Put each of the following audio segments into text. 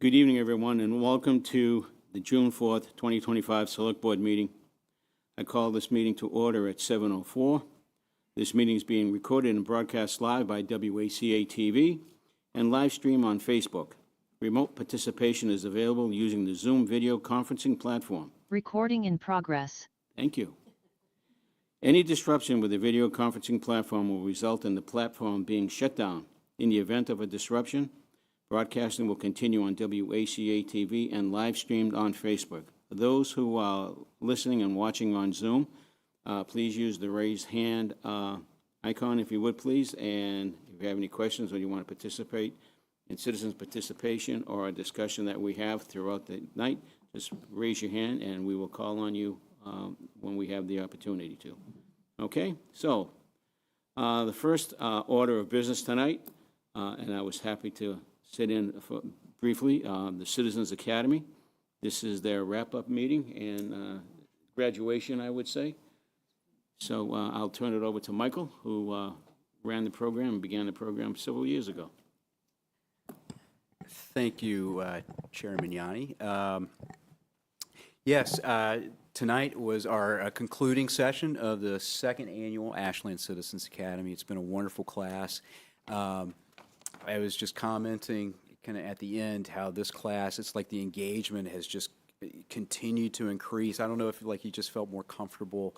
Good evening, everyone, and welcome to the June 4th, 2025 Select Board meeting. I call this meeting to order at 7:04. This meeting is being recorded and broadcast live by WACA-TV and live stream on Facebook. Remote participation is available using the Zoom video conferencing platform. Recording in progress. Thank you. Any disruption with the video conferencing platform will result in the platform being shut down. In the event of a disruption, broadcasting will continue on WACA-TV and live streamed on Facebook. For those who are listening and watching on Zoom, please use the raise hand icon if you would, please. And if you have any questions or you want to participate in citizens' participation or a discussion that we have throughout the night, just raise your hand and we will call on you when we have the opportunity to. Okay, so the first order of business tonight, and I was happy to sit in for briefly, the Citizens Academy. This is their wrap-up meeting and graduation, I would say. So I'll turn it over to Michael, who ran the program and began the program several years ago. Thank you, Chairman Yanni. Yes, tonight was our concluding session of the second annual Ashland Citizens Academy. It's been a wonderful class. I was just commenting kind of at the end how this class, it's like the engagement has just continued to increase. I don't know if like you just felt more comfortable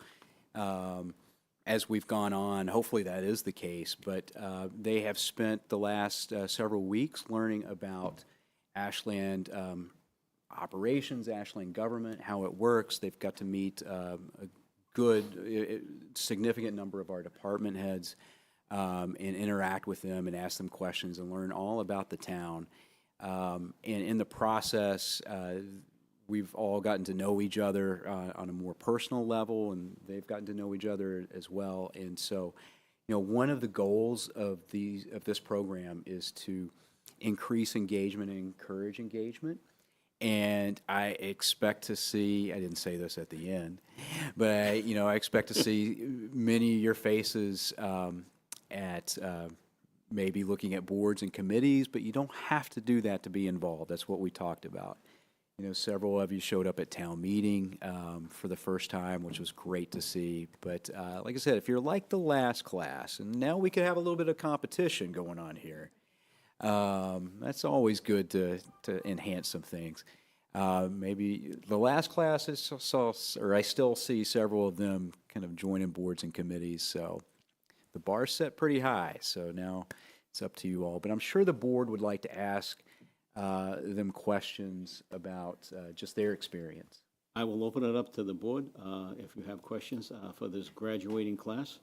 as we've gone on. Hopefully that is the case, but they have spent the last several weeks learning about Ashland operations, Ashland government, how it works. They've got to meet a good, significant number of our department heads and interact with them and ask them questions and learn all about the town. And in the process, we've all gotten to know each other on a more personal level, and they've gotten to know each other as well. And so, you know, one of the goals of this program is to increase engagement and encourage engagement. And I expect to see, I didn't say this at the end, but I expect to see many of your faces at maybe looking at boards and committees, but you don't have to do that to be involved. That's what we talked about. You know, several of you showed up at town meeting for the first time, which was great to see. But like I said, if you're like the last class, and now we could have a little bit of competition going on here, that's always good to enhance some things. Maybe the last class I still see several of them kind of joining boards and committees, so the bar's set pretty high, so now it's up to you all. But I'm sure the board would like to ask them questions about just their experience. I will open it up to the board if you have questions for this graduating class.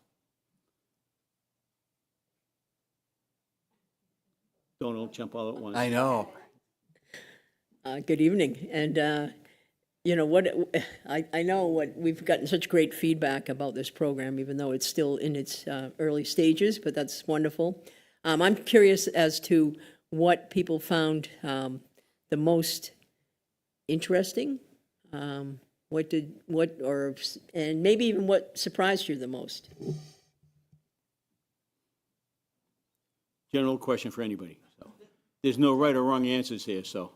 Don't jump all at once. I know. Good evening, and you know what, I know what we've gotten such great feedback about this program, even though it's still in its early stages, but that's wonderful. I'm curious as to what people found the most interesting, and maybe even what surprised you the most. General question for anybody. So there's no right or wrong answers here, so.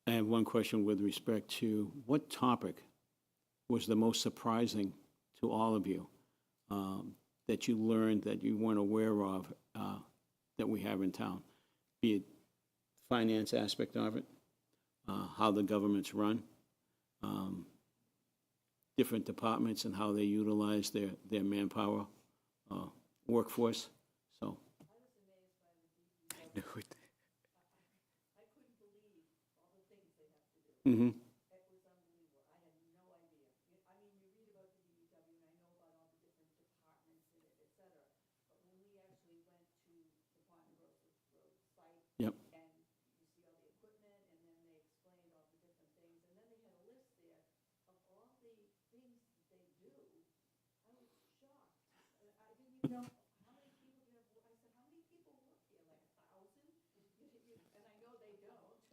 I have one question with respect to what topic was the most surprising to all of you that you learned that you weren't aware of that we have in town, be it finance aspect of it, how the government's run, different departments and how they utilize their manpower workforce. So. Mm-hmm. It was unbelievable. I had no idea. I mean, you read about the DPW, and I know about all the different departments in it, et cetera. But when we actually went to the Pond Road site, Yep. and you see all the equipment, and then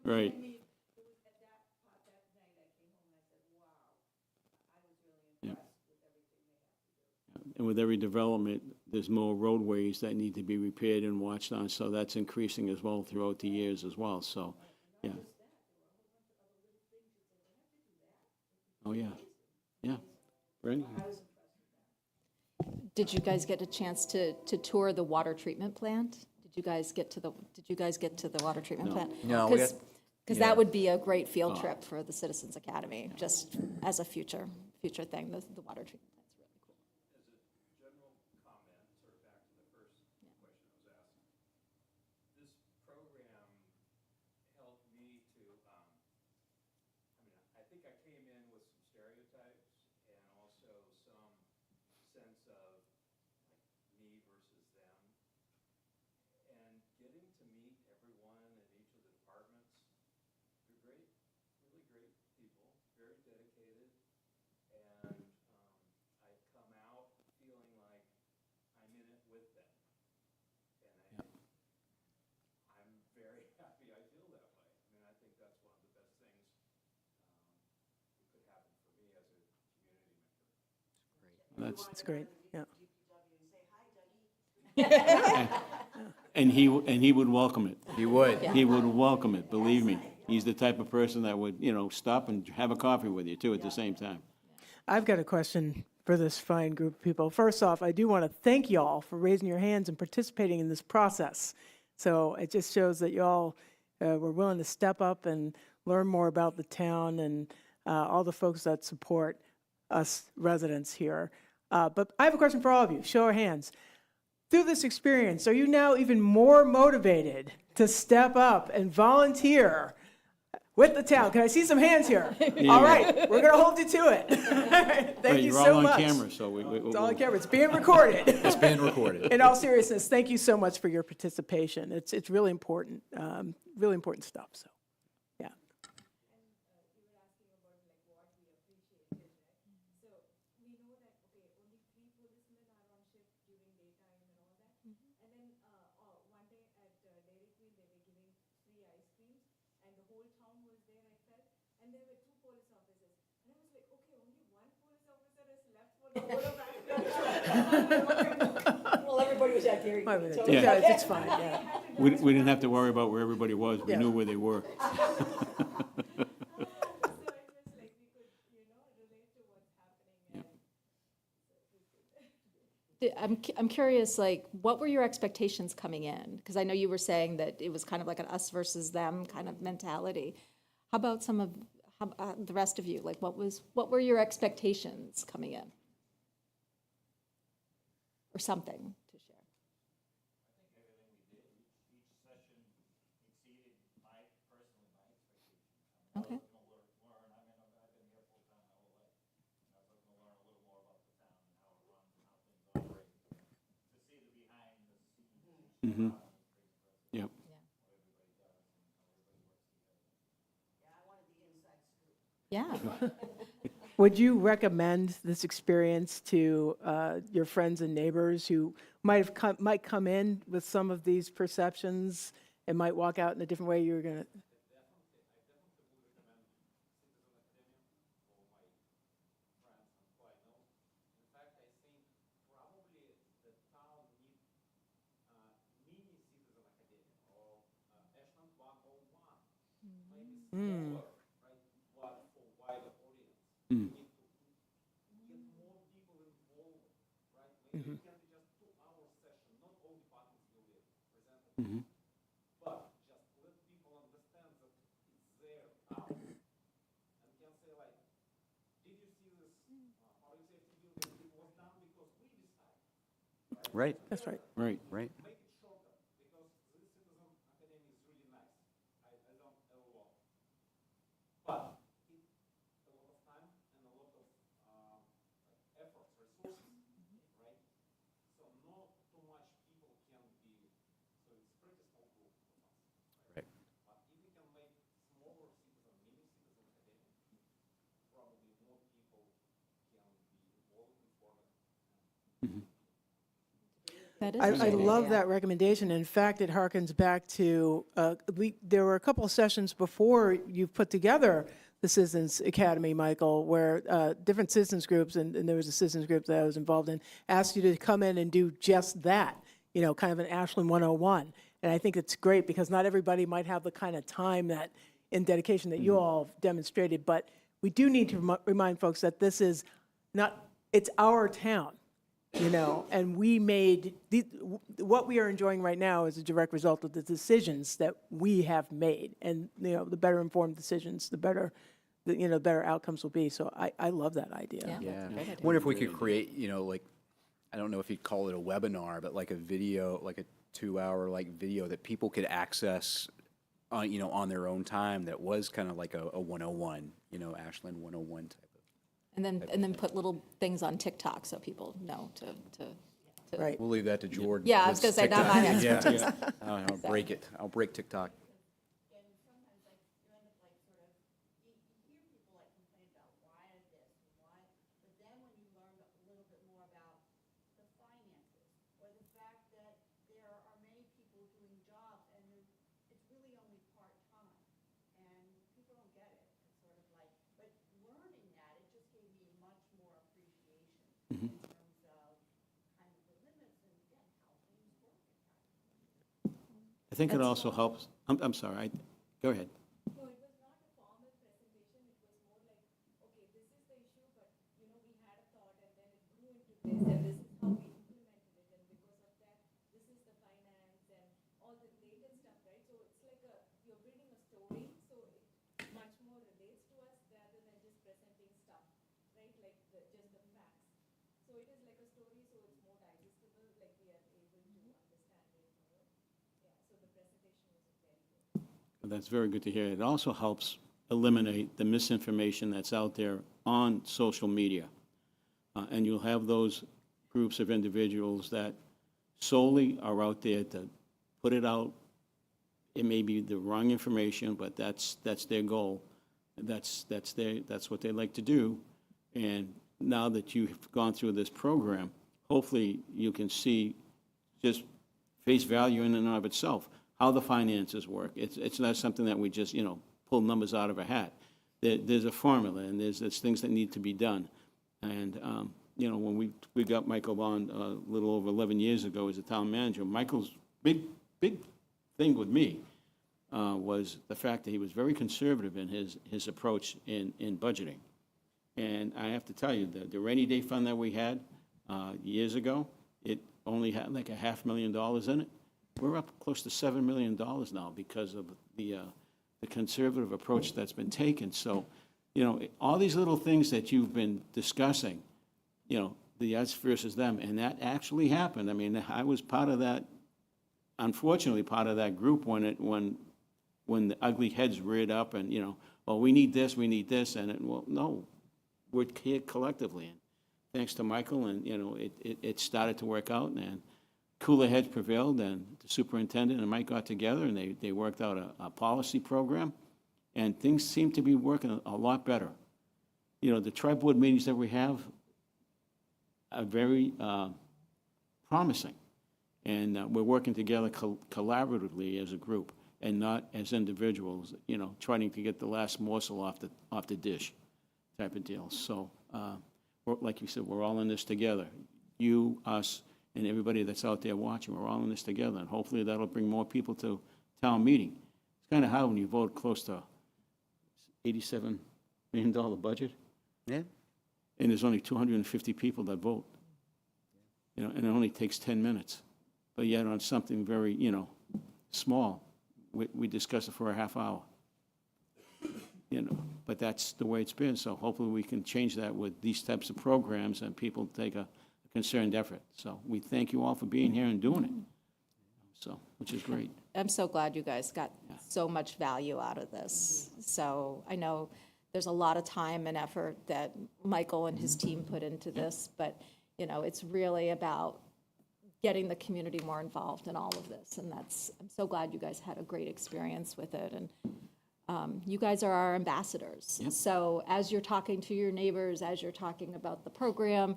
Right. It was at that part, that night I came home and I said, wow, I was really impressed with everything they have to do. And with every development, there's more roadways that need to be repaired and watched on, so that's increasing as well throughout the years as well, so, yeah. Oh, yeah, yeah. Randy? Did you guys get a chance to tour the water treatment plant? Did you guys get to the water treatment No. plant? No, we Because got- that would be a great field trip for the Citizens Academy, just as a future thing, the water treatment plant's really cool. General comment, sort of back to the first question I was asking. This program helped me to, I think I came in with some stereotypes and also some sense of like me versus them. And getting to meet everyone in each of the departments, they're great, really great people, very dedicated. And I've come out feeling like I'm in it with them. And I'm very happy I feel that way. I mean, I think that's one of the best things that could happen for me as a community member. That's, great, yeah. and he would welcome it. You would. He would welcome it, believe me. He's the type of person that would, stop and have a coffee with you, too, at the same time. I've got a question for this fine group of people. First off, I do want to thank you all for raising your hands and participating in this process. So it just shows that you all were willing to step up and learn more about the town and all the folks that support us residents here. But I have a question for all of you. Show of hands. Through this experience, are you now even more motivated to step up and volunteer with the town? Can I see some hands here? All right, we're going to hold you to it. Thank Right, you you're so all much. on camera, so we It's all on camera. It's being recorded. It's been recorded. In all seriousness, thank you so much for your participation. It's really important stuff. So, yeah. Well, everybody was at Dairy Queen, so. Yeah. It's fine. Yeah. We didn't have to worry about where everybody was. We Yeah. knew where they were. I'm curious, like, what were your expectations coming in? Because I know you were saying that it was kind of like an us versus them kind of mentality. How about the rest of you? Like, what were your expectations coming in? Or something to share? Okay. Mm-hmm. Yep. Yeah. Would you recommend this experience to your friends and neighbors who might come in with some of these perceptions and might walk out in a different way? You're gonna. Mm. Mm. Mhm. Mm-hmm. Right, That's right. Right. right. Right. That is I a great love idea. that recommendation. In fact, it harkens back to, there were a couple of sessions before you put together the Citizens Academy, Michael, where different citizens groups, and there was a citizens group that I was involved in, asked you to come in and do just that, kind of an Ashland 101. And I think it's great because not everybody might have the kind of time that, and dedication that you all have demonstrated, but we do need to remind folks that this is not, it's our town. And we made, what we are enjoying right now is a direct result of the decisions that we have made. And, the better informed decisions, the better outcomes will be. So I love that idea. Yeah, Yeah. that's a great idea. I wonder if we could create, like, I don't know if you'd call it a webinar, but like a video, like a 2-hour video that people could access on their own time that was kind of like a 101, Ashland 101 type of. And then put little things on TikTok so people know to. Right. We'll leave that to Jordan. Yeah, I was gonna say, not my expertise. I'll break it. I'll break TikTok. And sometimes like you end up like sort of, you hear people like complain about why this and why, but then when you learn a little bit more about the finances or the fact that there are many people doing jobs and it's really only part-time and people don't get it. It's sort of like, but learning that, it just gave me much more appreciation in terms of kind of the limits and again, how things work. I think it also helps, I'm sorry, go ahead. No, it was not a formal presentation, it was more like, okay, this is the issue, but, we had a thought and then it grew into this and this is how we implemented it and because of that, this is the finance and all the related stuff, right? So it's like you're building a story, so it much more relates to us rather than just presenting stuff, right? Like just the facts. So it is like a story, so it's more digestible, like we are able to understand it more. Yeah, so the presentation was very good. That's very good to hear. It also helps eliminate the misinformation that's out there on social media. And you'll have those groups of individuals that solely are out there to put it out. It may be the wrong information, but that's their goal. That's what they like to do. And now that you've gone through this program, hopefully you can see just face value in and of itself, how the finances work. It's not something that we just, pull numbers out of a hat. There's a formula, and there's things that need to be done. And, when we got Michael on a little over 11 years ago as a town manager, Michael's big thing with me was the fact that he was very conservative in his approach in budgeting. And I have to tell you, the rainy day fund that we had years ago, it only had like $500,000 in it. We're up close to $7 million now because of the conservative approach that's been taken. So, all these little things that you've been discussing, the us versus them, and that actually happened. I mean, I was part of that, unfortunately, part of that group when the ugly heads reared up and, well, we need this, and well, no, we're here collectively. And thanks to Michael, and, it started to work out, and cooler heads prevailed, and the superintendent and Mike got together, and they worked out a policy program, and things seem to be working a lot better. The tri-board meetings that we have are very promising, and we're working together collaboratively as a group and not as individuals, trying to get the last morsel off the dish type of deal. So, like you said, we're all in this together. You, us, and everybody that's out there watching, we're all in this together, and hopefully that'll bring more people to town meeting. It's kind of hard when you vote close to $87 million budget, Yeah. and there's only 250 people that vote. And it only takes 10 minutes. But yet on something very, small, we discuss it for a half hour. But that's the way it's been, so hopefully we can change that with these types of programs and people take a concerned effort. So we thank you all for being here and doing it, so, which is great. I'm so glad you guys got so much value out of this. So I know there's a lot of time and effort that Michael and his team put into this, but, it's really about getting the community more involved in all of this. And I'm so glad you guys had a great experience with it. And you guys are our ambassadors. Yep. So as you're talking to your neighbors, as you're talking about the program,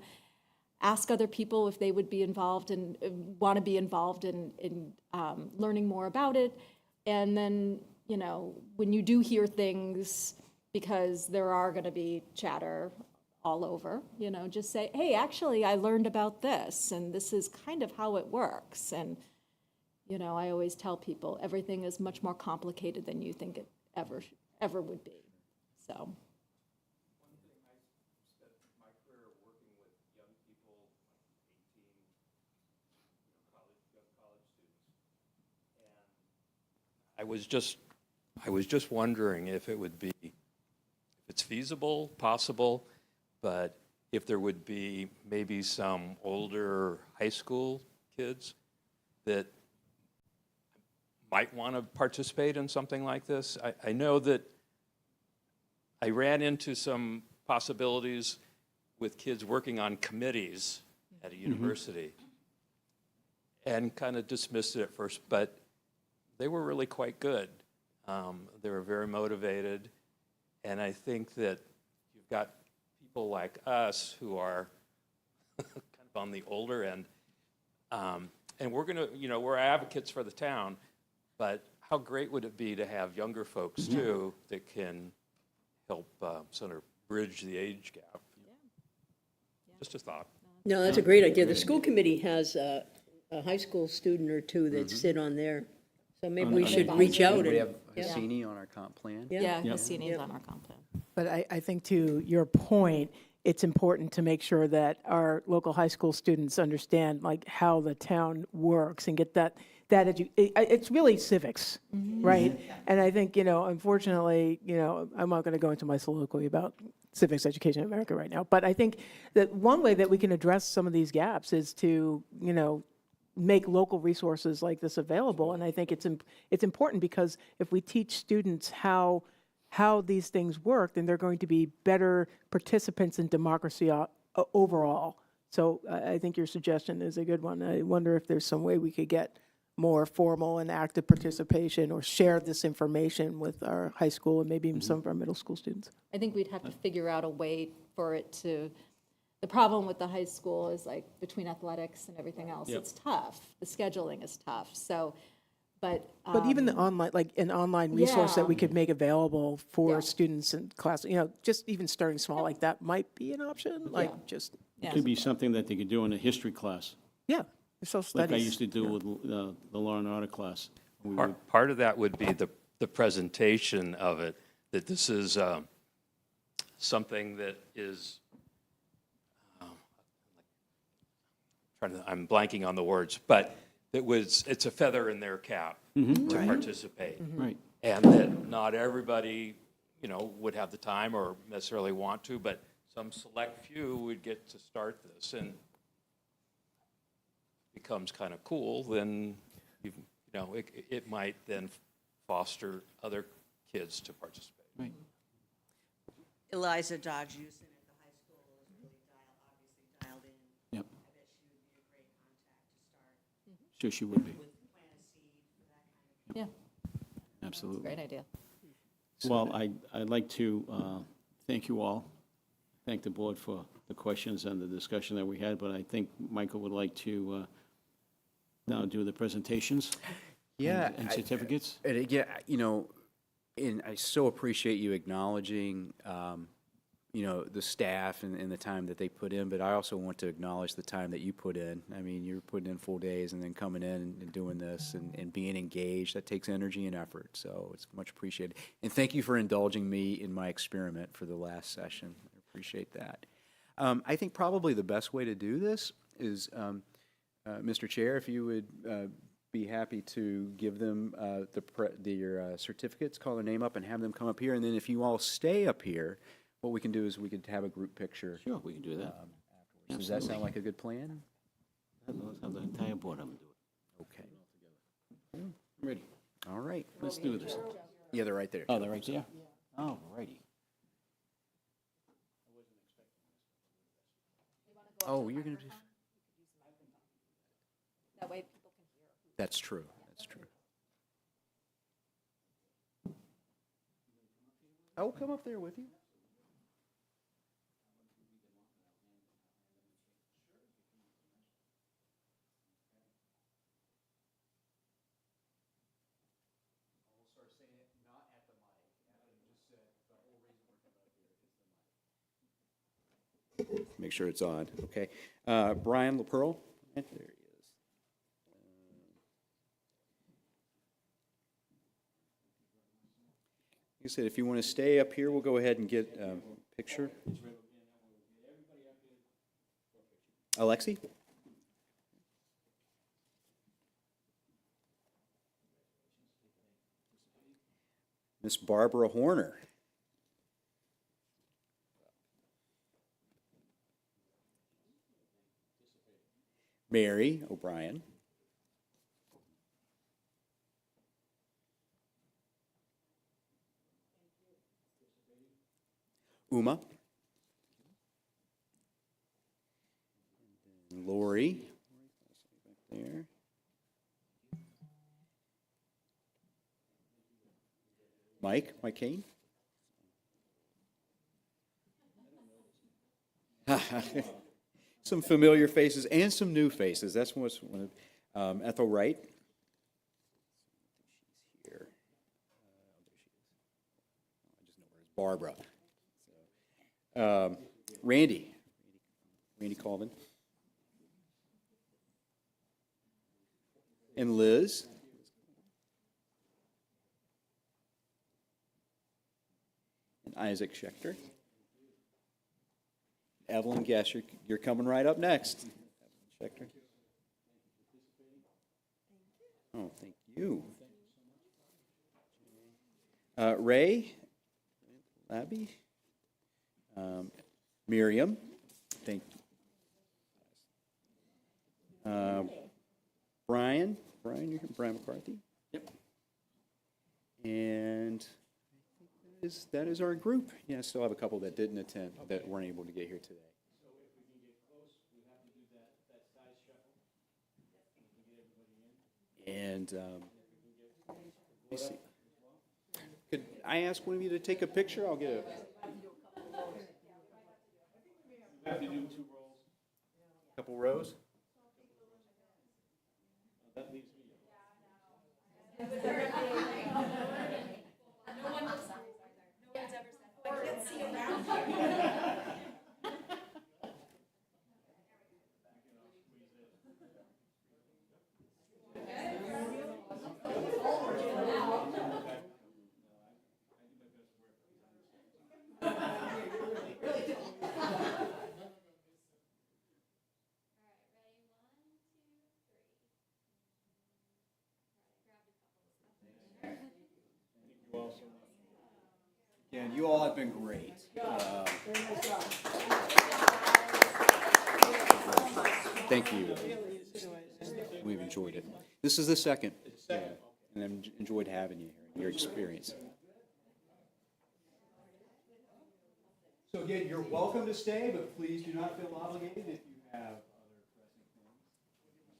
ask other people if they would be involved and want to be involved in learning more about it. And then, you know, when you do hear things, because there are going to be chatter all over, you know, just say, hey, actually, I learned about this, and this is kind of how it works. And, you know, I always tell people, everything is much more complicated than you think it ever would be. So, One thing, I spent my career working with young people, like 18, young college students. And I was just wondering if it would be, if it's feasible, possible, but if there would be maybe some older high school kids that might want to participate in something like this. I know that I ran into some possibilities with kids working on committees at a university and kind of dismissed it at first, but they were really quite good. They were very motivated, and I think that you've got people like us who are kind of on the older end, and we're going to, you know, we're advocates for the town, but how great would it be to have younger folks too that can help sort of bridge the age gap? Just a thought. No, that's a great idea. The school committee has a high school student or two that sit on there. So maybe we should reach out We and, have yeah. Hassini on our comp plan. yeah, Hassini's on our comp plan. But I think to your point, it's important to make sure that our local high school students understand like how the town works and get it's really civics, right? And I think, you know, unfortunately, you know, I'm not going to go into my soliloquy about civics education in America right now, but I think that one way that we can address some of these gaps is to, you know, make local resources like this available. And I think it's important because if we teach students how these things work, then they're going to be better participants in democracy overall. So I think your suggestion is a good one. I wonder if there's some way we could get more formal and active participation or share this information with our high school and maybe even some of our middle school students. I think we'd have to figure out a way for it to, the problem with the high school is like between athletics and everything else, it's tough. The scheduling is tough, so, but. But even the online, like an online resource that we Yeah. could make available for Yeah. students in class, you know, just even starting small like that might be an option, like Yeah. just, Yeah. Could be something that they could do in a history class, yeah, like I used to do with the law and order class. We would- Part of that would be the presentation of it, that this is something that is, I'm blanking on the words, but it's a feather in their cap to participate. Right. And that not everybody, you know, would have the time or necessarily want to, but some select few would get to start this, and becomes kind of cool, then, you know, it might then foster other kids to participate. Right. Eliza Dodge Houston at the high school is really obviously dialed in. Yep. I bet she would be a great contact to start Sure she would be. with, plant a seed for that kind of. Yeah, Absolutely. great idea. Well, I'd like to thank you all, thank the board for the questions and the discussion that we had, but I think Michael would like to now do the presentations. Yeah, And certificates. And again, you know, and I so appreciate you acknowledging, you know, the staff and the time that they put in, but I also want to acknowledge the time that you put in. I mean, you're putting in full days and then coming in and doing this and being engaged. That takes energy and effort, so it's much appreciated. And thank you for indulging me in my experiment for the last session. I appreciate that. I think probably the best way to do this is, Mr. Chair, if you would be happy to give them their certificates, call their name up, and have them come up here. And then if you all stay up here, what we can do is we could have a group picture. Sure, we can do that. Afterwards. Does that sound like a good plan? Let's have the entire board of them do it. Okay. I'm ready. All right. Let's do this. Yeah, they're right there. Oh, they're right there? All righty. Oh, you're going to do. That way people can hear. That's true. That's true. I will come up there with you. Make sure it's on, okay. Brian LaPearl, there he is. Like I said, if you want to stay up here, we'll go ahead and get a picture. Alexi? Miss Barbara Horner. Mary O'Brien. Uma. Lori. There. Mike Kane. Some familiar faces and some new faces. That's what's one of Ethel Wright. She's here. There she is. I just know her as Barbara. Randy Colvin. And Liz. And Isaac Schechter. Evelyn Guess, you're coming right up next. Evelyn Schechter. Oh, thank you. Ray Labby. Miriam. Thank you. Brian, you're here. Brian McCarthy. Yep. And that is our group. Yeah, I still have a couple that didn't attend, that weren't able to get here today. So if we can get close, we have to do that size shuffle. We can get everybody in. And let me see. Could I ask one of you to take a picture? I'll get a. We have to do 2 rows. Couple rows? That leaves me. Again, you all have been great. Thank you. We've enjoyed it. This is the second. Yeah, and I've enjoyed having you here, your experience. So again, you're welcome to stay, but please do not feel obligated if you have other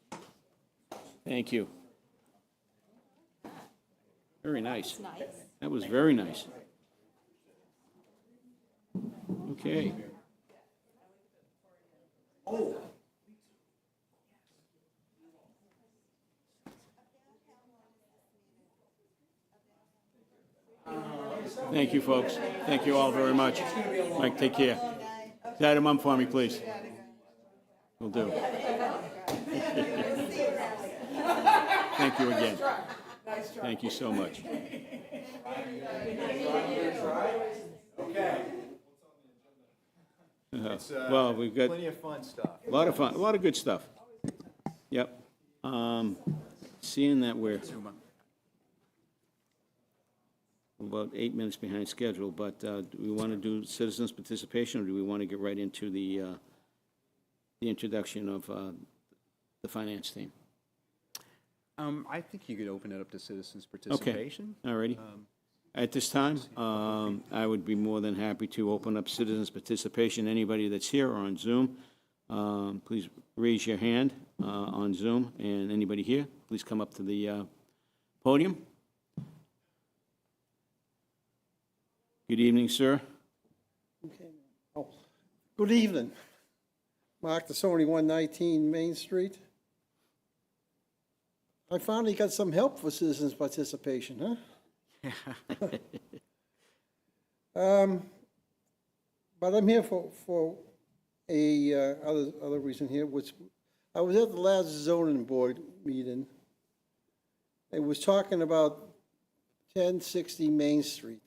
pressing things. Thank you. Very nice. Nice. That was very nice. Okay. Thank you, folks. Thank you all very much. Mike, take care. Say hi to Mom for me, please. Will do. Thank you again. Thank you so much. Well, we've got Plenty of fun stuff. a lot of fun, a lot of good stuff. Yep. Seeing that we're about 8 minutes behind schedule, but do we want to do citizens' participation, or do we want to get right into the introduction of the finance team? I think you could open it up to citizens' participation. All righty. At this time, I would be more than happy to open up citizens' participation. Anybody that's here or on Zoom, please raise your hand on Zoom, and anybody here, please come up to the podium. Good evening, sir. Oh, good evening. Mark Tassoni, 119 Main Street. I finally got some help for citizens' participation, huh? But I'm here for other reason here was, I was at the last zoning board meeting. It was talking about 1060 Main Street.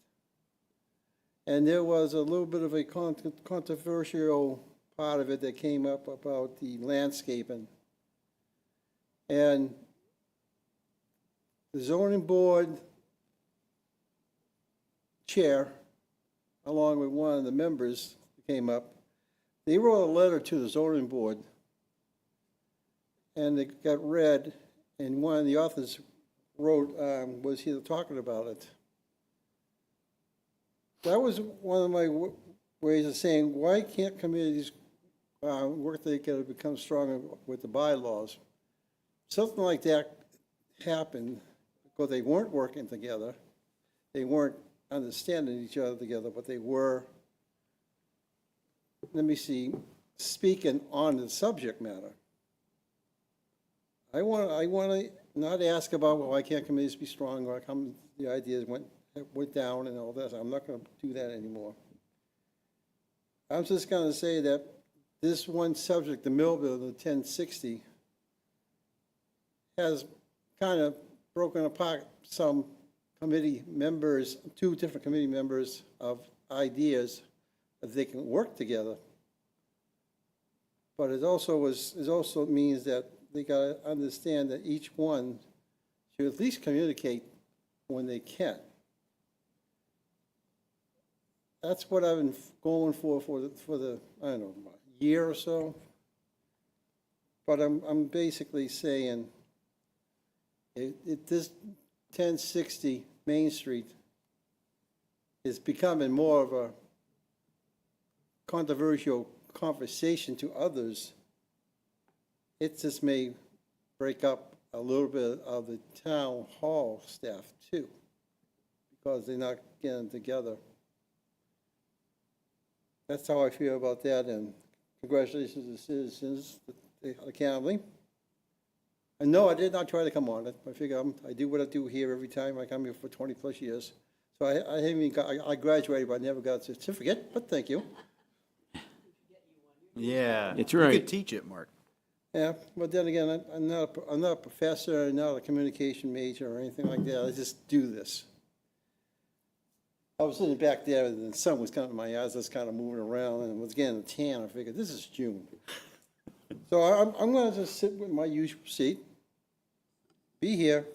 And there was a little bit of a controversial part of it that came up about the landscaping. And the zoning board chair, along with one of the members who came up, they wrote a letter to the zoning board, and it got read, and one of the authors wrote, was here talking about it. That was one of my ways of saying, why can't communities work together to become stronger with the bylaws? Something like that happened because they weren't working together. They weren't understanding each other together, but they were, let me see, speaking on the subject matter. I want to not ask about, well, why can't committees be strong, or how come the ideas went down and all this. I'm not going to do that anymore. I'm just going to say that this one subject, the mill bill, the 1060, has kind of broken apart some committee members, two different committee members of ideas that they can work together. But it also means that they got to understand that each one should at least communicate when they can. That's what I've been going for the I don't know, year or so. But I'm basically saying this 1060 Main Street is becoming more of a controversial conversation to others. It just may break up a little bit of the town hall staff too, because they're not getting together. That's how I feel about that, and congratulations to the citizens of the county. And no, I did not try to come on it. I figure I do what I do here every time. I come here for 20 plus years. So I haven't even got, I graduated, but I never got a certificate, but thank you. Yeah. It's You right. could teach it, Mark. Yeah, but then again, I'm not a professor, I'm not a communication major or anything like that. I just do this. I was sitting back there, and the sun was coming in my eyes. I was kind of moving around, and was getting a tan. I figured, this is June. So I'm going to just sit with my usual seat, be here,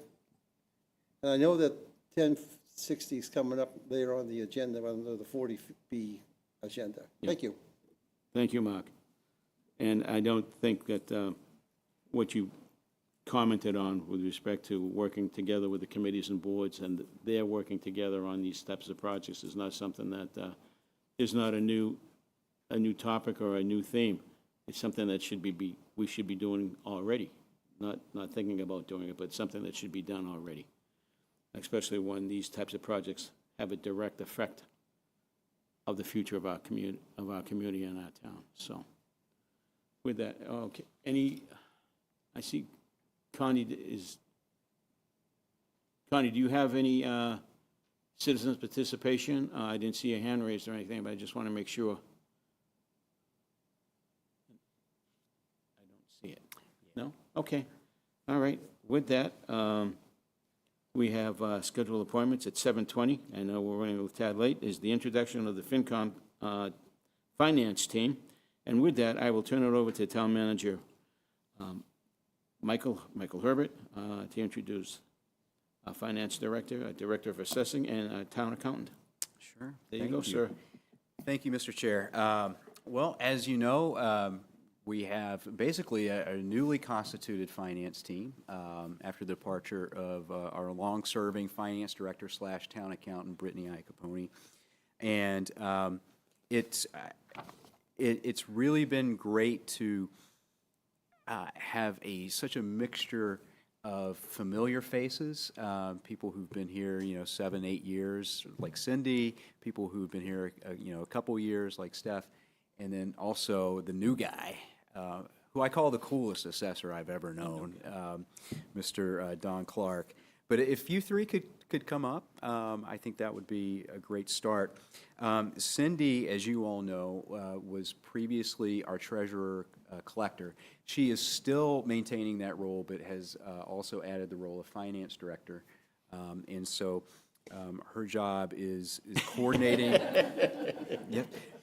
and I know that 1060 is coming up later on the agenda, under the 40B agenda. Thank you. Thank you, Mark. And I don't think that what you commented on with respect to working together with the committees and boards, and they're working together on these types of projects, is not something that is not a new topic or a new theme. It's something that we should be doing already, not thinking about doing it, but something that should be done already, especially when these types of projects have a direct effect of the future of our community and our town. So with that, okay, I see Connie, do you have any citizens' participation? I didn't see a hand raised or anything, but I just want to make sure. I don't see it. No? Okay. All right. With that, we have scheduled appointments at 7:20. I know we're running a tad late. Is the introduction of the FinCom finance team. And with that, I will turn it over to Town Manager Michael Herbert to introduce our Finance Director, Director of Assessing, and Town Accountant. Sure. There you go, sir. Thank you, Mr. Chair. Well, as you know, we have basically a newly constituted finance team after the departure of our long-serving finance director / town accountant, Brittany I. Capone. And it's really been great to have such a mixture of familiar faces, people who've been here, 7, 8 years, like Cindy, people who've been here, a couple years, like Steph, and then also the new guy, who I call the coolest assessor I've ever known, Mr. Don Clark. But if you three could come up, I think that would be a great start. Cindy, as you all know, was previously our treasurer collector. She is still maintaining that role, but has also added the role of finance director. And so her job is coordinating,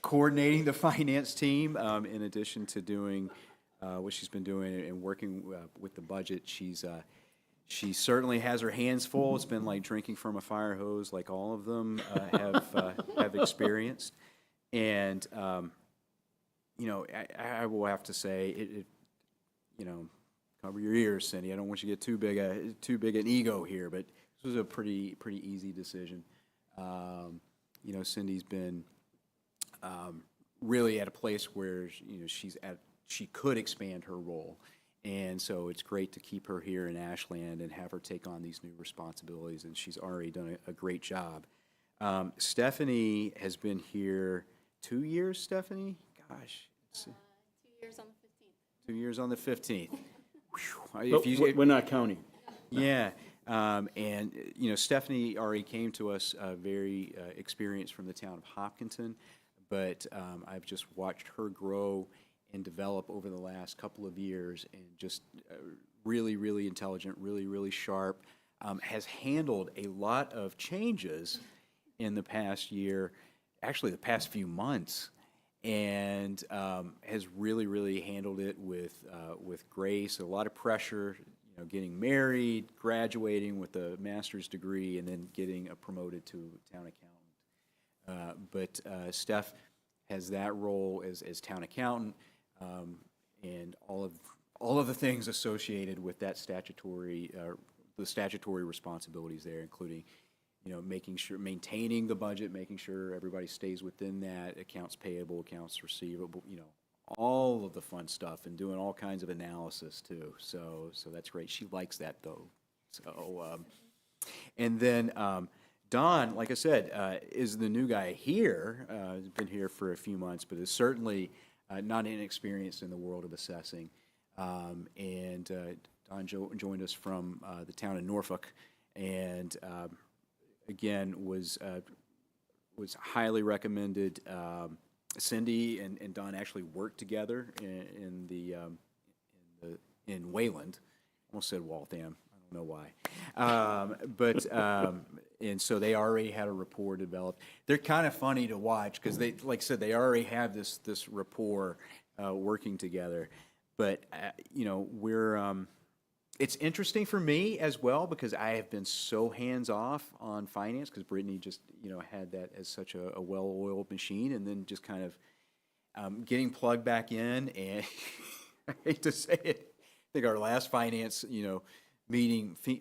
coordinating the finance team, in addition to doing what she's been doing and working with the budget. She certainly has her hands full. It's been like drinking from a fire hose, like all of them have experienced. And you know, I will have to say, you know, cover your ears, Cindy. I don't want you to get too big an ego here, but this was a pretty easy decision. You know, Cindy's been really at a place where, you know, she could expand her role. And so it's great to keep her here in Ashland and have her take on these new responsibilities, and she's already done a great job. Stephanie has been here 2 years, Stephanie? Gosh. 2 years on the 15th. 2 years on the 15th. But we're not counting. Yeah. And, you know, Stephanie already came to us very experienced from the town of Hopkinton, but I've just watched her grow and develop over the last couple of years, and just really intelligent, really sharp, has handled a lot of changes in the past year, actually the past few months, and has really handled it with grace. A lot of pressure, you know, getting married, graduating with a master's degree, and then getting promoted to town accountant. But Steph has that role as town accountant, and all of the things associated with that statutory, the statutory responsibilities there, including, you know, maintaining the budget, making sure everybody stays within that, accounts payable, accounts receivable, you know, all of the fun stuff, and doing all kinds of analysis too. So that's great. She likes that though. So, and then Don, like I said, is the new guy here. He's been here for a few months, but is certainly not inexperienced in the world of assessing. And Don joined us from the town of Norfolk, and again was highly recommended. Cindy and Don actually worked together in Wayland. Almost said Waltham. I don't know why. But and so they already had a rapport developed. They're kind of funny to watch because they, like I said, they already have this rapport working together. But you know, it's interesting for me as well because I have been so hands off on finance because Brittany just, you know, had that as such a well-oiled machine, and then just kind of getting plugged back in. And I hate to say it, I think our last finance, you know,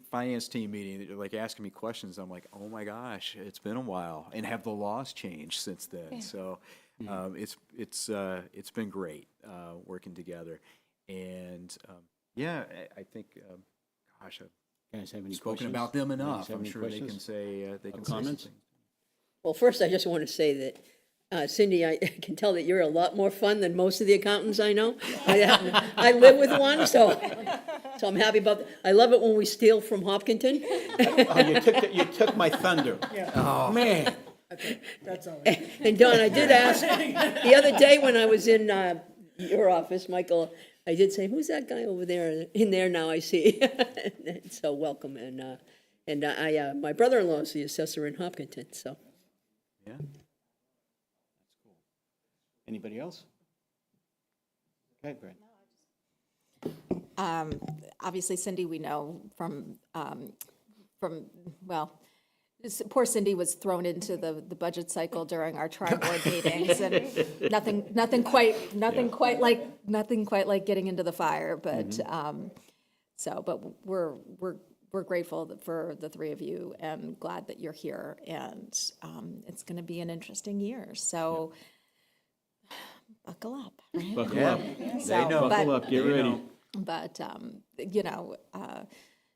finance team meeting, they're like asking me questions. I'm like, oh my gosh, it's been a while, and have the laws changed since then? Yeah. So it's been great working together, and yeah, I think, gosh, I've Guys have any spoken questions? about them Ladies enough. have I'm any sure they questions? can say they can comments? say something. Well, first, I just want to say that, Cindy, I can tell that you're a lot more fun than most of the accountants I know. I live with one, so I'm happy about that. I love it when we steal from Hopkinton. Oh, you took my thunder. Oh, man. That's all right. And Don, I did ask, the other day when I was in your office, Michael, I did say, who's that guy over there? In there now, I see. So welcome, and my brother-in-law is the assessor in Hopkinton, so. Yeah. Anybody else? Okay, Brad. Obviously, Cindy, we know from, well, poor Cindy was thrown into the budget cycle during our tri-board meetings, and nothing quite like getting into the fire, but, but we're grateful for the three of you and glad that you're here, and it's gonna be an interesting year, so buckle up. Right? Buckle up. Buckle up, get ready. But, you know,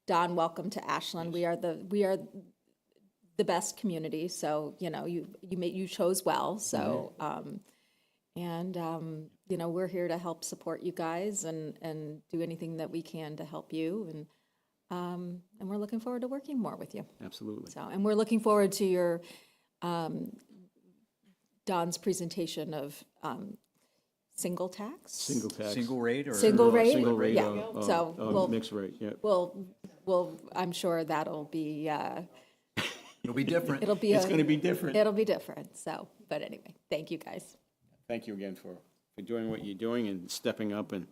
Don, welcome to Ashland. We are the best community, so, you know, you chose well, so, you know, we're here to help support you guys and do anything that we can to help you, And we're looking forward to working more with you. Absolutely. So, and we're looking forward to your, Don's presentation of single tax? Single tax. Single rate or? Single rate? Single rate Yeah. or So we'll, mixed rate, yeah. I'm sure that'll be, It'll be different. it'll be, It's going to be different. it'll be different. So, but anyway, thank you guys. Thank you again for doing what you're doing and stepping up and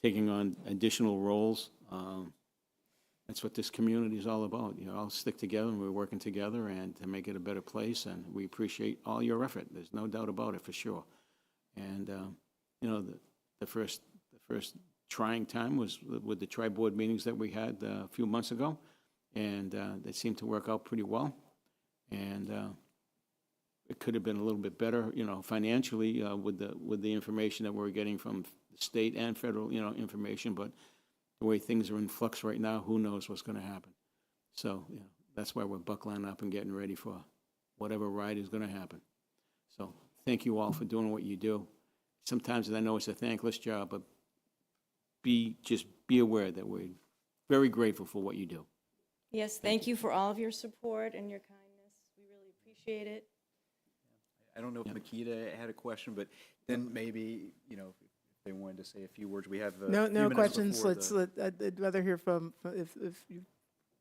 taking on additional roles. That's what this community is all about. You know, all stick together and we're working together and to make it a better place. And we appreciate all your effort. There's no doubt about it, for sure. And, you know, the first trying time was with the tri-board meetings that we had a few months ago. And they seemed to work out pretty well. And it could have been a little bit better, you know, financially with the information that we're getting from the state and federal, you know, information. But the way things are in flux right now, who knows what's going to happen. So, you know, that's why we're buckling up and getting ready for whatever ride is going to happen. So thank you all for doing what you do. Sometimes I know it's a thankless job, but be aware that we're very grateful for what you do. Yes, thank you for all of your support and your kindness. We really appreciate it. I don't know if Makita had a question, but then maybe, you know, if they wanted to say a few words. We have a few No minutes questions. before I'd rather hear from, if you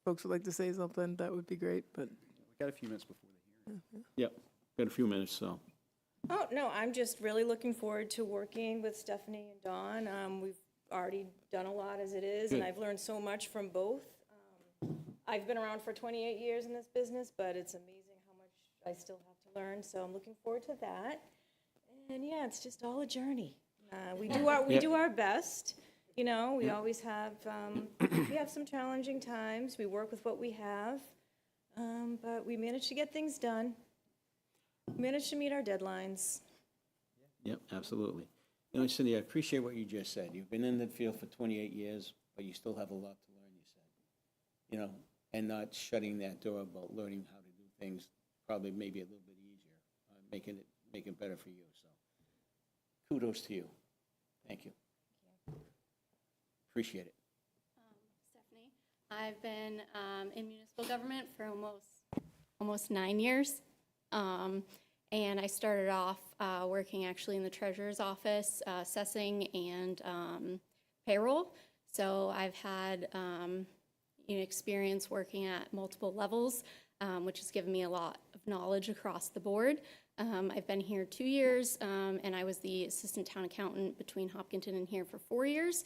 folks would like to say something, that would be great, but. We got a few minutes before the hearing. Yep, got a few minutes, so. Oh, no, I'm just really looking forward to working with Stephanie and Dawn. We've already done a lot as it is, and Good. I've learned so much from both. I've been around for 28 years in this business, but it's amazing how much I still have to learn, so I'm looking forward to that. And yeah, it's just all a journey. We do our best, you know, we always have, we have some challenging times, we work with what we have, but we manage to get things done, manage to meet our deadlines. Yep, absolutely. You know, Cindy, I appreciate what you just said. You've been in the field for 28 years, but you still have a lot to learn, you said. You know, and not shutting that door about learning how to do things, probably maybe a little bit easier, make it better for you. So kudos to you. Thank you. Appreciate it. Stephanie, I've been in municipal government for almost 9 years. And I started off working actually in the treasurer's office, assessing and payroll. So I've had experience working at multiple levels, which has given me a lot of knowledge across the board. I've been here 2 years, and I was the assistant town accountant between Hopkinton and here for 4 years.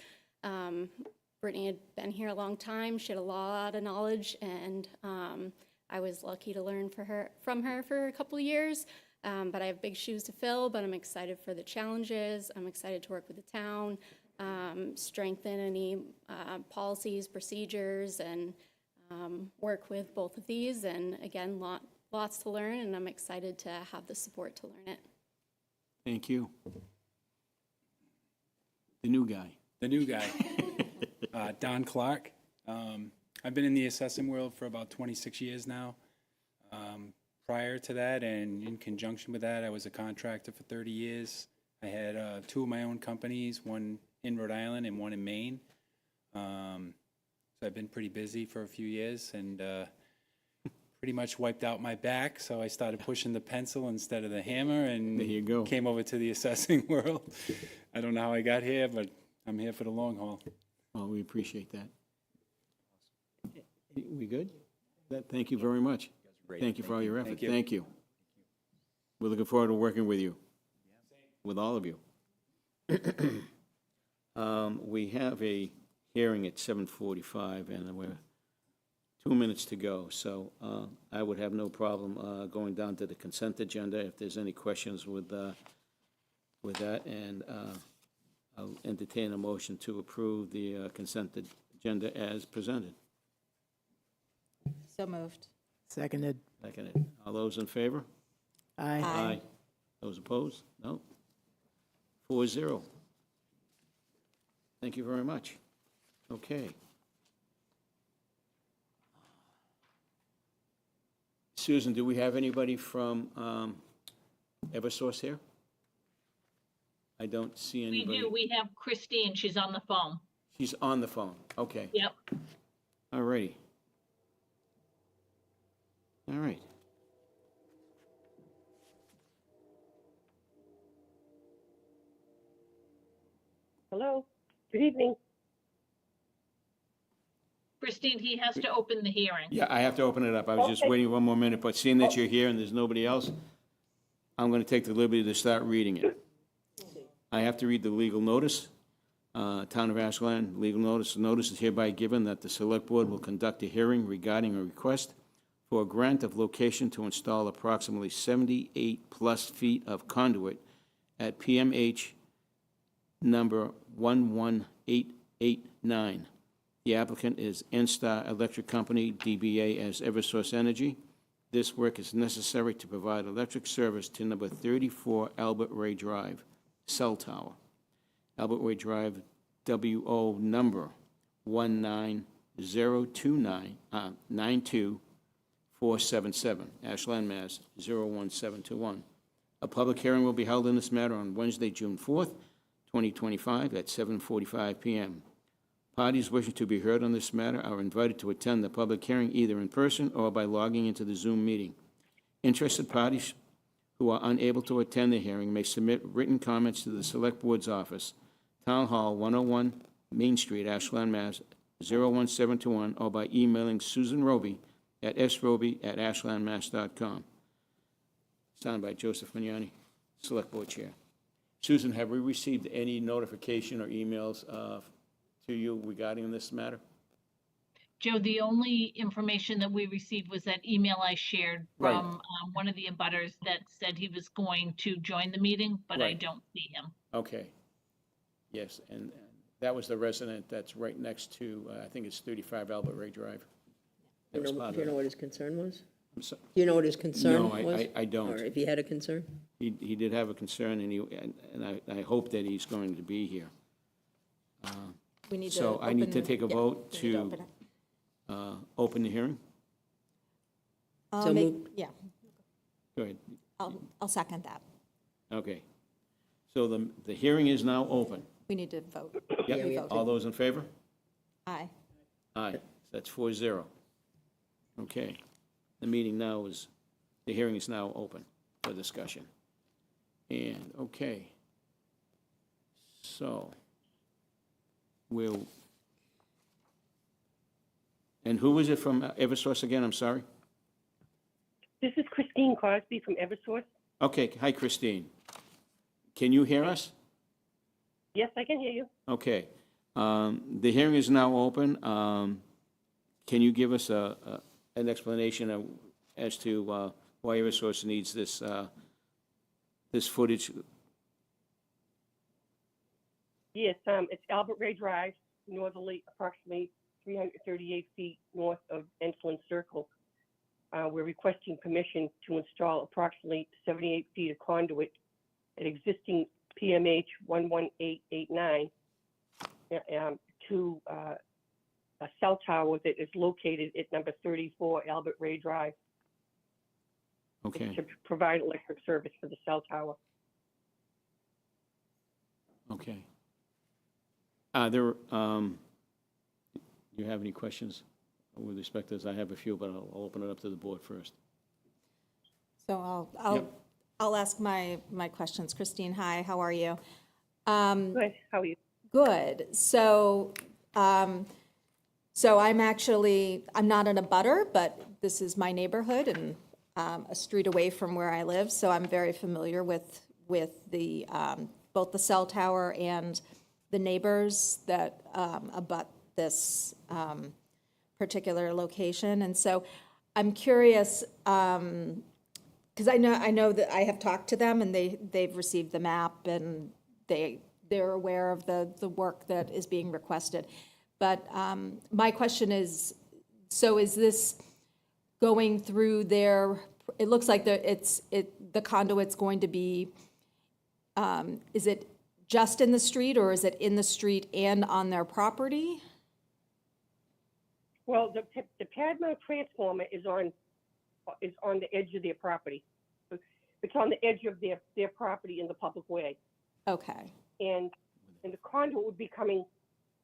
Brittany had been here a long time. She had a lot of knowledge, and I was lucky to learn from her for a couple of years. But I have big shoes to fill, but I'm excited for the challenges. I'm excited to work with the town, strengthen any policies, procedures, and work with both of these. And again, lots to learn, and I'm excited to have the support to learn it. Thank you. The new guy. The new guy, Don Clark. I've been in the assessing world for about 26 years now. Prior to that, and in conjunction with that, I was a contractor for 30 years. I had 2 of my own companies, one in Rhode Island and one in Maine. So I've been pretty busy for a few years and pretty much wiped out my back. So I started pushing the pencil instead of the hammer, and There you go. came over to the assessing world. I don't know how I got here, but I'm here for the long haul. Well, we appreciate that. We good? Thank you very much. Great. Thank you for all your effort. Thank you. Thank you. We're looking forward to working with you, with all of you. We have a hearing at 7:45, and we're 2 minutes to go. So I would have no problem going down to the consent agenda if there's any questions with that. And I'll entertain a motion to approve the consent agenda as presented. So moved. Seconded. Seconded. All those in favor? Aye. Aye. Those opposed? No. 4-0. Thank you very much. Okay. Susan, do we have anybody from Eversource here? I don't see We anybody. do. We have Christine. She's on the phone. She's on the phone. Okay. Yep. All righty. All right. Hello, good evening. Christine, he has to open the hearing. Yeah, I have to open it up. I was just Okay. waiting one more minute, but seeing that you're here and there's nobody else, I'm going to take the liberty to start reading it. I have to read the legal notice. Town of Ashland, legal notice. The notice is hereby given that the Select Board will conduct a hearing regarding a request for a grant of location to install approximately 78-plus feet of conduit at PMH number 11889. The applicant is N-Star Electric Company, DBA as Eversource Energy. This work is necessary to provide electric service to number 34 Albert Ray Drive, cell tower. Albert Ray Drive, WO number 19029-92477, Ashland, Mass. 01721. A public hearing will be held in this matter on Wednesday, June 4th, 2025, at 7:45 p.m. Parties wishing to be heard on this matter are invited to attend the public hearing either in person or by logging into the Zoom meeting. Interested parties who are unable to attend the hearing may submit written comments to the Select Board's office, Town Hall, 101 Main Street, Ashland, Mass. 01721, or by emailing Susan Roby at sroby@ashlandmass.com. Signed by Joseph Magnani, Select Board Chair. Susan, have we received any notification or emails to you regarding this matter? Joe, the only information that we received was that email I shared Right. from one of the abutters that said he was going to join the meeting, but I Right. don't see him. Okay. Yes, and that was the resident that's right next to, I think it's 35 Albert Ray Drive. That was part Do you of know it. what his concern was? I'm so- Do you know what his concern No, was? I don't. Or if he had a concern? He did have a concern, and I hope that he's going to be here. We need to So I need to open- take a yeah, vote we need to open it. open the hearing. I'll So make- moved. Yeah, Go ahead. I'll second that. Okay. So the hearing is now open. We need to vote. Yeah, we Yep. have All those in favor? Aye. Aye. That's 4-0. Okay. The meeting now is, the hearing is now open for discussion. And, okay. So, and who is it from Eversource again? I'm sorry. This is Christine Crosby from Eversource. Okay, hi Christine. Can you hear us? Yes, I can hear you. Okay. The hearing is now open. Can you give us an explanation as to why Eversource needs this footage? Yes, it's Albert Ray Drive, northerly, approximately 338 feet north of Enflin Circle. We're requesting permission to install approximately 78 feet of conduit at existing PMH 11889 to a cell tower that is located at number 34 Albert Ray Drive Okay, to provide electric service for the cell tower. okay. Do you have any questions with respect to this? I have a few, but I'll open it up to the board first. So Yep. I'll ask my questions. Christine, hi, how are you? Good, how are you? Good. So I'm not in a butter, but this is my neighborhood and a street away from where I live. So I'm very familiar with the, both the cell tower and the neighbors that abut this particular location. And so I'm curious, because I know that I have talked to them and they've received the map and they're aware of the work that is being requested. But my question is, so is this going through their, it looks like the conduit's going to be, is it just in the street or is it in the street and on their property? Well, the pad mount transformer is on the edge of their property. It's on the edge of their property in the public way. Okay, And the conduit would be coming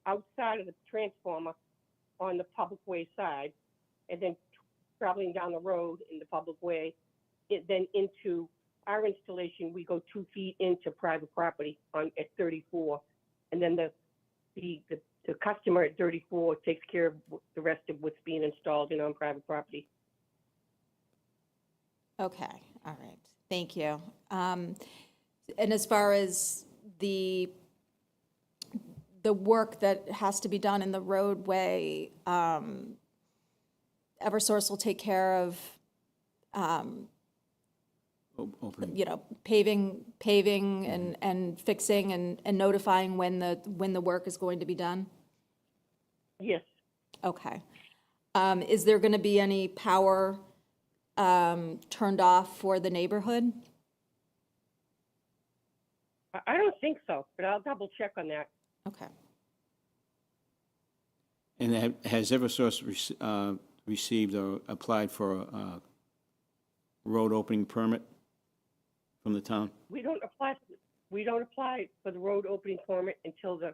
outside of the transformer on the public way side, and then traveling down the road in the public way, then into our installation, we go 2 feet into private property at 34, and then the customer at 34 takes care of the rest of what's being installed in on private property. Okay, all right, thank you. And as far as the work that has to be done in the roadway, Eversource will take care of, Opening. you know, paving and fixing and notifying when the work is going to be done? Yes. Okay. Is there going to be any power turned off for the neighborhood? I don't think so, but I'll double check on that. Okay. And has Eversource received or applied for a road opening permit from the town? We don't apply for the road opening permit until the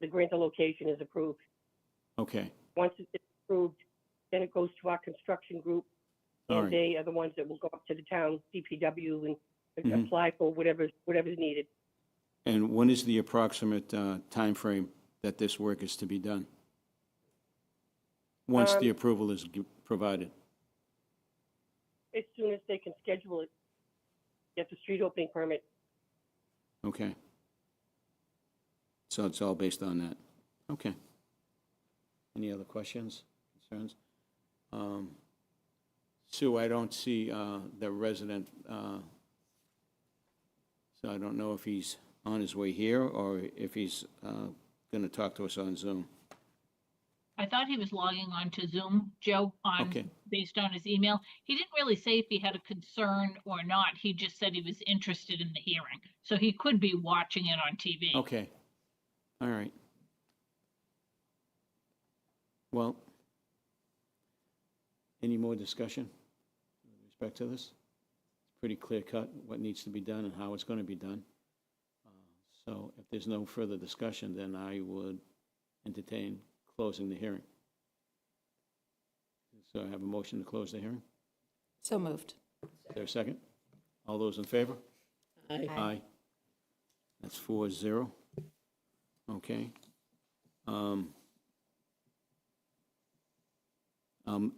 grant of location is approved. Okay, Once it's approved, then it goes to our construction group, all and right. they are the ones that will go up to the town DPW and Mhm. apply for whatever's needed. And when is the approximate timeframe that this work is to be done? Once the approval is provided? As soon as they can schedule it, get the street opening permit. Okay. So it's all based on that? Okay. Any other questions, concerns? Sue, I don't see the resident, so I don't know if he's on his way here or if he's going to talk to us on Zoom. I thought he was logging on to Zoom, Joe, Okay. based on his email. He didn't really say if he had a concern or not. He just said he was interested in the hearing. So he could be watching it on TV. Okay. All right. Well, any more discussion with respect to this? It's pretty clear cut what needs to be done and how it's going to be done. So if there's no further discussion, then I would entertain closing the hearing. So I have a motion to close the hearing. So moved. Is there a second? All those in favor? Aye. Aye. That's 4-0. Okay.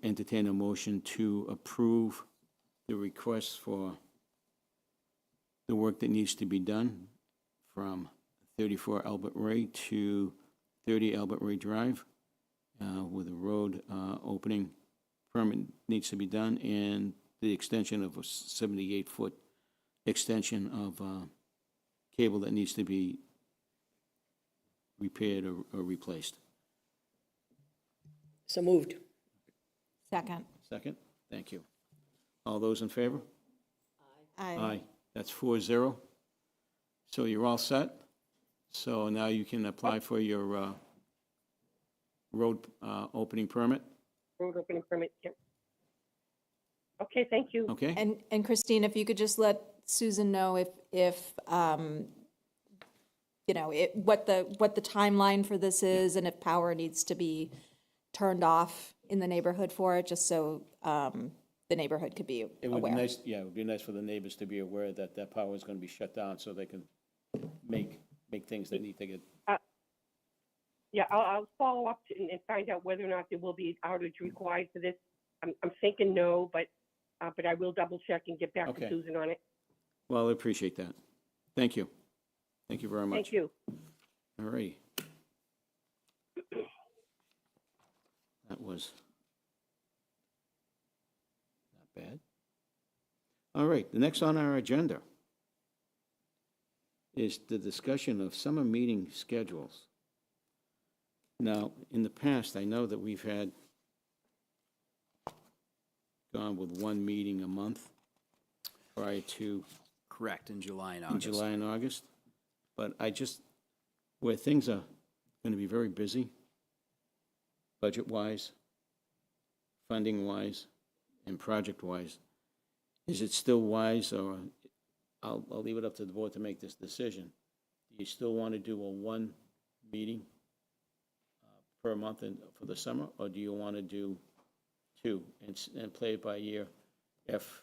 Entertain a motion to approve the request for the work that needs to be done from 34 Albert Ray to 30 Albert Ray Drive, with a road opening permit needs to be done, and the extension of a 78-foot extension of cable that needs to be repaired or replaced. So moved. Second. Second? Thank you. All those in favor? Aye. That's 4-0. So you're all set? So now you can apply for your road opening permit, Road opening permit, yep. Okay, thank you. okay? And Christine, if you could just let Susan know if you know, what the timeline for this is and if power needs to be turned off in the neighborhood for it, just so the neighborhood could be It would be aware. nice, yeah, it would be nice for the neighbors to be aware that that power is going to be shut down so they can make things that need to get, Yeah, I'll follow up and find out whether or not there will be outage required for this. I'm thinking no, but I will double check and get back Okay. to Susan on it. well, I appreciate that. Thank you. Thank you very much. Thank you. All righty. That was not bad. All right, the next on our agenda is the discussion of summer meeting schedules. Now, in the past, I know that we've had gone with one meeting a month prior to Correct, in July and in August. July and August. But I just, where things are going to be very busy, budget-wise, funding-wise, and project-wise, is it still wise, or I'll leave it up to the board to make this decision. Do you still want to do a one meeting per month for the summer, or do you want to do 2 and play it by year if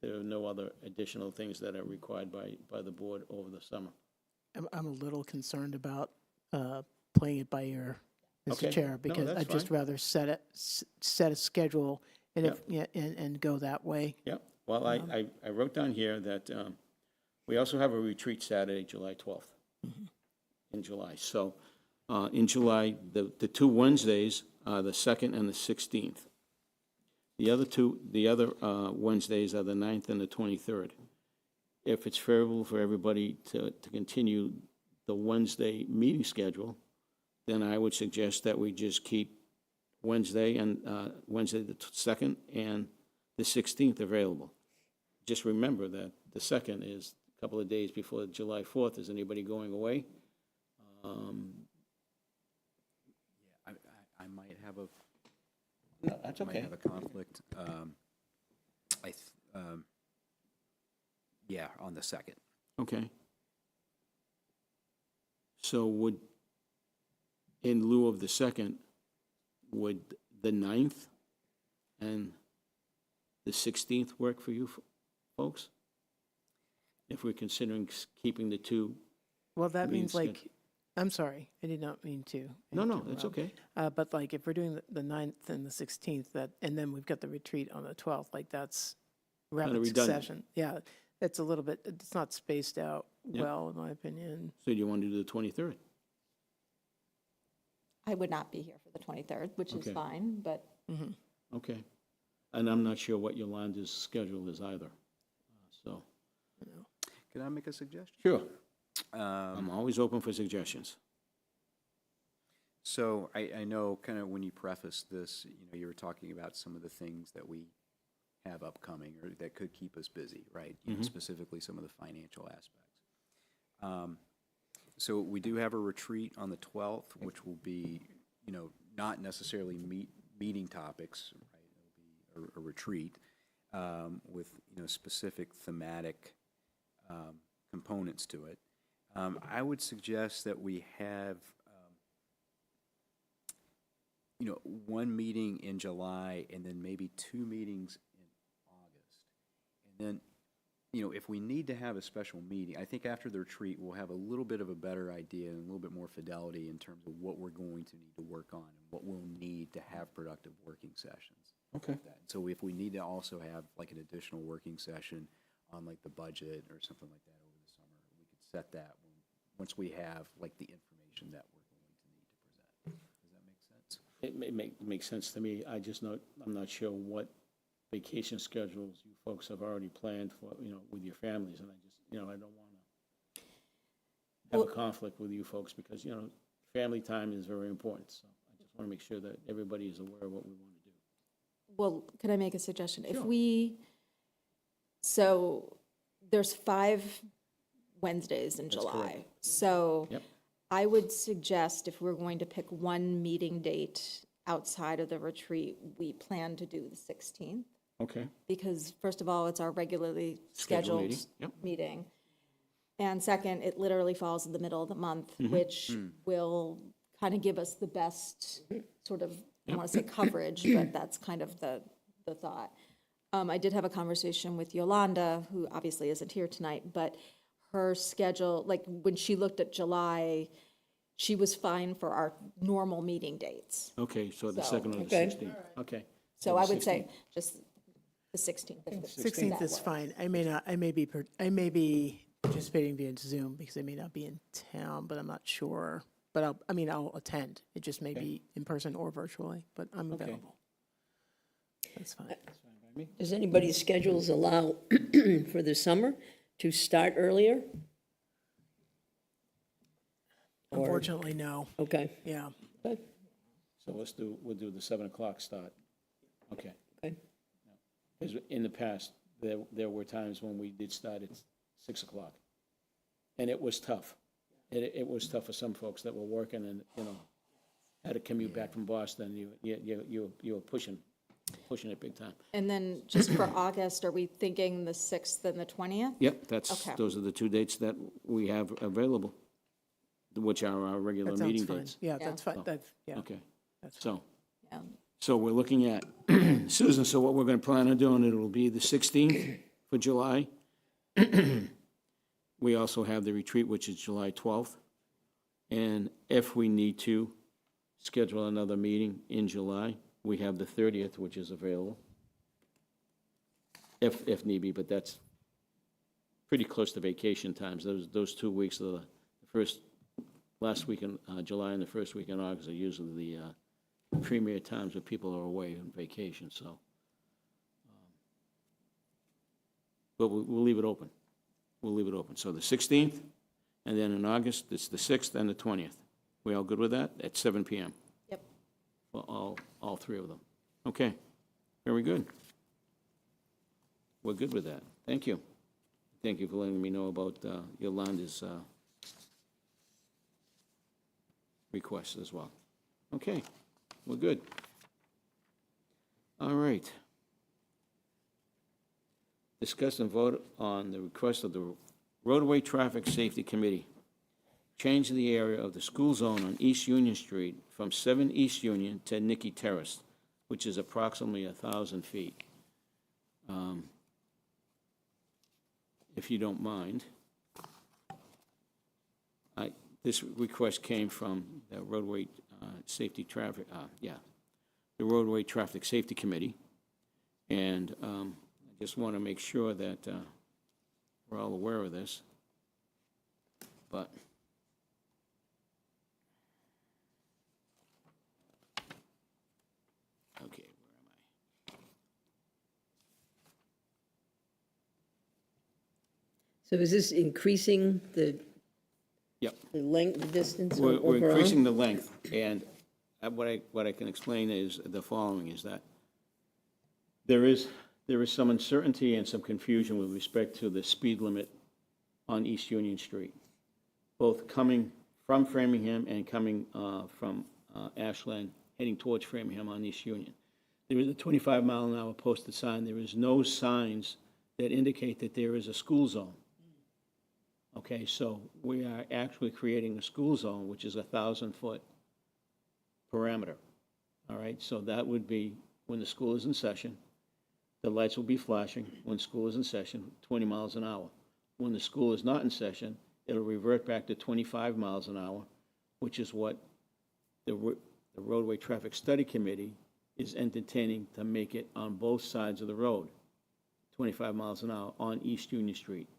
there are no other additional things that are required by the board over the summer? I'm a little concerned about playing it by ear, Okay. Mr. Chair, No, because that's I'd just fine. rather set a schedule and and go that way. Yep. Well, I wrote down here that we also have a retreat Saturday, July 12th, in July. So in July, the 2 Wednesdays are the 2nd and the 16th. The other Wednesdays are the 9th and the 23rd. If it's favorable for everybody to continue the Wednesday meeting schedule, then I would suggest that we just keep Wednesday the 2nd and the 16th available. Just remember that the 2nd is a couple of days before July 4th. Is anybody going away? I might have a No, that's might okay. have a conflict. Yeah, on the 2nd. Okay. So in lieu of the 2nd, would the 9th and the 16th work for you folks? If we're considering keeping the 2? Well, that meeting means like, schedule. I'm sorry, I did not mean to. No, that's okay. But like, if we're doing the 9th and the 16th, and then we've got the retreat on the 12th, like that's rapid redundant. succession. Yeah, it's a little bit, it's not spaced out Yeah. well, in my opinion. So do you want to do the 23rd? I would not be here for the 23rd, which is Okay. fine, but Okay. And I'm not sure what Yolanda's schedule is either. So, Can I make a suggestion? sure. I'm always open for suggestions. So I know kind of when you preface this, you were talking about some of the things that we have upcoming or that could keep us busy, right? Specifically some of the financial aspects. So we do have a retreat on the 12th, which will be, not necessarily meeting topics, right? It'll be a retreat with, specific thematic components to it. I would suggest that we have, one meeting in July and then maybe 2 meetings in August. And then, if we need to have a special meeting, I think after the retreat, we'll have a little bit of a better idea and a little bit more fidelity in terms of what we're going to need to work on and what we'll need to have productive working sessions. Okay. So if we need to also have like an additional working session on like the budget or something like that over the summer, we could set that once we have like the information that we're going to need to present. Does that make sense? It makes sense to me. I'm not sure what vacation schedules you folks have already planned for, with your families, and I just, I don't want to have a conflict with you folks because, family time is very important, so I just want to make sure that everybody is aware of what we want to do. well, could I make a suggestion? If Sure. So there's 5 Wednesdays in That's July. correct. So Yep. I would suggest if we're going to pick one meeting date outside of the retreat, we plan to do the 16th. Okay. Because first of all, it's our regularly Scheduled scheduled meeting, yep. meeting. And second, it literally falls in the middle of the month, which will kind of give us the best sort of, I don't want to say coverage, but that's kind of the thought. I did have a conversation with Yolanda, who obviously isn't here tonight, but her schedule, like when she looked at July, she was fine for our normal meeting dates. Okay, so the So- 2nd or the Okay. 16th. Okay. So the I would say 16th. just the 16th. if 16th that is works. fine. I may be participating via Zoom because I may not be in town, but I'm not sure. But I'll attend. It just may be in person or virtually, but I'm Okay. available. That's fine. Does anybody's schedules allow for the summer to start earlier? Or- Unfortunately, no. Okay, Yeah. okay, So we'll do the 7 o'clock start. Okay. okay. Because in the past, there were times when we did start at 6 o'clock. And it was tough. It was tough for some folks that were working and, had to commute back from Boston. You were pushing it big time. And then just for August, are we thinking the 6th and the 20th? Yep, Okay. those are the 2 dates that we have available, which are our regular That meeting sounds fine. dates. Yeah, Yeah. that's fine. That's, yeah. Okay. So, Yeah. so we're looking at, Susan, so what we're going to plan on doing, it will be the 16th for July. We also have the retreat, which is July 12th. And if we need to schedule another meeting in July, we have the 30th, which is available, if need be, but that's pretty close to vacation times. Those 2 weeks, the last week in July and the first week in August are usually the premier times where people are away on vacation, so. But we'll leave it open. We'll leave it open. So the 16th, and then in August, it's the 6th and the 20th. We all good with that? At 7 PM? Yep. For all three of them. Okay, very good. We're good with that. Thank you. Thank you for letting me know about Yolanda's request as well. Okay, we're good. All right. Discuss and vote on the request of the Roadway Traffic Safety Committee. Change the area of the school zone on East Union Street from 7 East Union to Nicky Terrace, which is approximately 1,000 feet. If you don't mind, this request came from the Roadway Safety Traffic, the Roadway Traffic Safety Committee, and I just want to make sure that we're all aware of this, but okay, where am I? So is this increasing the Yep. the length, the distance We're overall? increasing the length, and what I can explain is the following, is that there is some uncertainty and some confusion with respect to the speed limit on East Union Street, both coming from Framingham and coming from Ashland, heading towards Framingham on East Union. There is a 25-mile-an-hour posted sign. There is no signs that indicate that there is a school zone. Okay, so we are actually creating a school zone, which is a 1,000-foot parameter. All right, so that would be when the school is in session, the lights will be flashing when school is in session, 20 miles an hour. When the school is not in session, it'll revert back to 25 miles an hour, which is what the Roadway Traffic Study Committee is entertaining to make it on both sides of the road, 25 miles an hour on East Union Street,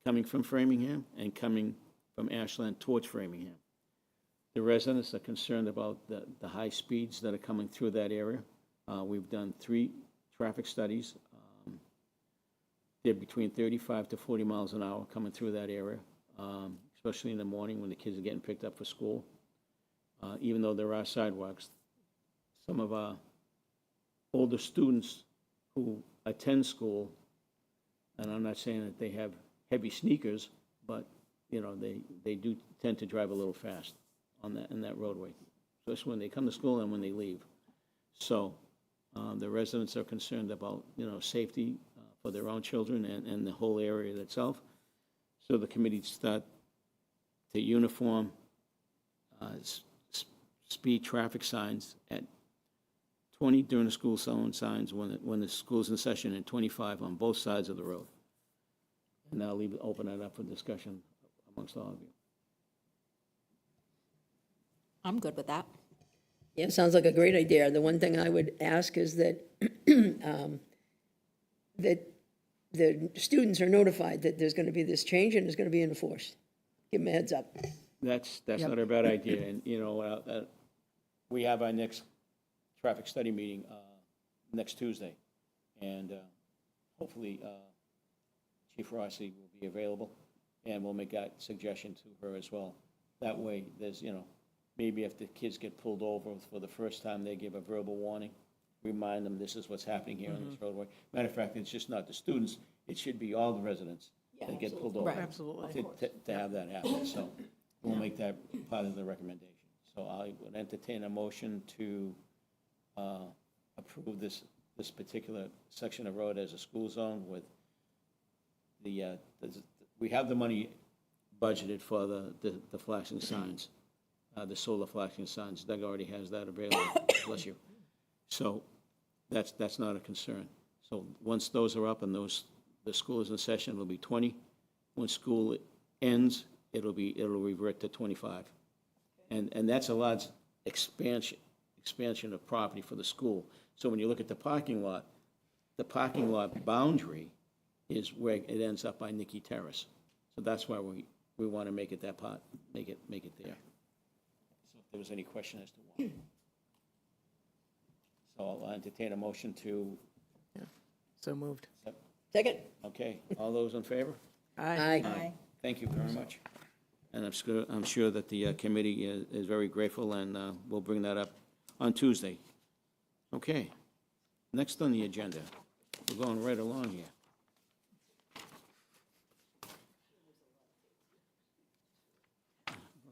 coming from Framingham and coming from Ashland towards Framingham. The residents are concerned about the high speeds that are coming through that area. We've done 3 traffic studies. They're between 35 to 40 miles an hour coming through that area, especially in the morning when the kids are getting picked up for school. Even though there are sidewalks, some of our older students who attend school, and I'm not saying that they have heavy sneakers, but, you know, they do tend to drive a little fast in that roadway, especially when they come to school and when they leave. So the residents are concerned about, safety for their own children and the whole area itself. So the committee start to uniform speed traffic signs at 20 during the school zone signs when the school's in session, and 25 on both sides of the road. And I'll open it up for discussion amongst all of you. I'm good with that. Yeah, sounds like a great idea. The one thing I would ask is that, that the students are notified that there's going to be this change and it's going to be enforced. Give them a heads up. That's not a bad idea, and, we have our next traffic study meeting next Tuesday, and hopefully Chief Rossi will be available, and we'll make that suggestion to her as well. That way, there's, maybe if the kids get pulled over for the first time, they give a verbal warning, remind them this is what's happening here on this roadway. Matter of fact, it's just not the students, it should be all the residents that get pulled over. Right. Absolutely. To have that happen, so we'll make that part of the recommendation. So I would entertain a motion to approve this particular section of road as a school zone with we have the money budgeted for the flashing signs. the solar flashing signs. Doug already has that available, bless you. So that's not a concern. So once those are up and the school is in session, it'll be 20. When school ends, it'll revert to 25. And that's a large expansion of property for the school. So when you look at the parking lot boundary is where it ends up by Nicky Terrace. So that's why we want to make it that part, make it there. So if there was any question as to why. So I'll entertain a motion to, So moved. Second? okay, all those in favor? Aye. Thank you very much. And I'm sure that the committee is very grateful, and we'll bring that up on Tuesday. Okay, next on the agenda, we're going right along here.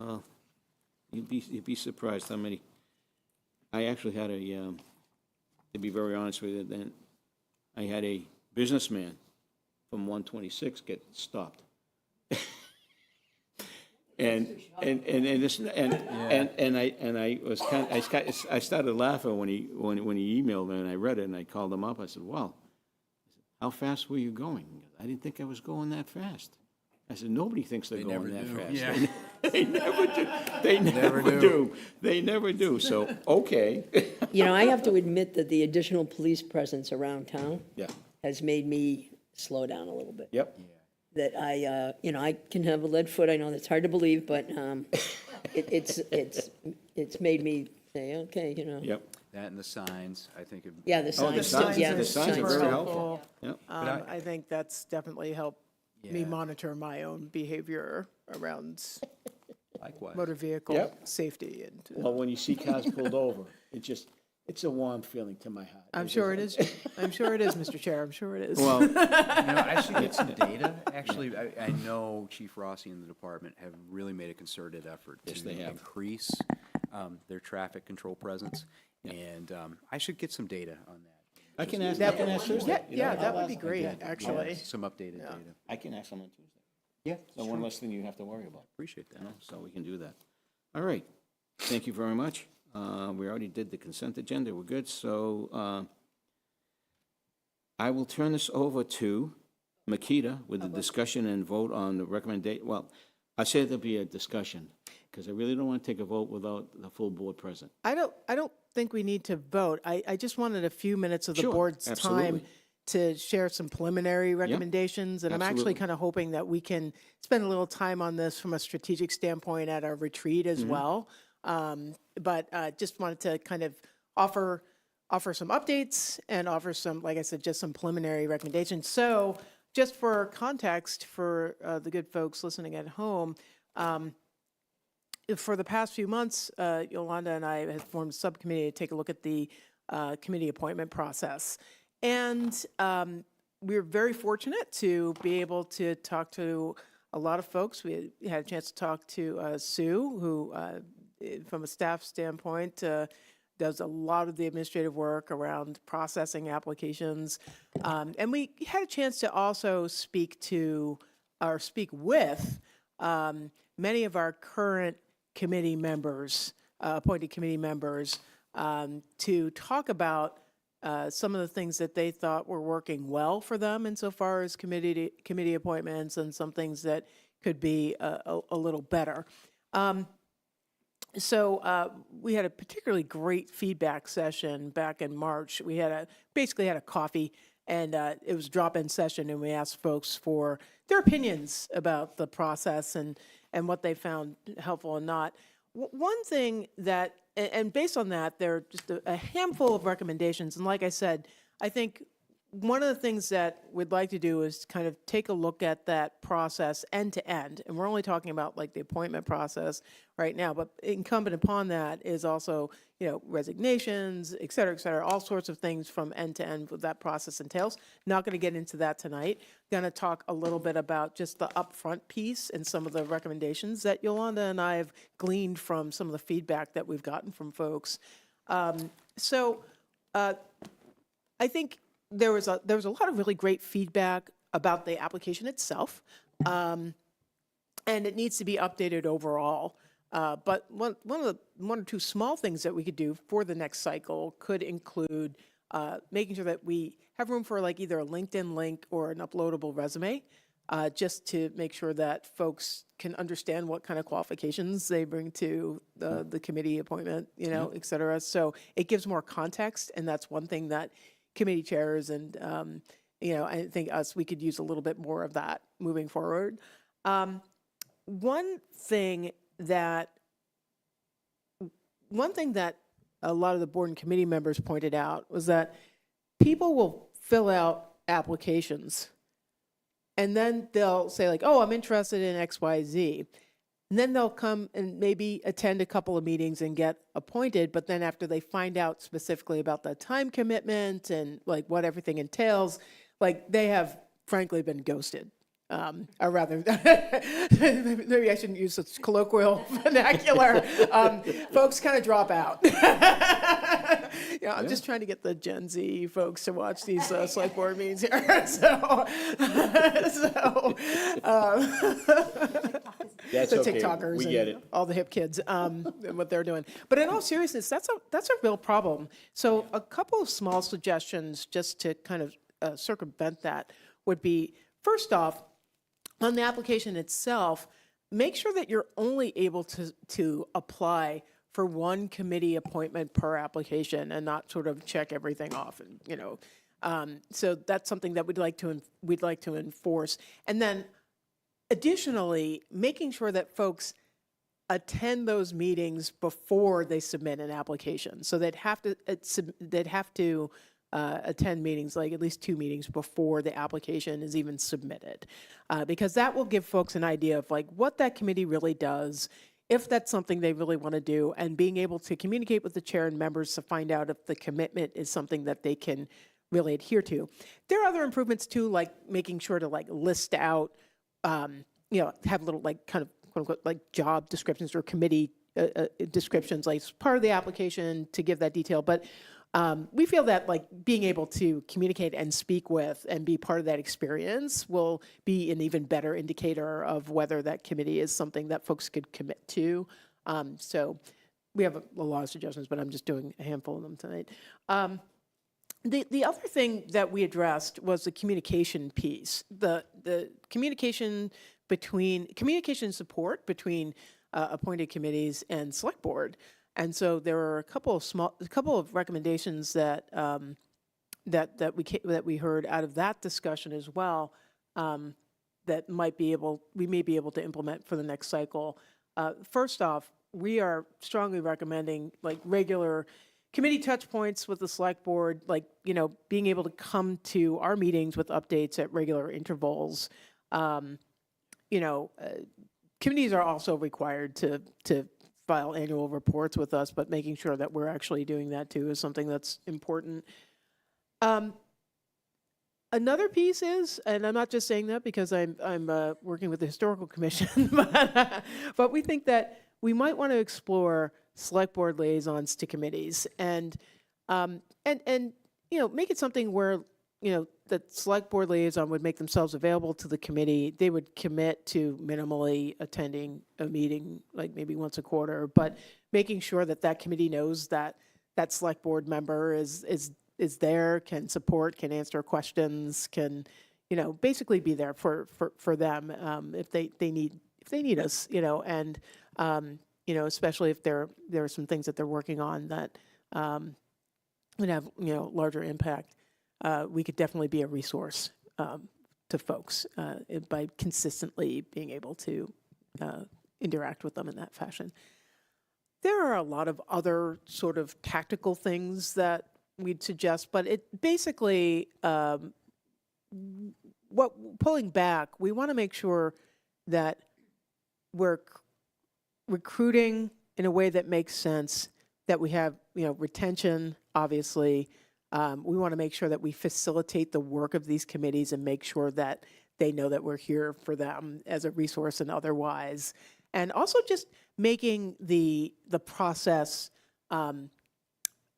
Well, you'd be surprised how many, I actually had to be very honest with you, then, I had a businessman from 126 get stopped. And I was I started laughing when he emailed me, and I read it, and I called him up. I said, "Well, how fast were you going?" I didn't think I was going that fast. I said, "Nobody thinks they're going that fast. Yeah. They never do. They never do. They never do." So, okay. You know, I have to admit that the additional police presence around town Yeah. has made me slow down a little bit. Yep. That I can have a lead foot. I know that's hard to believe, but it's made me say, okay, Yep. That and the signs, I think. Yeah, the Oh, the signs. signs, Yeah, the signs are very helpful. Yep. I think that's definitely helped me Yeah. monitor my own behavior around Likewise. motor vehicle Yep. safety. And Well, when you see cars pulled over, it's a warm feeling to my heart. I'm sure it is. I'm sure it is, Mr. Chair. I'm sure it is. Well, I should get some data. Actually, I know Chief Rossi and the department have really made a concerted effort Yes, to they have. increase their traffic control presence, and I should get some data on that. I can ask Thursday. yeah, that would be great, actually. Some updated data. I can ask them on Tuesday. Yeah, So one less thing you have to worry about, appreciate that. so we can do that. All right. Thank you very much. We already did the consent agenda. We're good. So I will turn this over to Makita with the discussion and vote on the recommendation. Well, I say there'll be a discussion because I really don't want to take a vote without the full board present. I don't think we need to vote. I just wanted a few minutes of the Sure, board's time absolutely. to share some preliminary recommendations. And I'm actually absolutely. kind of hoping that we can spend a little time on this from a strategic standpoint at our retreat as Mm-hmm. well. But just wanted to kind of offer some updates and offer some, like I said, just some preliminary recommendations. So just for context for the good folks listening at home, for the past few months, Yolanda and I have formed a subcommittee to take a look at the committee appointment process. And we're very fortunate to be able to talk to a lot of folks. We had a chance to talk to Sue, who, from a staff standpoint, does a lot of the administrative work around processing applications. And we had a chance to also speak with many of our current committee members, appointed committee members, to talk about some of the things that they thought were working well for them insofar as committee appointments, and some things that could be a little better. So we had a particularly great feedback session back in March. We basically had a coffee, and it was a drop-in session, and we asked folks for their opinions about the process and what they found helpful and not. One thing that, and based on that, there are just a handful of recommendations. And like I said, I think one of the things that we'd like to do is kind of take a look at that process end to end. And we're only talking about like the appointment process right now, but incumbent upon that is also, resignations, et cetera, all sorts of things from end to end what that process entails. Not going to get into that tonight. Going to talk a little bit about just the upfront piece and some of the recommendations that Yolanda and I have gleaned from some of the feedback that we've gotten from folks. So I think there was a lot of really great feedback about the application itself, and it needs to be updated overall. But one or two small things that we could do for the next cycle could include making sure that we have room for like either a LinkedIn link or an uploadable resume, just to make sure that folks can understand what kind of qualifications they bring to the committee appointment, et cetera. So it gives more context, and that's one thing that committee chairs and, I think we could use a little bit more of that moving forward. One thing that a lot of the board and committee members pointed out was that people will fill out applications and then they'll say like, oh, I'm interested in X, Y, Z. And then they'll come and maybe attend a couple of meetings and get appointed. But then after they find out specifically about the time commitment and like what everything entails, like they have frankly been ghosted. Or rather, maybe I shouldn't use such colloquial vernacular. Folks kind of drop out. I'm just trying to get the Gen Z folks to watch these select board meetings here. That's the okay. TikTokers We and get it. all the hip kids and what they're doing. But in all seriousness, that's a real problem. So a couple of small suggestions just to kind of circumvent that would be, first off, on the application itself, make sure that you're only able to apply for one committee appointment per application and not sort of check everything off. And, so that's something that we'd like to enforce. And then additionally, making sure that folks attend those meetings before they submit an application. So they'd have to attend meetings, like at least 2 meetings before the application is even submitted, because that will give folks an idea of like what that committee really does, if that's something they really want to do, and being able to communicate with the chair and members to find out if the commitment is something that they can really adhere to. There are other improvements too, like making sure to like list out, have little like kind of quote unquote like job descriptions or committee descriptions like as part of the application to give that detail. But we feel that like being able to communicate and speak with and be part of that experience will be an even better indicator of whether that committee is something that folks could commit to. So we have a lot of suggestions, but I'm just doing a handful of them tonight. The other thing that we addressed was the communication piece, the communication support between appointed committees and select board. And so there are a couple of recommendations that we heard out of that discussion as well, that we may be able to implement for the next cycle. First off, we are strongly recommending like regular committee touch points with the select board, like being able to come to our meetings with updates at regular intervals. Committees are also required to file annual reports with us, but making sure that we're actually doing that too is something that's important. Another piece is, and I'm not just saying that because I'm working with the Historical Commission, but we think that we might want to explore select board liaisons to committees and make it something where the select board liaison would make themselves available to the committee. They would commit to minimally attending a meeting, like maybe once a quarter, but making sure that that committee knows that that select board member is there, can support, can answer questions, can basically be there for them if they need us, and especially if there are some things that they're working on that would have larger impact. We could definitely be a resource to folks by consistently being able to interact with them in that fashion. There are a lot of other sort of tactical things that we'd suggest, but it basically, pulling back, we want to make sure that we're recruiting in a way that makes sense, that we have, retention, obviously. We want to make sure that we facilitate the work of these committees and make sure that they know that we're here for them as a resource and otherwise. And also just making the process a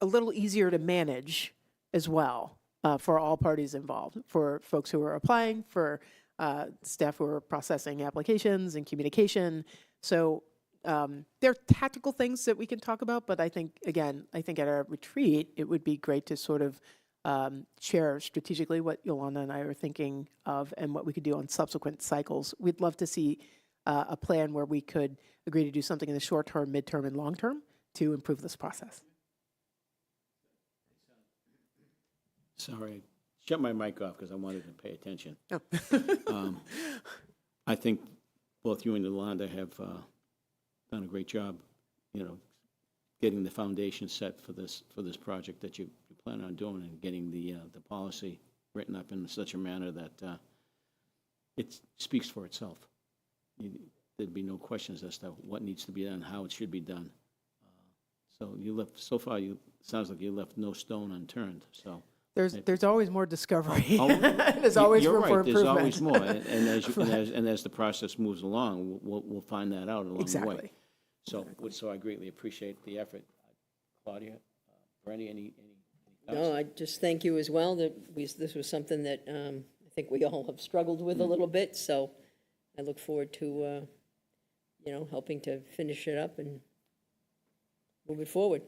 little easier to manage as well for all parties involved, for folks who are applying, for staff who are processing applications and communication. So there are tactical things that we can talk about, but I think, again, I think at our retreat, it would be great to sort of share strategically what Yolanda and I are thinking of and what we could do on subsequent cycles. We'd love to see a plan where we could agree to do something in the short term, midterm, and long term to improve this process. Sorry, shut my mic off because I wanted to pay attention. Oh. I think both you and Yolanda have done a great job, getting the foundation set for this project that you plan on doing and getting the policy written up in such a manner that it speaks for itself. There'd be no questions as to what needs to be done, how it should be done. Sounds like you left no stone unturned, so. There's always more discovery. Oh, There's always room for right, there's improvement. always more, and as the process moves along, we'll find that out along the way. Exactly. So I greatly appreciate the effort. Claudia, Brandy, any thoughts? No, I just thank you as well, that this was something that I think we all have struggled with a little bit, so I look forward to, helping to finish it up and move it forward.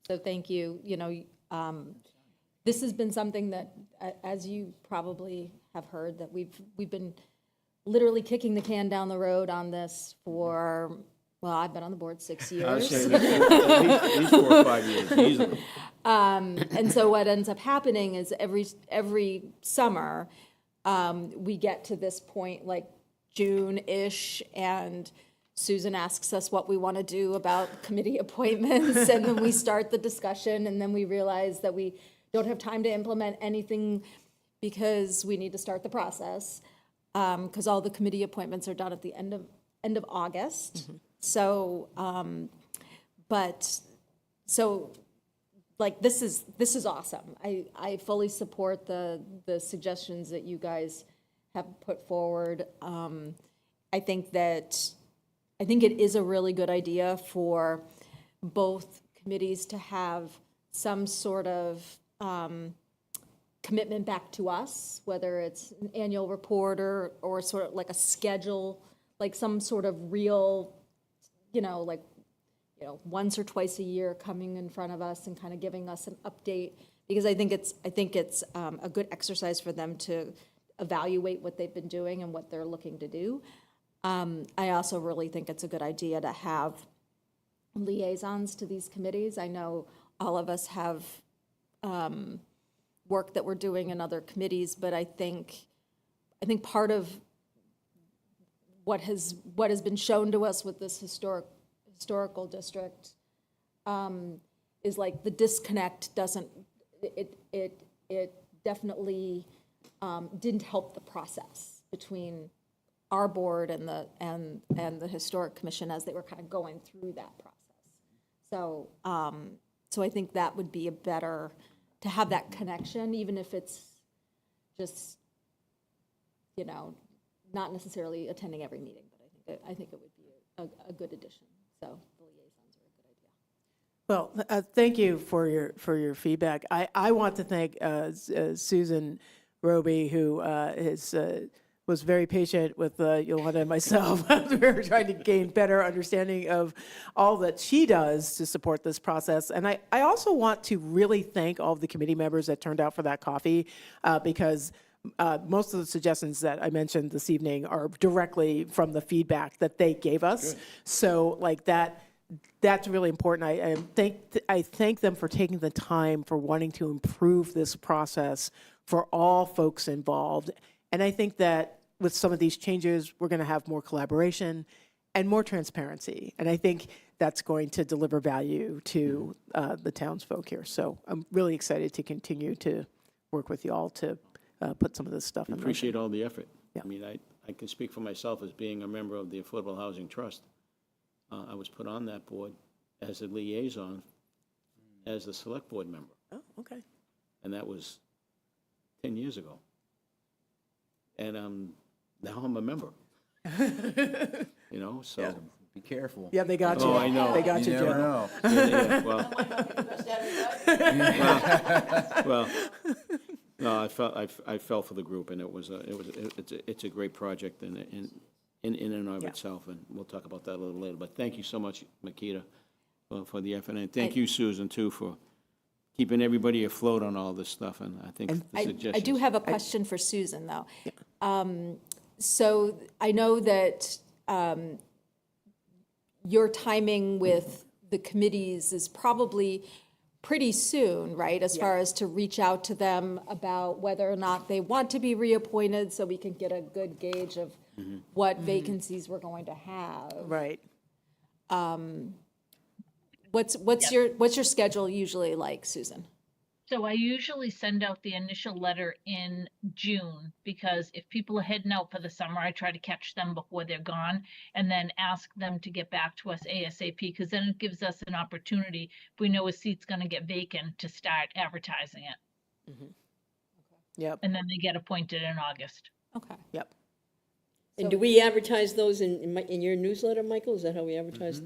So thank you. This has been something that, as you probably have heard, that we've been literally kicking the can down the road on this for, well, I've been on the board 6 years. I was saying at least 4 or 5 years, easily. And so what ends up happening is every summer, we get to this point, like June-ish, and Susan asks us what we want to do about committee appointments, and then we start the discussion, and then we realize that we don't have time to implement anything because we need to start the process, because all the committee appointments are done at the end of August. Mm-hmm. So, like, this is awesome. I fully support the suggestions that you guys have put forward. I think it is a really good idea for both committees to have some sort of commitment back to us, whether it's an annual report or sort of like a schedule, like some sort of real, once or twice a year coming in front of us and kind of giving us an update, because I think it's a good exercise for them to evaluate what they've been doing and what they're looking to do. I also really think it's a good idea to have liaisons to these committees. I know all of us have work that we're doing in other committees, but I think part of what has been shown to us with this historical district is like the disconnect doesn't, it definitely didn't help the process between our board and the Historic Commission as they were kind of going through that process. So I think that would be to have that connection, even if it's just, not necessarily attending every meeting, but I think it would be a good addition. So the liaisons are a good idea. Well, thank you for your feedback. I want to thank Susan Roby, who was very patient with Yolanda and myself as we were trying to gain better understanding of all that she does to support this process. And I also want to really thank all of the committee members that turned out for that coffee, because most of the suggestions that I mentioned this evening are directly from the feedback that they gave us. Good. So like that's really important. I thank them for taking the time, for wanting to improve this process for all folks involved. And I think that with some of these changes, we're going to have more collaboration and more transparency. And I think that's going to deliver value to the townsfolk here. So I'm really excited to continue to work with you all to put some of this stuff in motion. Appreciate all the effort. Yeah. I mean, I can speak for myself as being a member of the Affordable Housing Trust. I was put on that board as a liaison, as a select board member. Oh, okay. And that was 10 years ago. And now I'm a member. So. Yeah, be careful. Yeah, they got you. Oh, I know. They got you, never Joe. know. Yeah, well, no, I fell for the group, and it's a great project, and in and of Yeah. itself, and we'll talk about that a little later. But thank you so much, Makita, for the effort, and thank you, Susan, too, for keeping everybody afloat on all this stuff, and I think the I suggestions. do have a question for Susan, though. So I know that your timing with the committees is probably pretty soon, right? As far as to reach out to them about whether or not they want to be reappointed, so we can get a good gauge of what vacancies we're going to have. Right. What's your schedule usually like, Susan? So I usually send out the initial letter in June, because if people are heading out for the summer, I try to catch them before they're gone and then ask them to get back to us ASAP, because then it gives us an opportunity, if we know a seat's going to get vacant, to start advertising it. Yep. And then they get appointed in August. Okay. Yep. And do we advertise those in your newsletter, Michael? Is that how we advertise?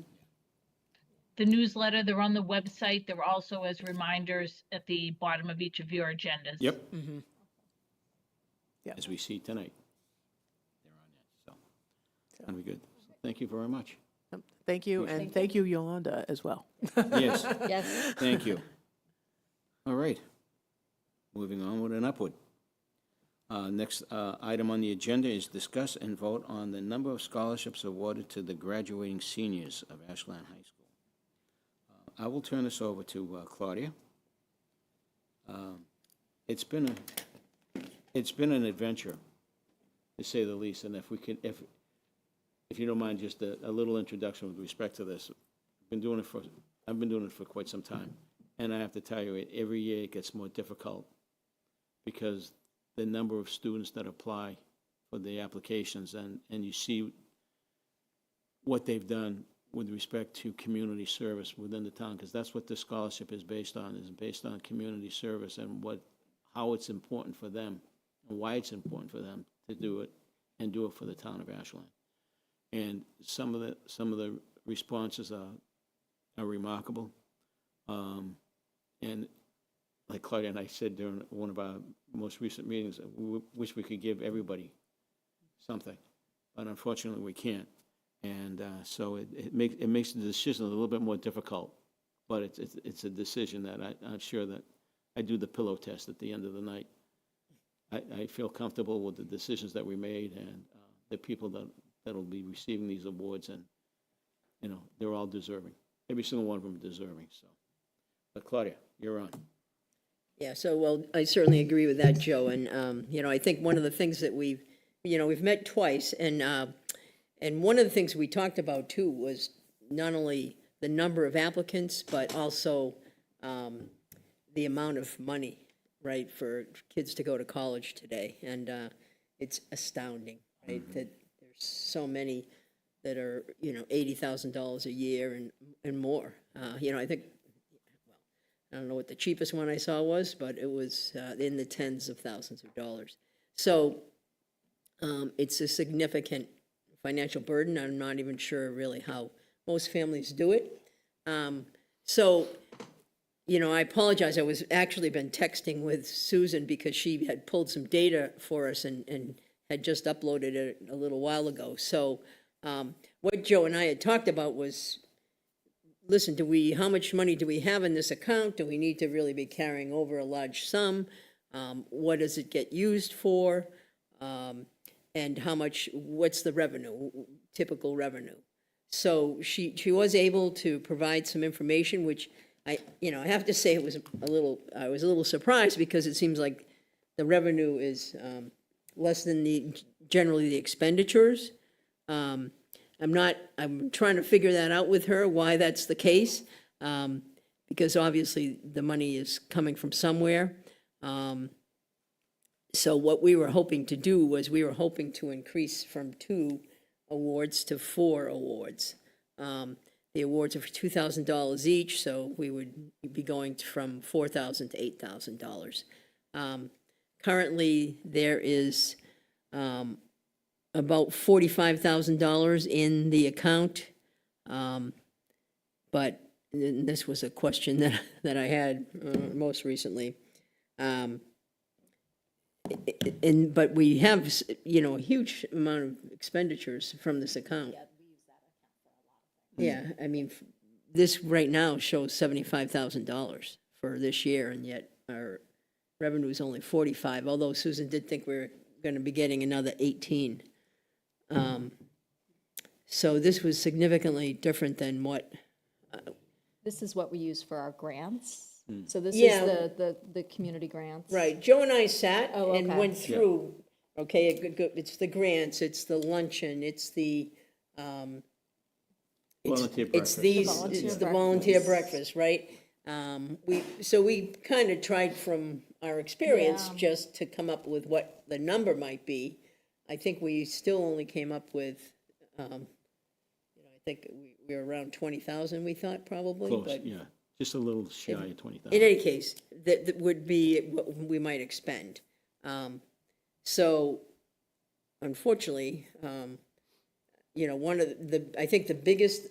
The newsletter, they're on the website. They're also as reminders at the bottom of each of your agendas. Yep. As we see tonight. They're on it, so that'll be good. Thank you very much. Yep. Thank you, and thank you, Yolanda, as well. Yes, Yes. thank you. All right. Moving onward and upward. Next item on the agenda is discuss and vote on the number of scholarships awarded to the graduating seniors of Ashland High School. I will turn this over to Claudia. It's been an adventure, to say the least, and if you don't mind, just a little introduction with respect to this. I've been doing it for quite some time, and I have to tell you, every year it gets more difficult, because the number of students that apply for the applications, and you see what they've done with respect to community service within the town, because that's what this scholarship is based on community service, and how it's important for them, and why it's important for them to do it, and do it for the town of Ashland. And some of the responses are remarkable. And like Claudia and I said during one of our most recent meetings, we wish we could give everybody something, but unfortunately we can't. And so it makes the decision a little bit more difficult, but it's a decision that I'm sure that I do the pillow test at the end of the night. I feel comfortable with the decisions that we made, and the people that will be receiving these awards, and they're all deserving. Every single one of them are deserving. So, but Claudia, you're on. Yeah, so, well, I certainly agree with that, Joe, and, I think one of the things that we've met twice, and one of the things we talked about, too, was not only the number of applicants, but also the amount of money, right, for kids to go to college today. And it's astounding, right, that there's so many that are, $80,000 a year and more. I think, I don't know what the cheapest one I saw was, but it was in the tens of thousands of dollars. So it's a significant financial burden. I'm not even sure really how most families do it. So, I apologize. I was actually been texting with Susan because she had pulled some data for us and had just uploaded it a little while ago. So what Joe and I had talked about was, listen, how much money do we have in this account? Do we need to really be carrying over a large sum? What does it get used for? And what's the revenue, typical revenue? So she was able to provide some information, which I have to say I was a little surprised, because it seems like the revenue is less than generally the expenditures. I'm trying to figure that out with her, why that's the case, because obviously the money is coming from somewhere. So what we were hoping to do was we were hoping to increase from 2 awards to 4 awards. The awards are for $2,000 each, so we would be going from $4,000 to $8,000. Currently, there is about $45,000 in the account, but this was a question that I had most recently. but we have, a huge amount of expenditures from this account. Yeah, I mean, this right now shows $75,000 for this year, and yet our revenue is only 45, although Susan did think we were going to be getting another 18. So this was significantly different than what, This is what we use for our grants. So this Yeah. is the community grants. right, Joe and I sat Oh, and okay. went through, okay, it's the grants, it's the luncheon, it's the, Volunteer it's breakfast. these, volunteer it's the volunteer breakfast. breakfast, right? So we kind of tried from our experience Yeah. just to come up with what the number might be. I think we still only came up with, I think we were around 20,000, we thought probably. Close, but yeah, just a little shy of in 20,000. any case, that would be what we might expend. So unfortunately, one of I think the biggest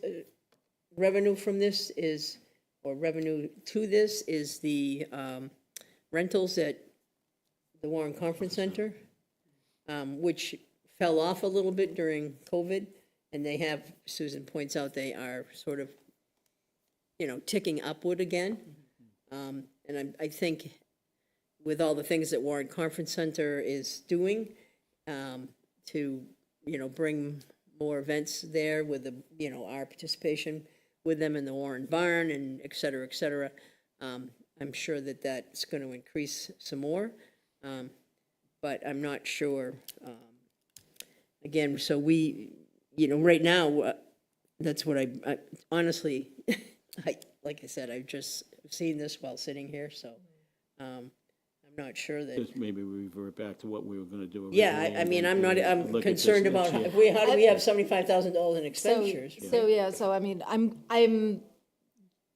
revenue from this is, or revenue to this is the rentals at the Warren Conference Center, which fell off a little bit during COVID. And they have, Susan points out, they are sort of, ticking upward again. And I think with all the things that Warren Conference Center is doing to, bring more events there with the, our participation with them in the Warren Barn and et cetera, I'm sure that that's going to increase some more. But I'm not sure. Again, so we, right now, that's what I honestly, like I said, I've just seen this while sitting here, so I'm not sure that. Just maybe revert back to what we were gonna do. Yeah, originally I and mean, then I'm look at this concerned next about, year. how do we have $75,000 in expenditures? So I mean, I'm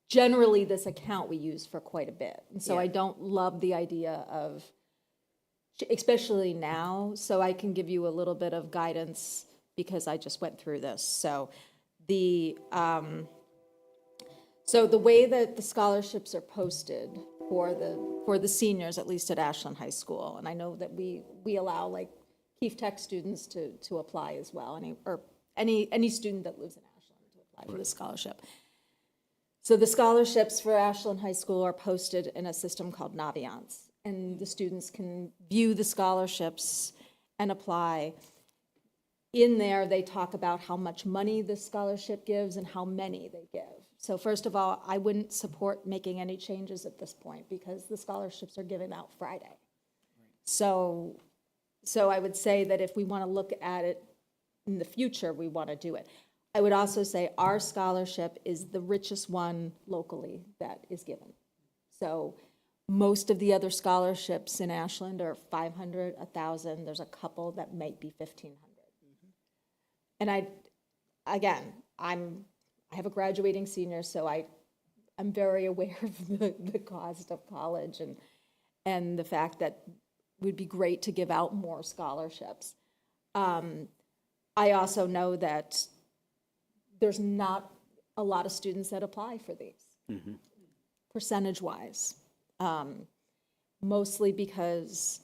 generally, this account we use for quite a bit. And so I don't love the idea of, especially now, so I can give you a little bit of guidance because I just went through this. So the way that the scholarships are posted for the seniors, at least at Ashland High School, and I know that we allow like Keefe Tech students to apply as well, any student that lives in Ashland to apply for the scholarship. So the scholarships for Ashland High School are posted in a system called Naviance, and the students can view the scholarships and apply. In there, they talk about how much money the scholarship gives and how many they give. So first of all, I wouldn't support making any changes at this point because the scholarships are given out Friday. So I would say that if we want to look at it in the future, we want to do it. I would also say our scholarship is the richest one locally that is given. So most of the other scholarships in Ashland are 500, 1,000. There's a couple that might be 1,500. And I have a graduating senior, so I'm very aware of the cost of college and the fact that it would be great to give out more scholarships. I also know that there's not a lot of students that apply for these, percentage-wise, mostly because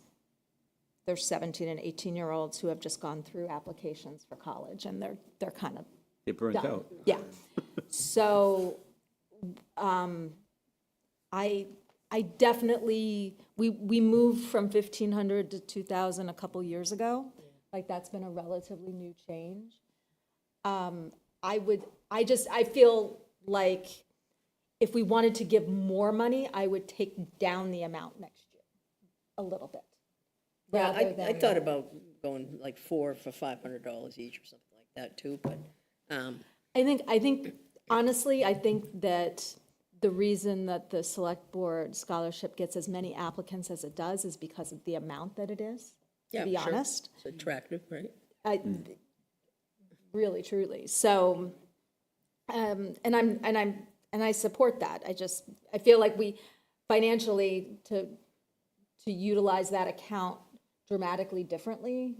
there's 17 and 18-year-olds who have just gone through applications for college, and they're kind of They're burnt done. out. Yeah. So, I definitely, we moved from 1,500 to 2,000 a couple years ago. Like, that's been a relatively new change. I feel like if we wanted to give more money, I would take down the amount next year a little bit. Yeah, rather I than- thought about going like 4 for $500 each or something like that too, but, I think, honestly, I think that the reason that the Select Board Scholarship gets as many applicants as it does is because of the amount that it is, yeah, to be sure. honest. It's attractive, right? Really, truly. So, and I support that. I feel like we financially to utilize that account dramatically differently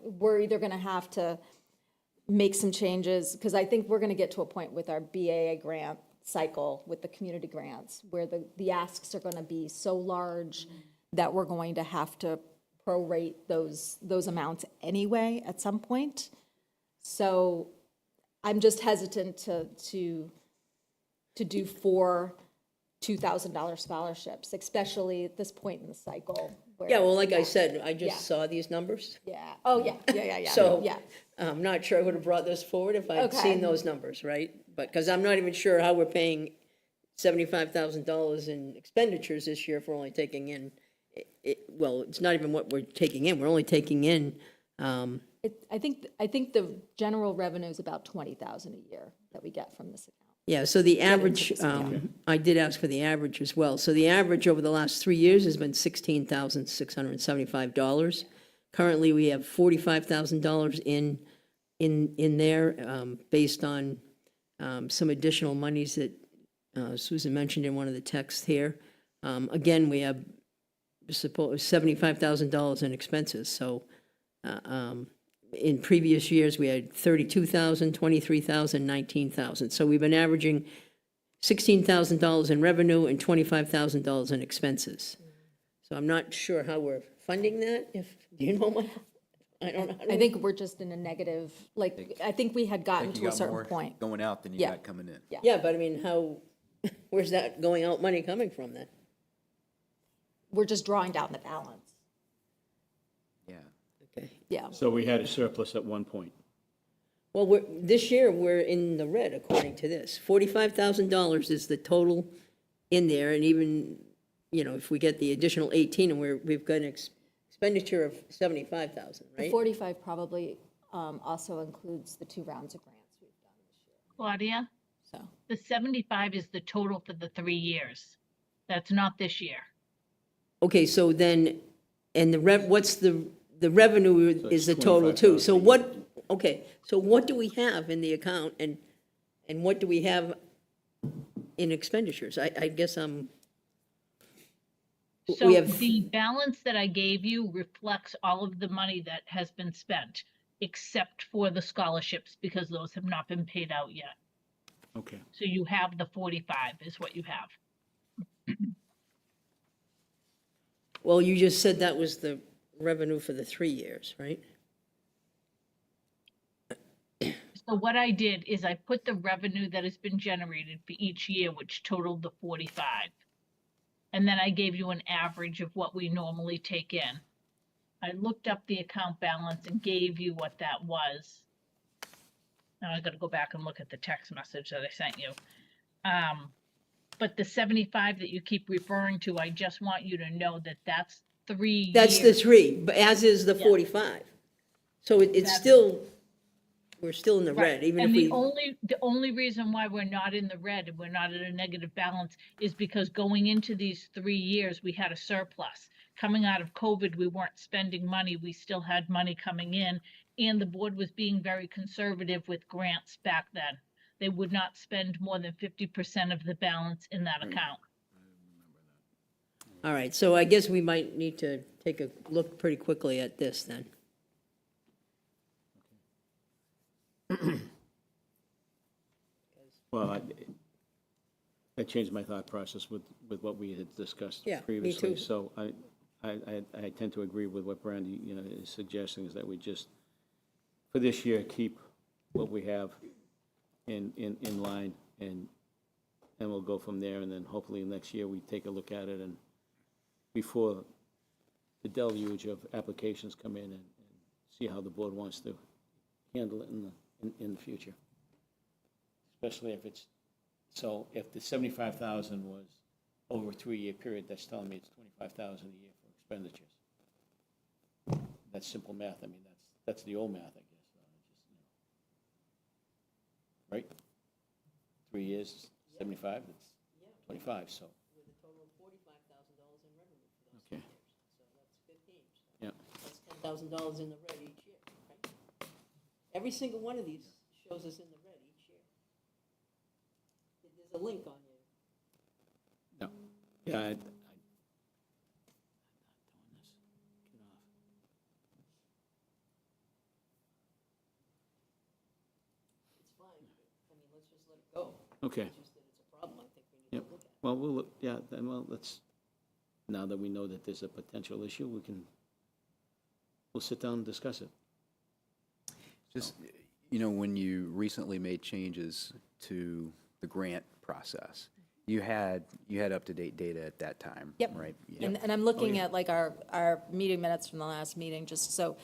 we're either gonna have to make some changes, because I think we're gonna get to a point with our BAA grant cycle with the community grants where the asks are gonna be so large that we're going to have to prorate those amounts anyway at some point. So I'm just hesitant to do 4 $2,000 scholarships, especially at this point in the cycle. Where, Yeah, well, like I said, I Yeah. just saw these numbers. Yeah, oh, yeah. So Yeah, I'm not sure I would have brought this forward if I'd Okay. seen those numbers, right? But, because I'm not even sure how we're paying $75,000 in expenditures this year if we're only taking in, well, it's not even what we're taking in, we're only taking in, I think the general revenue is about 20,000 a year that we get from this account. yeah, so the average, I did ask for the average as well. So the average over the last 3 years has been $16,675. Currently, we have $45,000 in there, based on some additional monies that Susan mentioned in one of the texts here. Again, we have $75,000 in expenses, so in previous years, we had 32,000, 23,000, 19,000. So we've been averaging $16,000 in revenue and $25,000 in expenses. So I'm not sure how we're funding that, do you know what? I don't know. I think we're just in a negative, like, I think we had gotten You to a got certain more point. going out than you Yeah. got coming in. Yeah. Yeah, but I mean, where's that going out money coming from then? We're just drawing down the balance. Yeah. Okay. Yeah. So we had a surplus at one point. Well, this year, we're in the red according to this. $45,000 is the total in there, and even, if we get the additional 18, and we've got an expenditure of 75,000, The right? 45 probably also includes the 2 rounds of grants we've done this year. Claudia, So, the 75 is the total for the 3 years. That's not this year. Okay, so then, and what's the revenue So is the it's total too. So 25,000 so what do we have in the account and what do we have in expenditures? I guess So we have, the balance that I gave you reflects all of the money that has been spent, except for the scholarships, because those have not been paid out yet. Okay. So you have the 45 is what you have. well, you just said that was the revenue for the 3 years, right? So what I did is I put the revenue that has been generated for each year, which totaled the 45. And then I gave you an average of what we normally take in. I looked up the account balance and gave you what that was. Now I gotta go back and look at the text message that I sent you. But the 75 that you keep referring to, I just want you to know that that's 3 That's the years. 3, but as is the 45. So it's That's- still, we're still in the red, Right. even And if we. the only reason why we're not in the red and we're not at a negative balance is because going into these 3 years, we had a surplus. Coming out of COVID, we weren't spending money. We still had money coming in, and the board was being very conservative with grants back then. They would not spend more than 50% of the balance in that account. All right, so I guess we might need to take a look pretty quickly at this then. Well, I changed my thought process with what we had discussed Yeah, me previously. too. So I tend to agree with what Brandy, is suggesting, is that we just, for this year, keep what we have in line, and we'll go from there, and then hopefully next year we take a look at it, and before the deluge of applications come in, and see how the board wants to handle it in the future. Especially if it's, so if the 75,000 was over a 3-year period, that's telling me it's 25,000 a year for expenditures. That's simple math. I mean, that's the old math, I guess. Right? 3 years, 75, that's 25, so. With a total of $45,000 in revenue for those 3 Okay. years, so that's 15. Yeah. That's $10,000 in the red each year, right? Every single one of these shows us in the red each year. There's a link on you. No. Yeah, It's fine, but, I mean, let's just let it go. okay. It's just that it's a problem, I think we need Yep. to look at. Well, we'll look, yeah, then, well, let's, now that we know that there's a potential issue, we can we'll sit down and discuss it. Just, you know, when you recently made changes to the grant process, you had up-to-date data at that time, Yep. right? Yeah. And I'm looking at like our meeting minutes from the last meeting, just so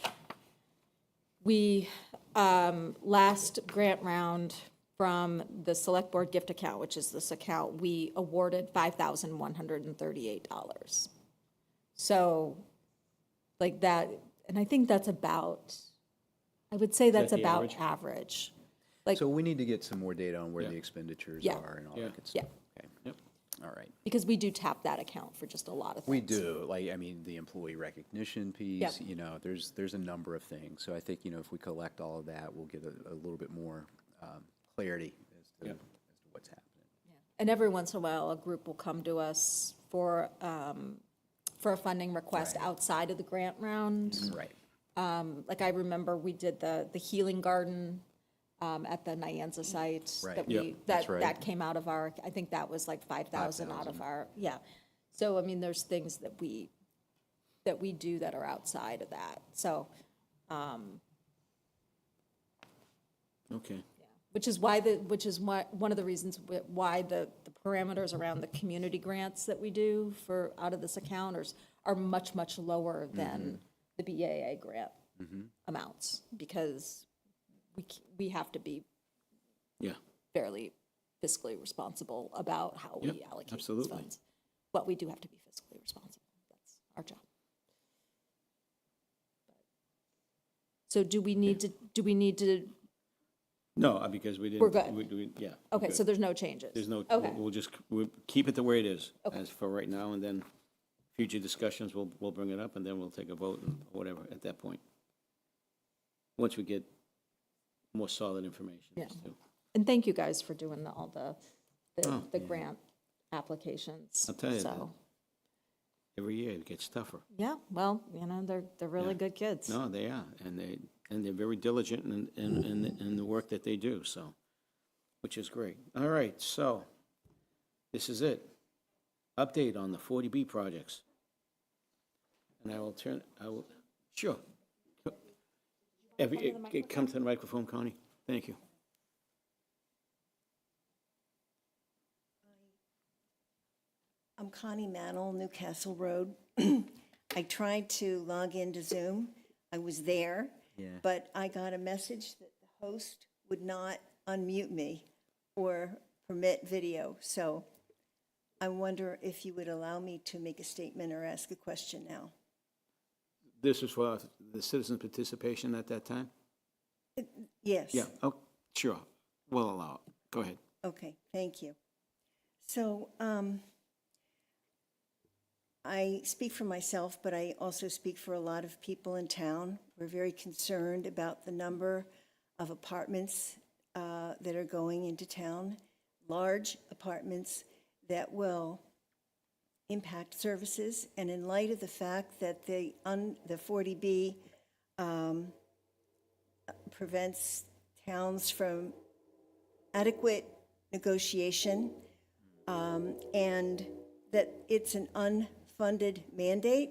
we, last grant round from the Select Board gift account, which is this account, we awarded $5,138. So like that, and I think that's about, I would say that's the about average? average. Like, So we need to get some more data on where Yeah. the expenditures Yeah. are and all Yeah. that good stuff. Okay. Yep. All right. because we do tap that account for just a lot of things. We do, like, I mean, the employee recognition piece, Yep. you know, there's a number of things. So I think, you know, if we collect all of that, we'll get a little bit more clarity as to what's happening. And every once in a while, a group will come to us for a funding request outside of the grant round. Right. Like I remember we did the healing garden at the Nyanza site. Right. That Yep, we, that's that, right. that came out of our, I think that was like 5,000 out of our, yeah. So, I mean, there's things that we do that are outside of that, so, Okay. which is why, one of the reasons why the parameters around the community grants that we do for, out of this account are much, much lower than the BAA grant amounts, because we have to be Yeah. fairly fiscally responsible about how we Yep, allocate these absolutely. funds. But we do have to be fiscally responsible. That's our job. So do we need to, No, because we didn't. We're good. Yeah. okay, good. so there's no changes? There's no, Okay, we'll keep it the way it is Okay. as for right now, and then future discussions, we'll bring it up, and then we'll take a vote and whatever at that point. Once we get more solid information. Yeah. as to- and thank you guys for doing all the Oh, yeah. grant applications. I'll tell you, So, every year it gets tougher. yeah, well, you know, they're really Yeah. good kids. No, they are, and they're very diligent in the work that they do, so, which is great. All right, so, this is it. Update on the 40B projects. And sure. Come to the microphone, Connie. Thank you. I'm Connie Mantle, Newcastle Road. I tried to log into Zoom. I was there, Yeah. but I got a message that the host would not unmute me or permit video. So I wonder if you would allow me to make a statement or ask a question now. This is for the citizen participation at that time? Yes. Yeah, oh, sure. We'll allow it. Go ahead. Okay, thank you. So I speak for myself, but I also speak for a lot of people in town. We're very concerned about the number of apartments that are going into town, large apartments that will impact services. And in light of the fact that the 40B prevents towns from adequate negotiation, and that it's an unfunded mandate,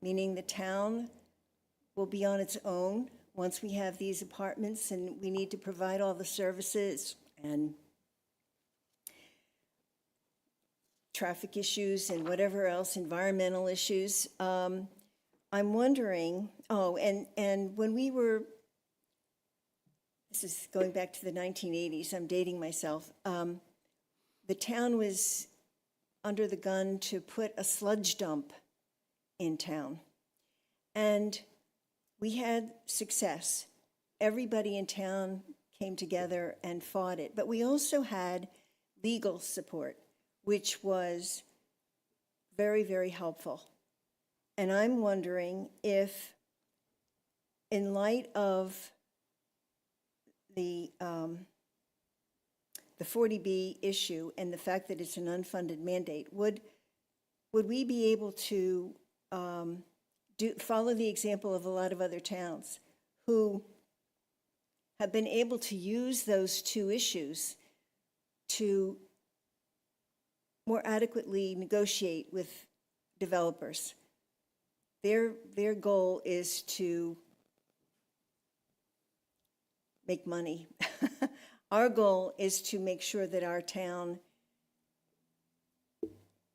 meaning the town will be on its own once we have these apartments, and we need to provide all the services and traffic issues and whatever else, environmental issues. I'm wondering, and when we were, this is going back to the 1980s, I'm dating myself, the town was under the gun to put a sludge dump in town. And we had success. Everybody in town came together and fought it. But we also had legal support, which was very, very helpful. And I'm wondering if, in light of the 40B issue and the fact that it's an unfunded mandate, would we be able to follow the example of a lot of other towns who have been able to use those two issues to more adequately negotiate with developers? their goal is to make money. Our goal is to make sure that our town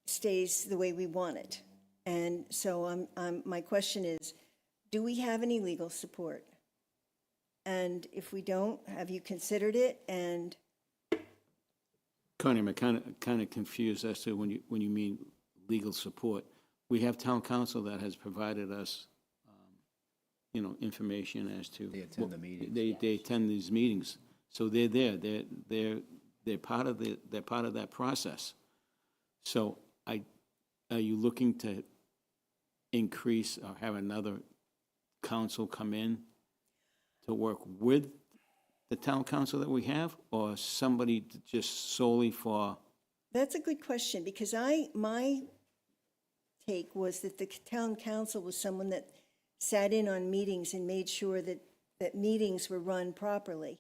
stays the way we want it. And so my question is, do we have any legal support? And if we don't, have you considered it? And Connie, I'm kind of confused as to when you mean legal support. We have town council that has provided us, information as to. They attend the meetings. They attend these meetings, so they're there. They're part of that process. So are you looking to increase or have another council come in to work with the town council that we have, or somebody just solely for? that's a good question, because my take was that the town council was someone that sat in on meetings and made sure that meetings were run properly.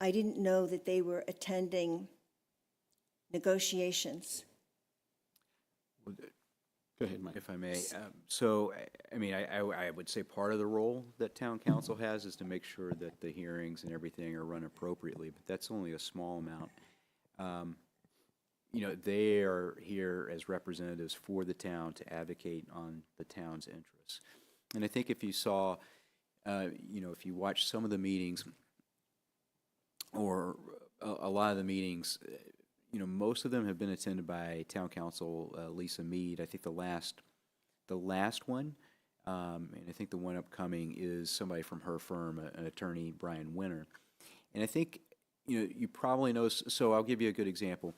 I didn't know that they were attending negotiations. Go ahead, Mike. If I may. So, I mean, I would say part of the role that town council has is to make sure that the hearings and everything are run appropriately, but that's only a small amount. They are here as representatives for the town to advocate on the town's interests. And I think if you saw, if you watch some of the meetings or a lot of the meetings, most of them have been attended by town council Lisa Mead. I think the last one, and I think the one upcoming is somebody from her firm, an attorney, Brian Winter. And I think, you probably know, so I'll give you a good example.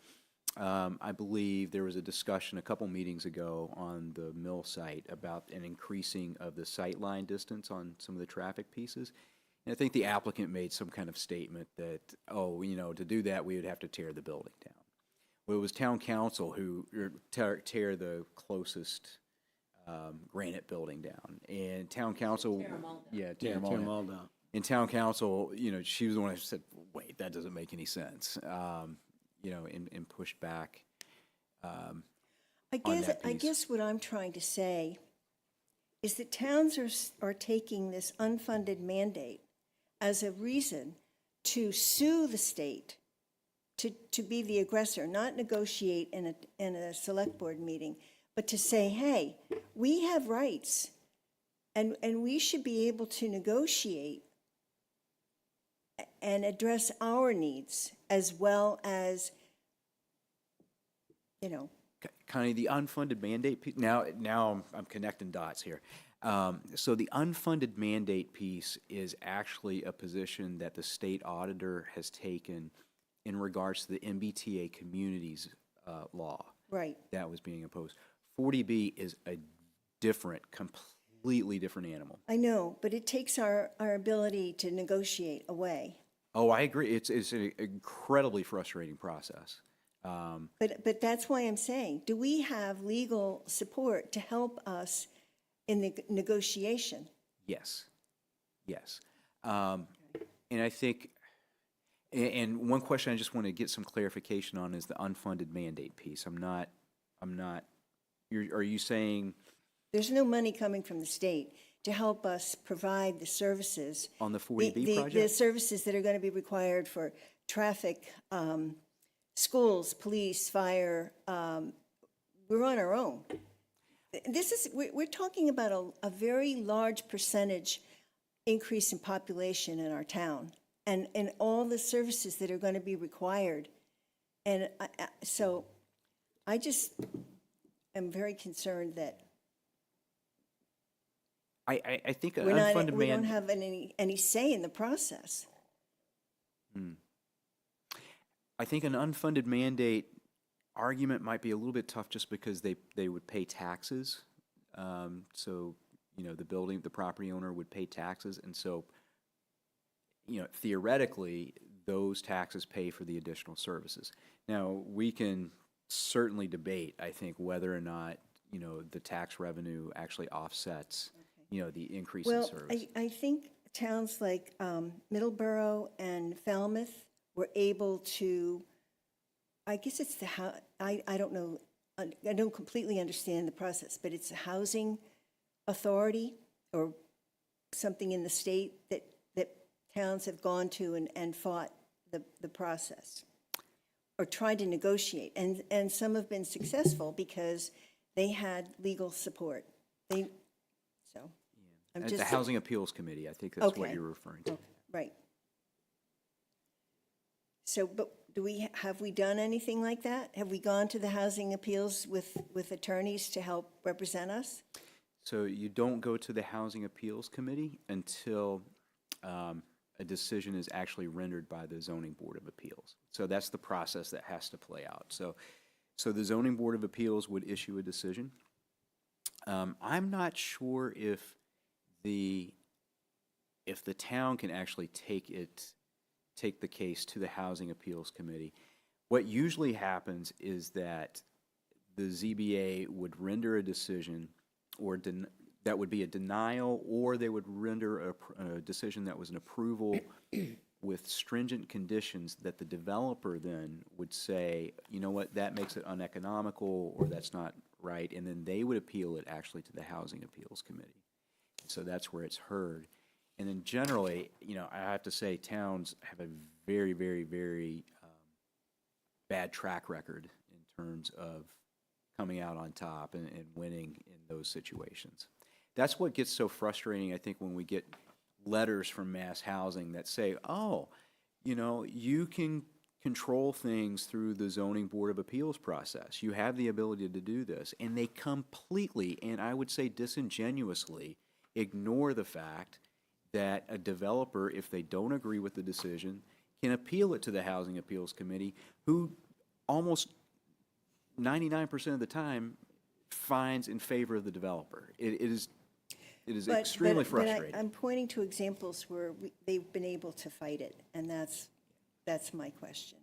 I believe there was a discussion a couple meetings ago on the mill site about an increasing of the sight line distance on some of the traffic pieces. And I think the applicant made some kind of statement that, to do that, we would have to tear the building down. Well, it was town council who tear the closest granite building down. And town council, tear them all down. And town council, she was the one who said, wait, that doesn't make any sense, and pushed back on that piece. I guess what I'm trying to say is that towns are taking this unfunded mandate as a reason to sue the state, to be the aggressor, not negotiate in a select board meeting, but to say, hey, we have rights, and we should be able to negotiate and address our needs as well as, Connie, the unfunded mandate piece, now I'm connecting dots here. So the unfunded mandate piece is actually a position that the state auditor has taken in regards to the MBTA communities law. Right. That was being imposed. 40B is a completely different animal. I know, but it takes our ability to negotiate away. Oh, I agree. It's an incredibly frustrating process. But that's why I'm saying, do we have legal support to help us in the negotiation? Yes. And I think, and one question I just want to get some clarification on is the unfunded mandate piece. Are you saying? There's no money coming from the state to help us provide the services. On the 40B project? The services that are going to be required for traffic, schools, police, fire. We're on our own. We're talking about a very large percentage increase in population in our town and all the services that are going to be required. And so I just am very concerned that I think we don't have any say in the process. I think an unfunded mandate argument might be a little bit tough just because they would pay taxes. So, the property owner would pay taxes. And so, theoretically, those taxes pay for the additional services. Now, we can certainly debate, I think, whether or not, the tax revenue actually offsets, the increase in service. Well, I think towns like Middleborough and Falmouth were able to, I guess it's I don't know, I don't completely understand the process, but it's a housing authority or something in the state that towns have gone to and fought the process or tried to negotiate? And some have been successful because they had legal support. I'm At just. the Housing Appeals Committee, I think that's what Okay. you're referring to. Right. So, but have we done anything like that? Have we gone to the housing appeals with attorneys to help represent us? So you don't go to the Housing Appeals Committee until a decision is actually rendered by the Zoning Board of Appeals. So that's the process that has to play out. So the Zoning Board of Appeals would issue a decision. I'm not sure if the town can actually take the case to the Housing Appeals Committee. What usually happens is that the ZBA would render a decision, or that would be a denial, or they would render a decision that was an approval with stringent conditions that the developer then would say, you know what, that makes it uneconomical, or that's not right, and then they would appeal it actually to the Housing Appeals Committee. So that's where it's heard. And then generally, I have to say, towns have a very, very, very bad track record in terms of coming out on top and winning in those situations. That's what gets so frustrating, I think, when we get letters from Mass Housing that say, oh, you can control things through the Zoning Board of Appeals process. You have the ability to do this. And they completely, and I would say disingenuously, ignore the fact that a developer, if they don't agree with the decision, can appeal it to the Housing Appeals Committee, who almost 99% of the time finds in favor of the developer. It is extremely frustrating. I'm pointing to examples where they've been able to fight it, and that's my question.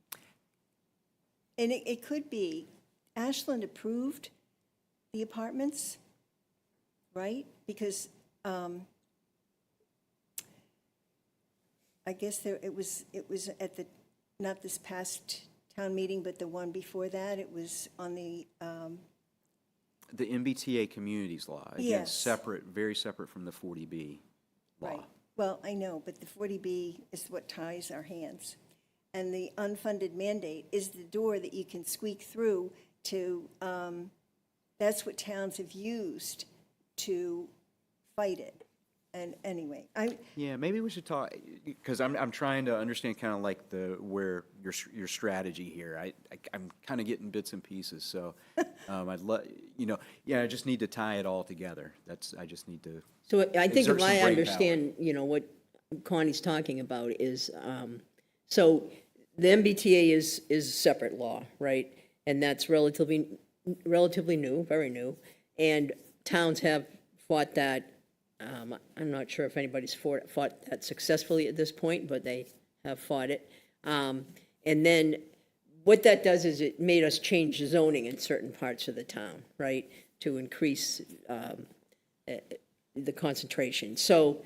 And it could be Ashland approved the apartments, right? Because I guess it was at not this past town meeting, but the one before that, it was on the MBTA Communities Law, again, Yes. separate, very separate from the 40B law. Right. Well, I know, but the 40B is what ties our hands. And the unfunded mandate is the door that you can squeak through to, that's what towns have used to fight it. And anyway, Yeah, maybe we should talk, because I'm trying to understand kind of like where your strategy here. I'm kind of getting bits and pieces, so I'd I just need to tie it all together. I just need to. So I think exert if some I brain understand, what Connie's talking about is, so the MBTA is a separate law, right? And that's relatively new, very new, and towns have fought that. I'm not sure if anybody's fought that successfully at this point, but they have fought it. And then what that does is it made us change zoning in certain parts of the town, right, to increase the concentration. So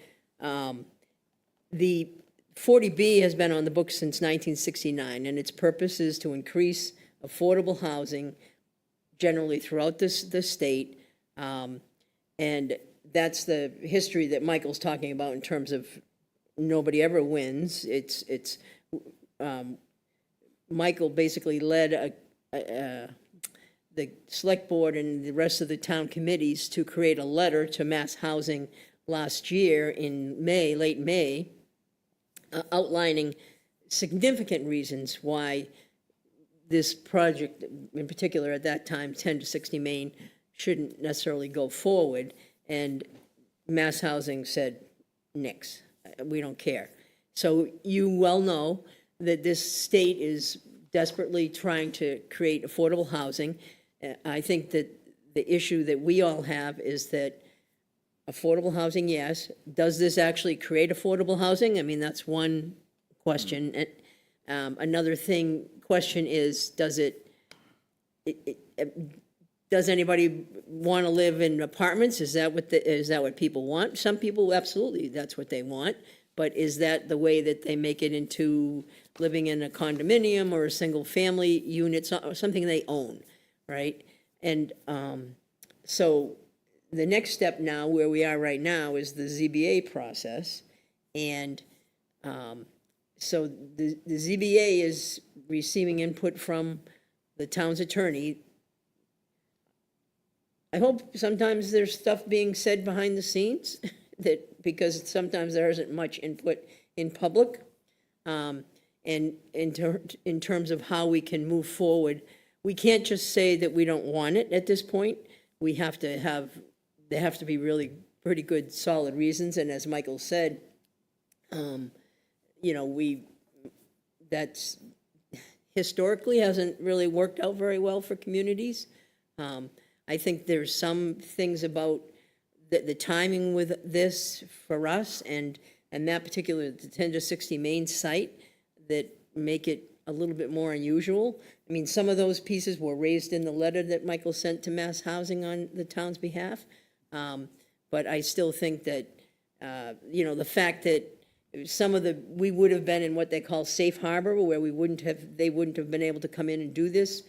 the 40B has been on the books since 1969, and its purpose is to increase affordable housing generally throughout the state. And that's the history that Michael's talking about in terms of nobody ever wins. Michael basically led the select board and the rest of the town committees to create a letter to Mass Housing last year in May, late May, outlining significant reasons why this project, in particular at that time, 10 to 60 Main, shouldn't necessarily go forward. And Mass Housing said, nix, we don't care. So you well know that this state is desperately trying to create affordable housing. I think that the issue that we all have is that affordable housing, yes. Does this actually create affordable housing? I mean, that's one question. Another question is, does anybody want to live in apartments? Is that what people want? Some people, absolutely, that's what they want. But is that the way that they make it into living in a condominium or a single-family unit, or something they own, right? And so the next step now, where we are right now, is the ZBA process. And so the ZBA is receiving input from the town's attorney. I hope sometimes there's stuff being said behind the scenes, that, because sometimes there isn't much input in public. And in terms of how we can move forward, we can't just say that we don't want it at this point. We have to have, there have to be really pretty good, solid reasons, and as Michael said, you know, that's historically hasn't really worked out very well for communities. I think there's some things about the timing with this for us and that particular, the 10 to 60 Main site, that make it a little bit more unusual. I mean, some of those pieces were raised in the letter that Michael sent to Mass Housing on the town's behalf. But I still think that, you know, the fact that some of we would have been in what they call safe harbor, where they wouldn't have been able to come in and do this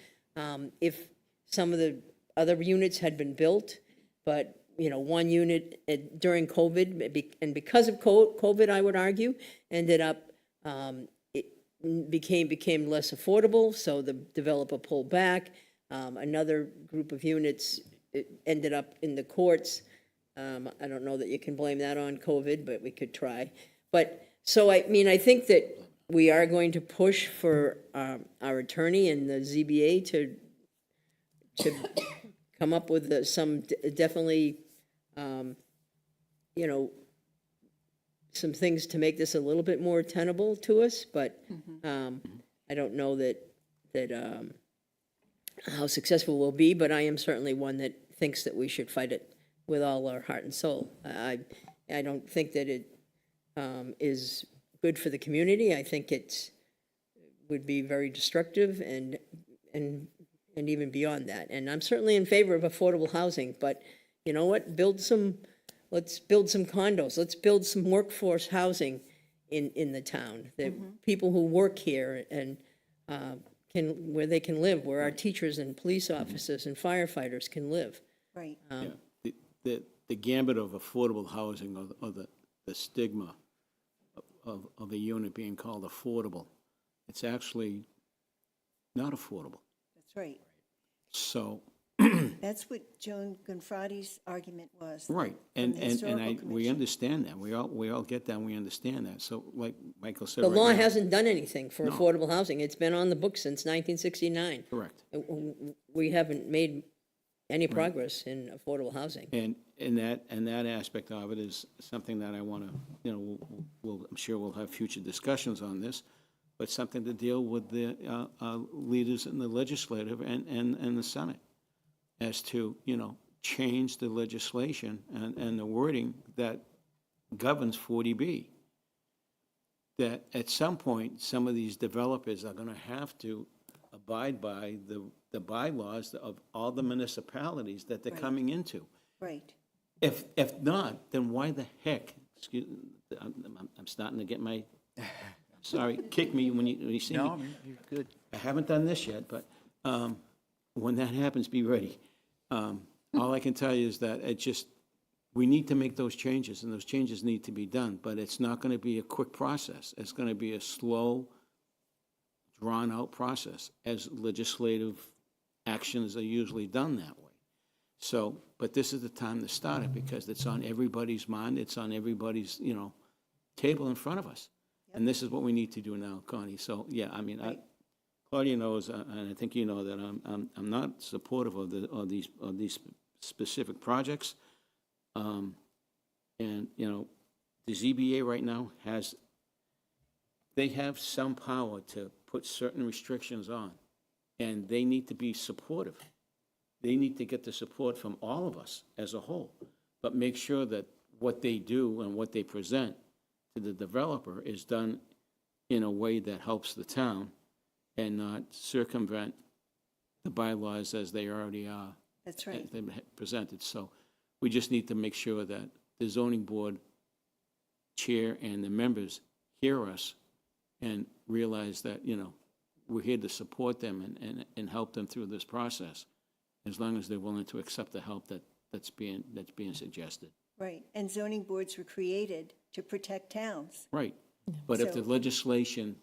if some of the other units had been built. But, you know, one unit during COVID, and because of COVID, I would argue, ended up, it became less affordable, so the developer pulled back. Another group of units ended up in the courts. I don't know that you can blame that on COVID, but we could try. But, so, I mean, I think that we are going to push for our attorney and the ZBA to come up with some definitely, you know, some things to make this a little bit more tenable to us, but I don't know that how successful we'll be, but I am certainly one that thinks that we should fight it with all our heart and soul. I don't think that it is good for the community. I think it would be very destructive and even beyond that. And I'm certainly in favor of affordable housing, but you know what? Let's build some condos. Let's build some workforce housing in the town. That people who work here and where they can live, where our teachers and police officers and firefighters can live. Right. The gambit of affordable housing, or the stigma of a unit being called affordable, it's actually not affordable. That's right. So. That's what Joan Gonfrati's argument was. Right, and we understand that. We all get that, and we understand that. So like Michael said. The right law now, hasn't done anything for No. affordable housing. It's been on the books since 1969. Correct. We haven't made any progress in affordable housing. And that aspect of it is something that I want to, you know, I'm sure we'll have future discussions on this, but something to deal with the leaders in the legislative and the Senate, as to, you know, change the legislation and the wording that governs 40B. That at some point, some of these developers are going to have to abide by the bylaws of all the municipalities that they're coming into. Right. If not, then why the heck, excuse, I'm starting to get my, sorry, kick me when you see me. No, you're good. I haven't done this yet, but when that happens, be ready. All I can tell you is that we need to make those changes, and those changes need to be done, but it's not going to be a quick process. It's going to be a slow, drawn-out process, as legislative actions are usually done that way. So, but this is the time to start it, because it's on everybody's mind, it's on everybody's, you know, table in front of us. And this is what we need to do now, Connie. So, yeah, I mean, Claudia knows, and I think you know, that I'm not supportive of these specific projects. And, you know, the ZBA right now they have some power to put certain restrictions on, and they need to be supportive. They need to get the support from all of us as a whole, but make sure that what they do and what they present to the developer is done in a way that helps the town and not circumvent the bylaws as they already are. That's right. They've presented. So we just need to make sure that the zoning board chair and the members hear us and realize that, you know, we're here to support them and help them through this process, as long as they're willing to accept the help that that's being suggested. Right, and zoning boards were created to protect towns. Right. But if the So- legislature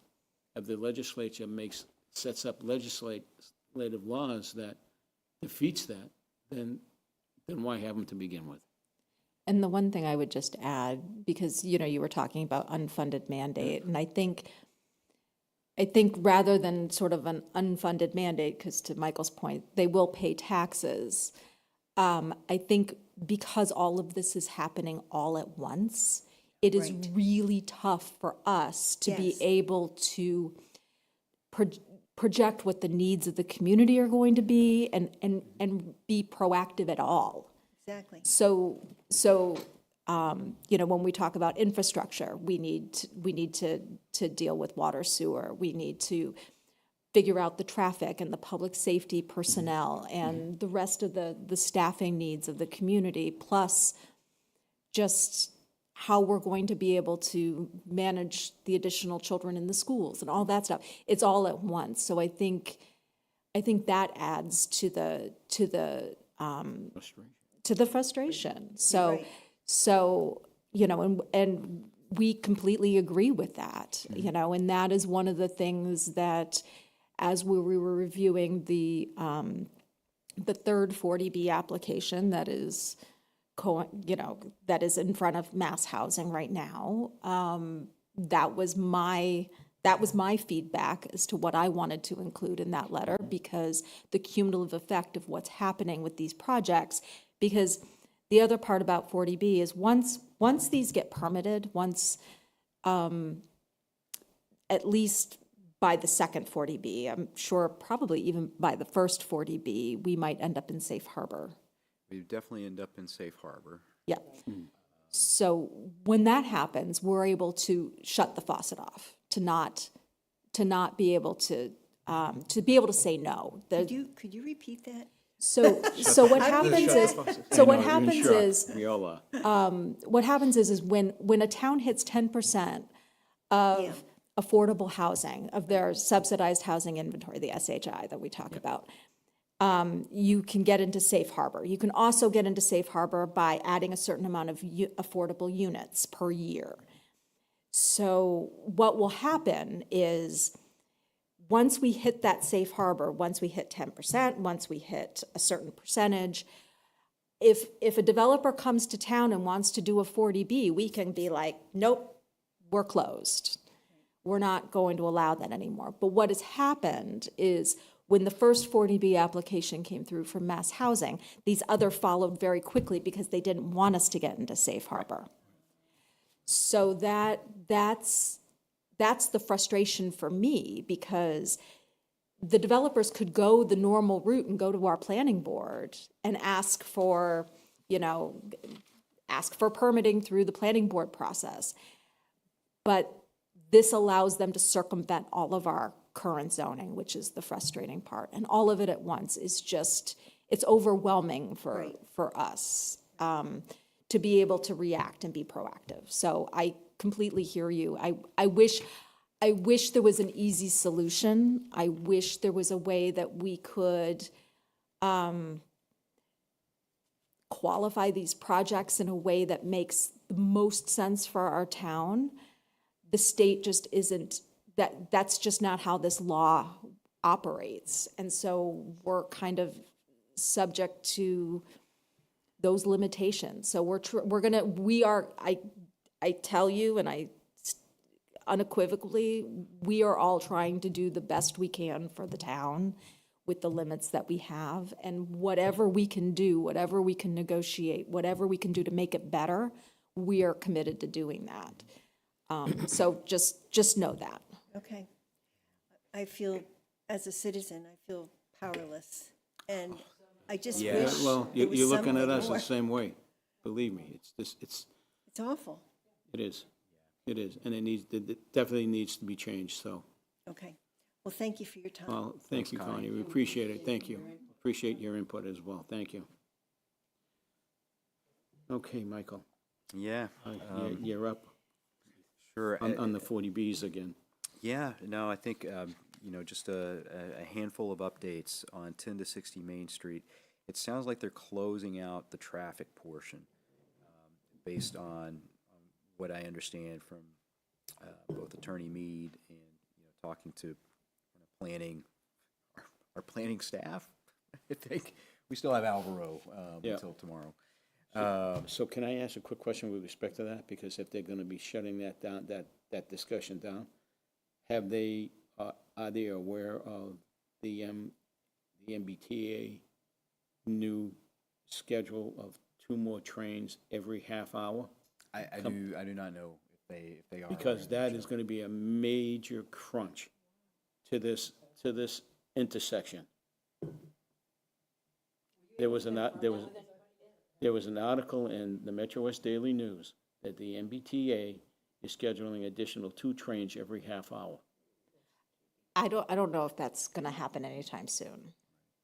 sets up legislative laws that defeats that, then why have them to begin with? And the one thing I would just add, because, you were talking about unfunded mandate, and I think rather than sort of an unfunded mandate, because to Michael's point, they will pay taxes. I think because all of this is happening all at once, it is Right. really tough for us to be Yes. able to project what the needs of the community are going to be and be proactive at all. Exactly. So, when we talk about infrastructure, we need to deal with water, sewer. We need to figure out the traffic and the public safety personnel and the rest of the staffing needs of the community, plus just how we're going to be able to manage the additional children in the schools and all that stuff. It's all at once. So I think that adds to the frustration. So, Right. and we completely agree with that, and that is one of the things that, as we were reviewing the third 40B application that is, that is in front of Mass Housing right now, that was my feedback as to what I wanted to include in that letter, because the cumulative effect of what's happening with these projects, because the other part about 40B is once these get permitted, at least by the second 40B, I'm sure probably even by the first 40B, we might end up in safe harbor. We definitely end up in safe harbor. Yeah. So when that happens, we're able to shut the faucet off, to not be able to say no. Could you repeat that? So what happens is We all are. what happens is when a town hits 10% of affordable housing, of their subsidized housing inventory, the SHI that we talk about, you can get into safe harbor. You can also get into safe harbor by adding a certain amount of affordable units per year. So what will happen is, once we hit that safe harbor, once we hit 10%, once we hit a certain percentage, if a developer comes to town and wants to do a 40B, we can be like, nope, we're closed. We're not going to allow that anymore. But what has happened is, when the first 40B application came through from Mass Housing, these other followed very quickly because they didn't want us to get into safe harbor. So that's the frustration for me, because the developers could go the normal route and go to our planning board and ask for permitting through the planning board process. But this allows them to circumvent all of our current zoning, which is the frustrating part. And all of it at once is just, it's overwhelming for us to be able to react and be proactive. So I completely hear you. I wish there was an easy solution. I wish there was a way that we could qualify these projects in a way that makes the most sense for our town. The state just isn't, that's just not how this law operates. And so we're kind of subject to those limitations. So I tell you, and unequivocally, we are all trying to do the best we can for the town with the limits that we have. And whatever we can do, whatever we can negotiate, whatever we can do to make it better, we are committed to doing that. So just know that. Okay. I feel, as a citizen, I feel powerless. And I just Yeah, wish well, there was you're looking something at us more. the same way. Believe me, it's It's awful. It is. And it definitely needs to be changed, so. Okay. Well, thank you for your time. Well, thank you, Connie. We appreciate it. Thank you. Appreciate your input as well. Thank you. Okay, Michael, Yeah. you're up Sure. on the 40Bs again. Yeah, no, I think, just a handful of updates on 10 to 60 Main Street. it sounds like they're closing out the traffic portion, based on what I understand from both Attorney Mead and, talking to planning, our planning staff. I think we still have Alvaro Yeah. until tomorrow. So can I ask a quick question with respect to that? Because if they're gonna be shutting that down, that discussion down, have they, are they aware of the MBTA new schedule of 2 more trains every half hour? I do not know if they are. Because that is gonna be a major crunch to this intersection. There was an article in the Metro West Daily News that the MBTA is scheduling additional 2 trains every half hour. I don't know if that's gonna happen anytime soon.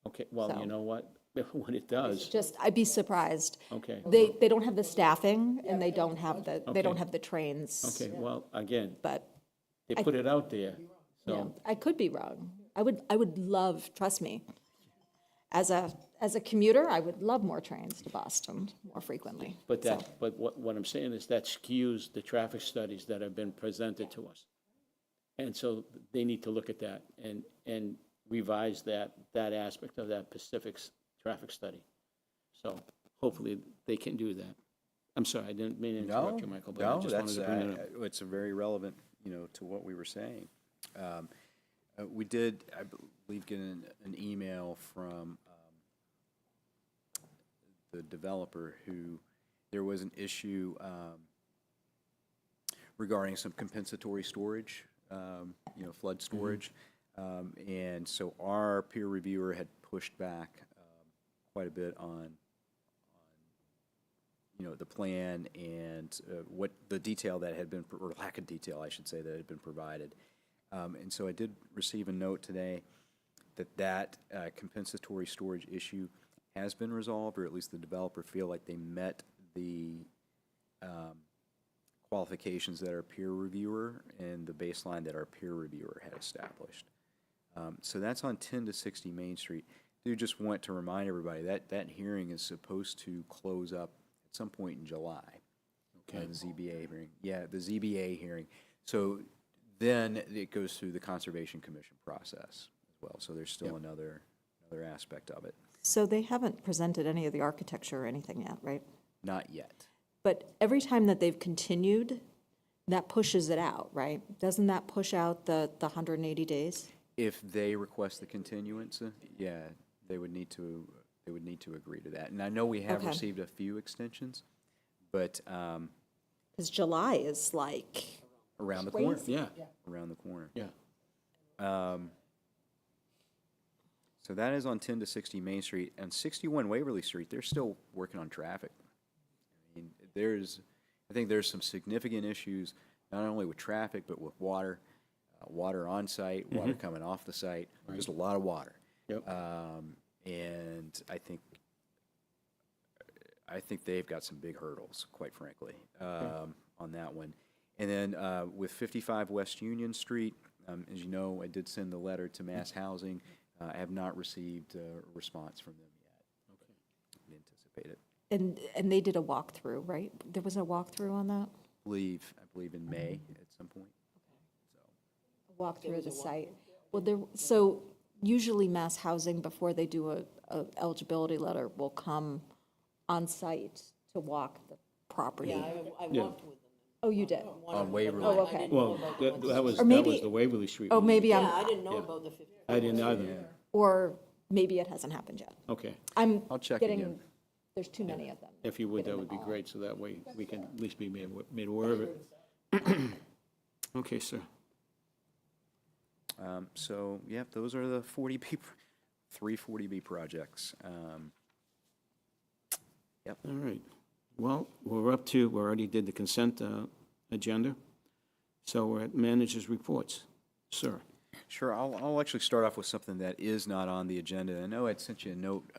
Okay, well, So- you know what? When it does, Just, I'd be surprised. okay. They don't have the staffing and they don't have the Okay. trains. Okay, well, again, But, they put it out there, yeah, so, I could be wrong. I would love, trust me, as a commuter, I would love more trains to Boston more frequently. but So- but what I'm saying is that skews the traffic studies that have been presented to us. And so they need to look at that and revise that aspect of that Pacific's traffic study. So hopefully they can do that. I'm sorry, I didn't mean to interrupt you, Michael, but I just wanted to bring it up. It's very relevant, to what we were saying. We did, I believe, get an email from the developer who, there was an issue regarding some compensatory storage, flood storage. And so our peer reviewer had pushed back quite a bit on the plan and what the detail that had been, or lack of detail, I should say, that had been provided. And so I did receive a note today that compensatory storage issue has been resolved, or at least the developer feel like they met the qualifications that our peer reviewer and the baseline that our peer reviewer had established. So that's on 10 to 60 Main Street. I do just want to remind everybody that hearing is supposed to close up at some point in July. Okay. The ZBA hearing. Yeah, the ZBA hearing. So then it goes through the Conservation Commission process as well. So there's still another aspect of it. So they haven't presented any of the architecture or anything yet, right? Not yet. But every time that they've continued, that pushes it out, right? Doesn't that push out the 180 days? If they request the continuance, yeah, they would need to agree to that. And I know we have Okay. received a few extensions, but Because July is like, around the corner. Crazy. Yeah, Around the corner. yeah. So that is on 10 to 60 Main Street. And 61 Waverly Street, they're still working on traffic. I mean, I think there's some significant issues, not only with traffic, but with water, water on site, water coming off the site, just a lot of water. Yep. And I think they've got some big hurdles, quite frankly, on that one. And then with 55 West Union Street, as you know, I did send the letter to Mass Housing. I have not received a response from them yet. Okay. I anticipate it. and they did a walkthrough, right? There was a walkthrough on that? I believe in May at some point. Walk through the site. Well, so usually Mass Housing, before they do a eligibility letter, will come on site to walk the property. I Yeah. walked with them. Oh, you did? On Waverly. Oh, okay. Well, that was maybe- the Waverly Street. Oh, one. maybe Yeah, I I'm, didn't know Yeah. about the 50. I didn't either. or maybe it hasn't happened yet. Okay. I'll check getting, again. there's too many of them. If you would, that would be great, so that way we can at least be made aware of it. Okay, sir. So, yeah, those are the 3 40B projects. Yep. All right. Well, we already did the consent agenda, so we're at managers' reports. Sir. Sure, I'll actually start off with something that is not on the agenda. I know I'd sent you a note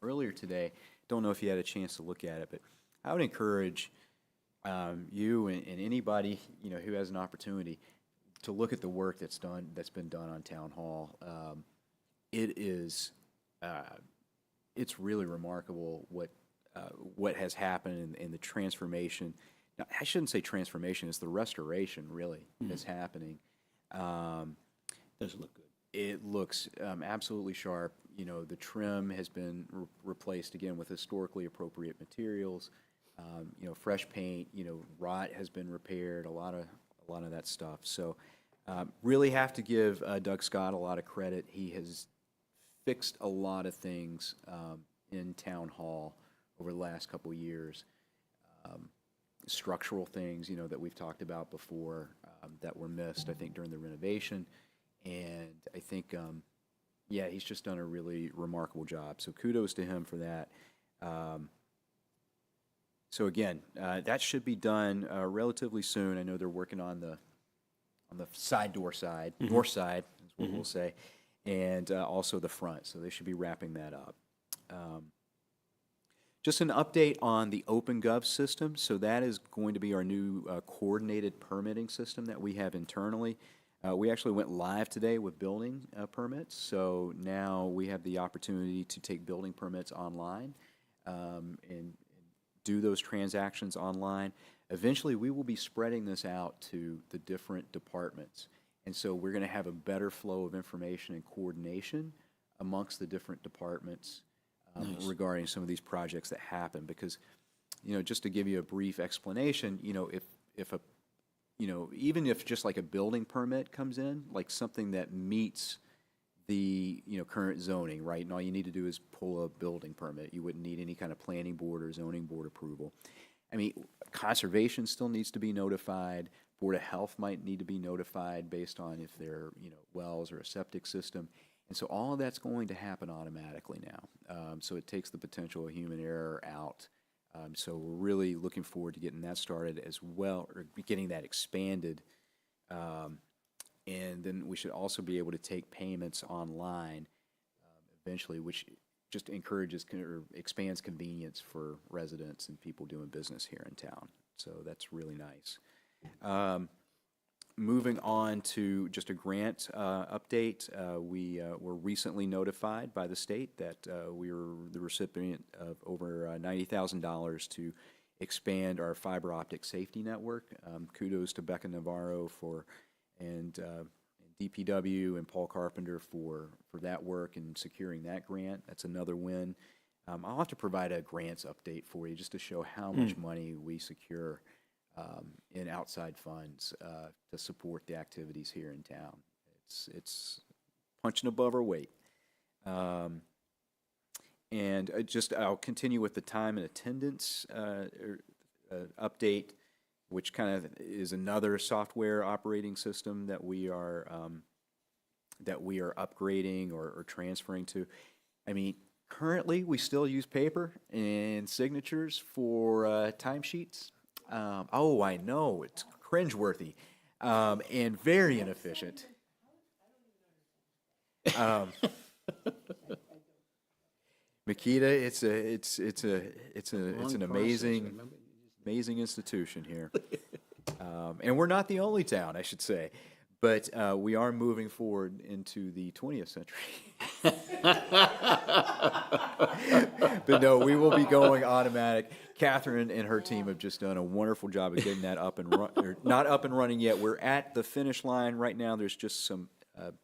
earlier today. Don't know if you had a chance to look at it, but I would encourage you and anybody who has an opportunity to look at the work that's been done on Town Hall. It it's really remarkable what has happened in the transformation. Now, I shouldn't say transformation, it's the restoration really that's happening. Does look good. It looks absolutely sharp. You know, the trim has been replaced again with historically appropriate materials. You know, fresh paint. You know, rot has been repaired. A lot of that stuff. So, really have to give Doug Scott a lot of credit. He has fixed a lot of things in Town Hall over the last couple of years. Structural things, you know, that we've talked about before that were missed, I think, during the renovation. And I think, yeah, he's just done a really remarkable job. So kudos to him for that. So again, that should be done relatively soon. I know they're working on the side door side, north side is what we'll say, and also the front. So they should be wrapping that up. Just an update on the OpenGov system. So that is going to be our new coordinated permitting system that we have internally. We actually went live today with building permits. So now we have the opportunity to take building permits online and do those transactions online. Eventually, we will be spreading this out to the different departments. And so we're going to have a better flow of information and coordination amongst the different departments regarding some of these projects that happen. Because, you know, just to give you a brief explanation, you know, if a, you know, even if just like a building permit comes in, like something that meets the, you know, current zoning, right? And all you need to do is pull a building permit. You wouldn't need any kind of planning board or zoning board approval. I mean, conservation still needs to be notified. Board of Health might need to be notified based on if they're, you know, wells or a septic system. And so all of that's going to happen automatically now. So it takes the potential of human error out. So we're really looking forward to getting that started as well, or getting that expanded. And then we should also be able to take payments online eventually, which just encourages or expands convenience for residents and people doing business here in town. So that's really nice. Moving on to just a grant update, we were recently notified by the state that we were the recipient of over $90,000 to expand our fiber optic safety network. Kudos to Becca Navarro and DPW and Paul Carpenter for that work and securing that grant. That's another win. I'll have to provide a grants update for you just to show how much money we secure in outside funds to support the activities here in town. It's punching above our weight. And I'll continue with the time and attendance update, which kind of is another software operating system that we are upgrading or transferring to. I mean, currently we still use paper and signatures for timesheets. Oh, I know, it's cringeworthy and very inefficient. Makita, it's an amazing institution here, and we're not the only town, I should say, but we are moving forward into the 20th century. But no, we will be going automatic. Catherine and her team have just done a wonderful job of getting that up and not up and running yet. We're at the finish line right now. There's just some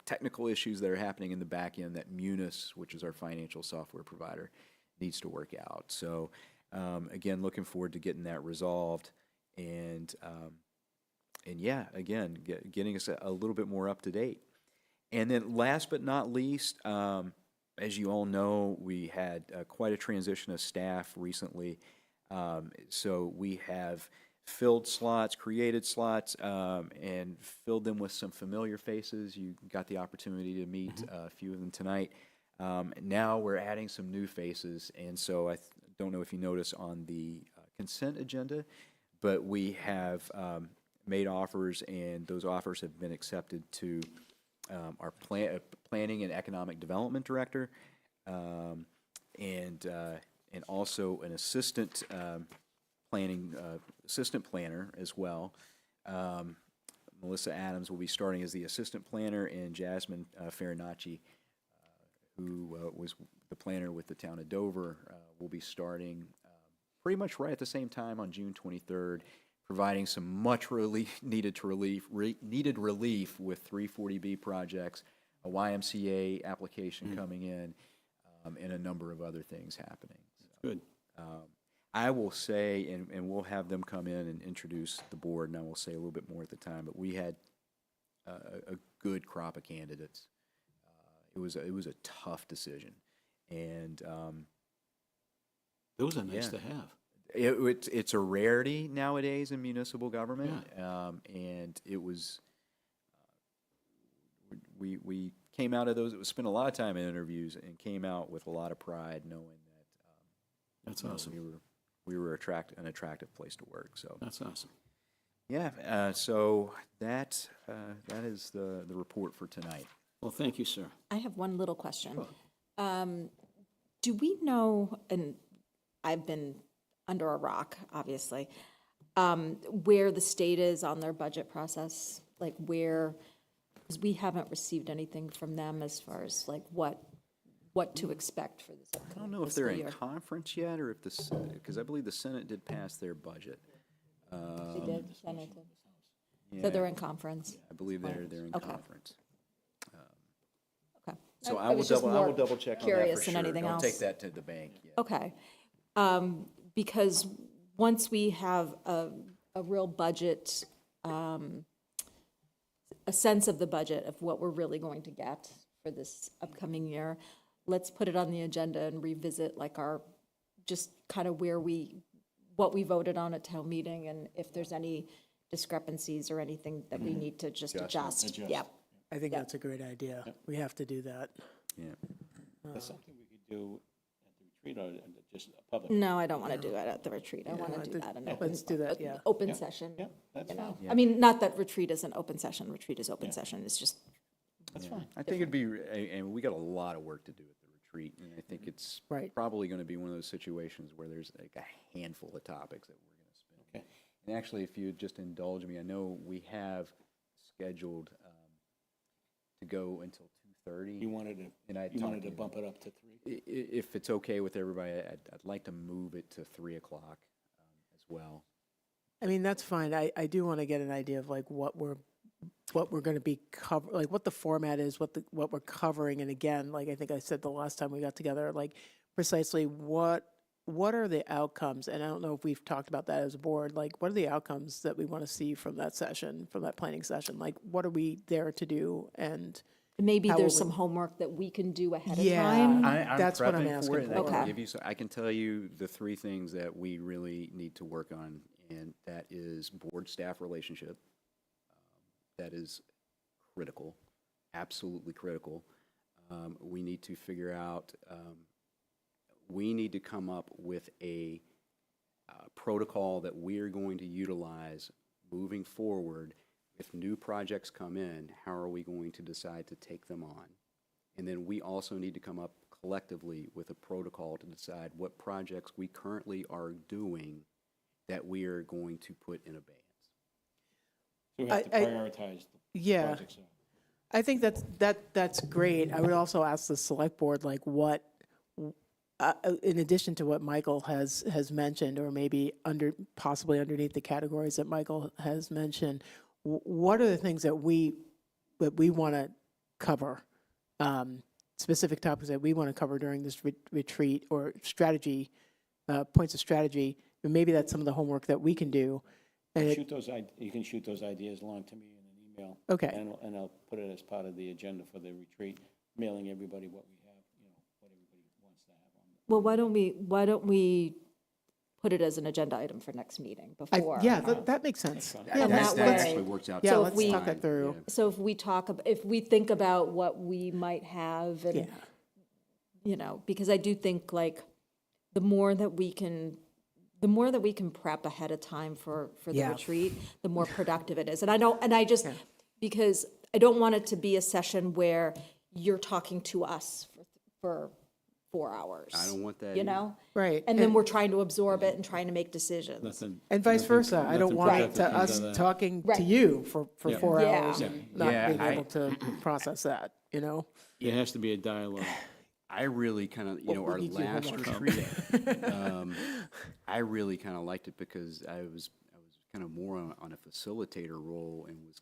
technical issues that are happening in the back end that Munis, which is our financial software provider, needs to work out. So again, looking forward to getting that resolved, and yeah, again, getting us a little bit more up to date. And then last but not least, as you all know, we had quite a transition of staff recently. So we have filled slots, created slots, and filled them with some familiar faces. You got the opportunity to meet a few of them tonight. Now we're adding some new faces, and so I don't know if you notice on the consent agenda, but we have made offers, and those offers have been accepted to our Planning and Economic Development Director, and also an assistant assistant planner as well. Melissa Adams will be starting as the assistant planner, and Jasmine Farinacci who was the planner with the town of Dover, will be starting pretty much right at the same time on June 23rd, providing some much needed relief with 340B projects, a YMCA application coming in, and a number of other things happening. Good. I will say, and we'll have them come in and introduce the board, and I will say a little bit more at the time, but we had a good crop of candidates. It was a tough decision, and Those are nice yeah. to have. It's a rarity nowadays in municipal government, and it was. We came out of those. It was spent a lot of time in interviews and came out with a lot of pride, knowing that That's you know, awesome. we were an attractive place to work. So That's awesome. yeah. So that is the report for tonight. Well, thank you, sir. I have one little question. Do we know, and I've been under a rock, obviously, where the state is on their budget process? Like where, because we haven't received anything from them as far as like what to expect for this I upcoming don't know if they're in fiscal conference yet, or if because I believe the Senate did pass their budget. year. They did, Senate did. Yeah, So they're in conference? I believe they're in Okay. conference. Okay. So I I will was just more more double check on that curious for than sure. anything Don't else. take that to the bank yet. Okay. Because once we have a real budget, a sense of the budget of what we're really going to get for this upcoming year, let's put it on the agenda and revisit like our, just kind of what we voted on at town meeting, and if there's any discrepancies or anything that we need to just adjust. Yep. I think that's a great idea. We have to do that. Yeah. That's something we could do at the retreat or just a public. No, I don't want to do it at the retreat. I want to do that in Let's do that, yeah. open session. Yeah, that's You know, fine. I mean, not that retreat isn't open session. Retreat is open session. It's just, That's fine. I think it'd be, and we got a lot of work to do at the retreat, and I think it's Right. probably going to be one of those situations where there's like a handful of topics that we're going to spend. Okay. And actually, if you just indulge me, I know we have scheduled to go until 2:30. You wanted to, And I you wanted to talked bump it up to 3? If it's okay with everybody, I'd like to move it to 3 o'clock as well. I mean, that's fine. I do want to get an idea of like what we're going to be like what the format is, what we're covering. And again, like I think I said the last time we got together, like precisely what are the outcomes? And I don't know if we've talked about that as a board. Like, what are the outcomes that we want to see from that session, from that planning session? Like, what are we there to do? And maybe how there's will some homework that we can do ahead of Yeah. time. I'm That's what I'm prepping asking for it, and I for. can Okay. give you I can tell you the 3 things that we really need to work on, and that is board-staff relationship. That is critical, absolutely critical. We need to figure out, we need to come up with a protocol that we are going to utilize moving forward. If new projects come in, how are we going to decide to take them on? And then we also need to come up collectively with a protocol to decide what projects we currently are doing that we are going to put in abeyance. So we have to prioritize the yeah. projects. I think that's great. I would also ask the select board, like what, in addition to what Michael has mentioned, or maybe possibly underneath the categories that Michael has mentioned, what are the things that we want to cover, specific topics that we want to cover during this retreat, or strategy, points of strategy, and maybe that's some of the homework that we can do. And You can shoot those ideas along to me in an email. Okay. And I'll put it as part of the agenda for the retreat, mailing everybody what we have, what everybody wants to have on. Well, why don't we put it as an agenda item for next meeting before? Yeah, that makes sense. That's Yeah, And that's- that That way- actually works out. Yeah, So if let's we- talk that through. So if we think about what we might have, and, because I do think like the more that we can prep ahead of time for the Yeah. retreat, the more productive it is. And because I don't want it to be a session where you're talking to us for 4 hours. I don't want that You either. know? Right. And then we're trying to absorb it and trying to make decisions. Nothing. And vice versa. I don't nothing want it productive to comes us out of that. talking to Right. you for Yeah. 4 Yeah. hours and not Yeah, being I- able to process that, It has to be a dialogue. I really kind of, Well, we our need to do last homework. retreat, I really kind of liked it because I was kind of more on a facilitator role and was,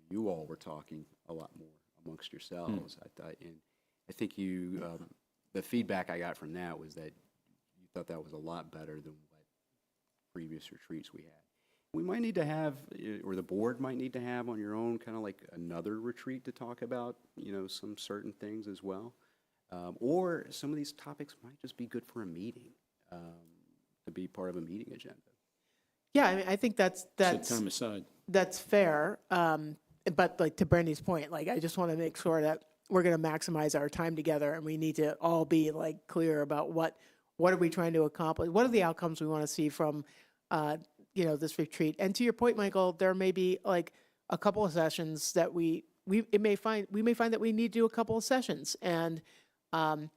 you all were talking a lot more amongst yourselves. I thought, and I think the feedback I got from that was that you thought that was a lot better than what previous retreats we had. We might need to have, or the board might need to have on your own, kind of like another retreat to talk about, some certain things as well. Or some of these topics might just be good for a meeting, to be part of a meeting agenda. Yeah, I mean, I think that's Set time aside. that's fair. But like to Brandy's point, like I just want to make sure that we're going to maximize our time together, and we need to all be like clear about what are we trying to accomplish, what are the outcomes we want to see from this retreat. And to your point, Michael, there may be like a couple of sessions that we may find that we need to do a couple of sessions, and then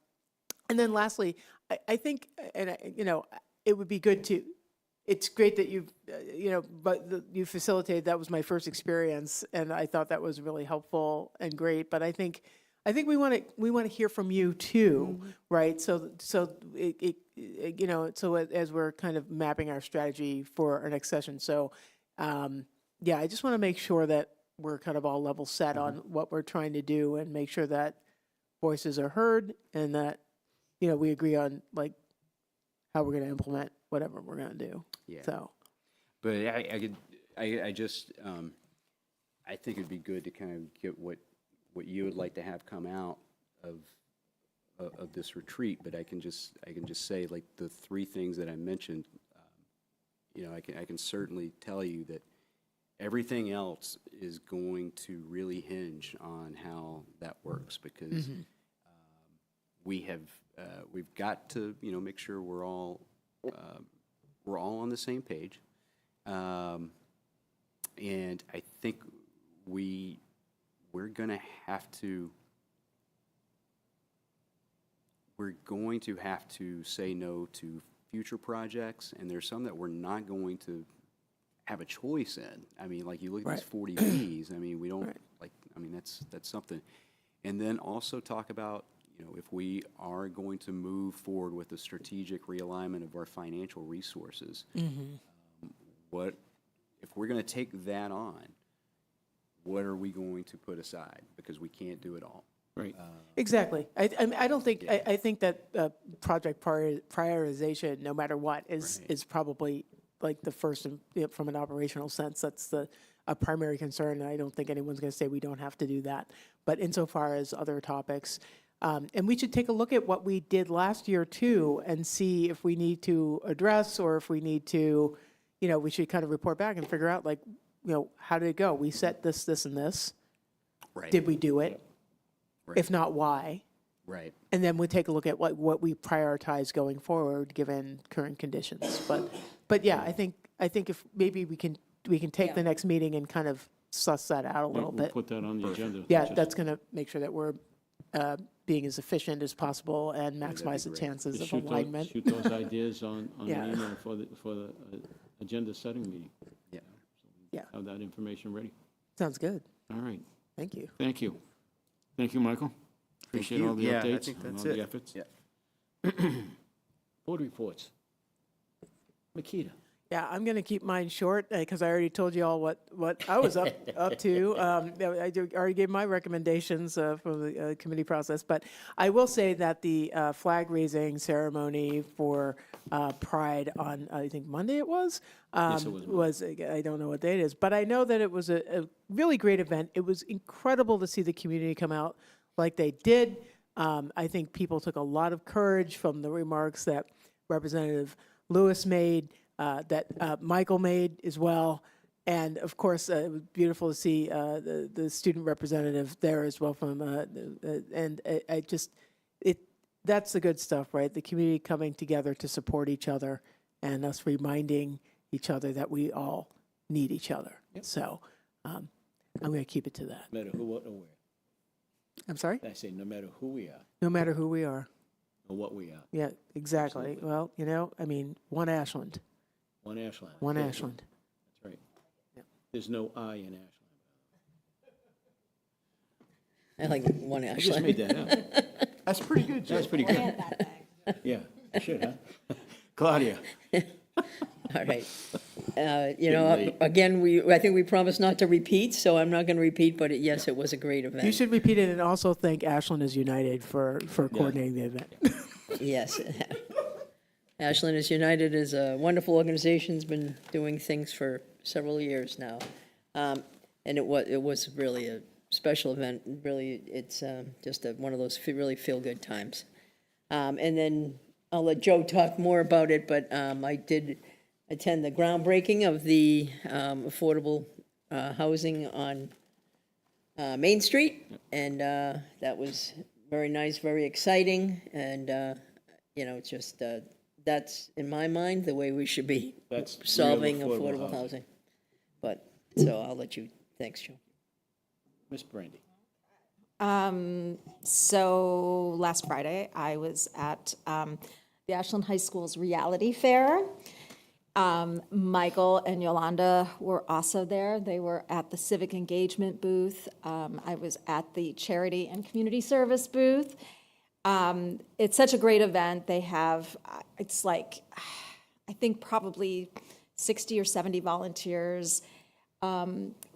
lastly, I think, it would be good to. It's great that you facilitated. That was my first experience, and I thought that was really helpful and great. But I think we want to hear from you too, right? So as we're kind of mapping our strategy for our next session. So, I just want to make sure that we're kind of all level set on what we're trying to do, and make sure that voices are heard, and that we agree on like how we're going to implement whatever we're going to do. Yeah. So, But I think it'd be good to kind of get what you would like to have come out of this retreat. But I can just say, like, the three things that I mentioned. I can certainly tell you that everything else is going to really hinge on how that works, because we've got to make sure we're all on the same page, and I think we're going to have to say no to future projects, and there's some that we're not going to have a choice in. I mean, like, you look at these 40 Bs. I mean, we don't that's something. And then also talk about, if we are going to move forward with a strategic realignment of our financial resources, what if we're going to take that on? What are we going to put aside? Because we can't do it all. Right. exactly. I don't think I think that project prioritization, no matter what, is probably like the first from an operational sense. That's a primary concern, and I don't think anyone's going to say we don't have to do that. But insofar as other topics. And we should take a look at what we did last year too, and see if we need to address, or if we need to, we should kind of report back and figure out, like, how did it go? We set this, and this. Right. Did we do it? Right. If not, why? Right. And then we take a look at what we prioritize going forward, given current conditions. But yeah, I think if maybe we can take the next meeting and kind of suss that out a little We'll bit. put that on the agenda. Yeah, Just- that's going to make sure that we're being as efficient as possible and maximize the great. chances just of alignment. shoot those ideas on the Yeah. email for the agenda setting meeting. Yeah. Yeah. Have that information ready. Sounds good. All right. Thank you. Thank you. Thank you, Michael. Appreciate you. all the Yeah, I updates think and that's all the it. efforts. Yeah. Board reports. Makita. Yeah, I'm going to keep mine short because I already told you all what I was up to. Already gave my recommendations for the committee process, but I will say that the flag raising ceremony for Pride on, I think Monday it was, Yes, it was Monday. I don't know what day it is, but I know that it was a really great event. It was incredible to see the community come out like they did. I think people took a lot of courage from the remarks that Representative Lewis made, that Michael made as well. And of course, it was beautiful to see the student representative there as well from, and that's the good stuff, right? The community coming together to support each other, and us reminding each other that we all need each other. So I'm going to keep it to that. No matter who, what, or where. I'm sorry? I say no matter who we are No matter who we are. or what we are. Yeah, exactly. Well, one Ashland. One Ashland. One Ashland. That's right. There's no I in Ashland. I like one I just Ashland. made that up. That's pretty good, Joe. That's pretty good. Yeah, you should, huh? Claudia? All right. You Getting know, late. again, I think we promised not to repeat, so I'm not going to repeat, but yes, it was a great event. You should repeat it and also thank Ashland is United for coordinating the event. Yes. Ashland is United is a wonderful organization, has been doing things for several years now. And it was really a special event, really, it's just one of those really feel-good times. And then I'll let Joe talk more about it, but I did attend the groundbreaking of the affordable housing on Main Street, and that was very nice, very exciting, and, you know, it's just, that's, in my mind, the way we should be That's real solving affordable affordable housing. housing. But, so I'll let you, thanks, Joe. Miss Brandy? So last Friday, I was at the Ashland High School's Reality Fair. Michael and Yolanda were also there. They were at the Civic Engagement booth. I was at the Charity and Community Service booth. It's such a great event. They have, it's like, I think probably 60 or 70 volunteers,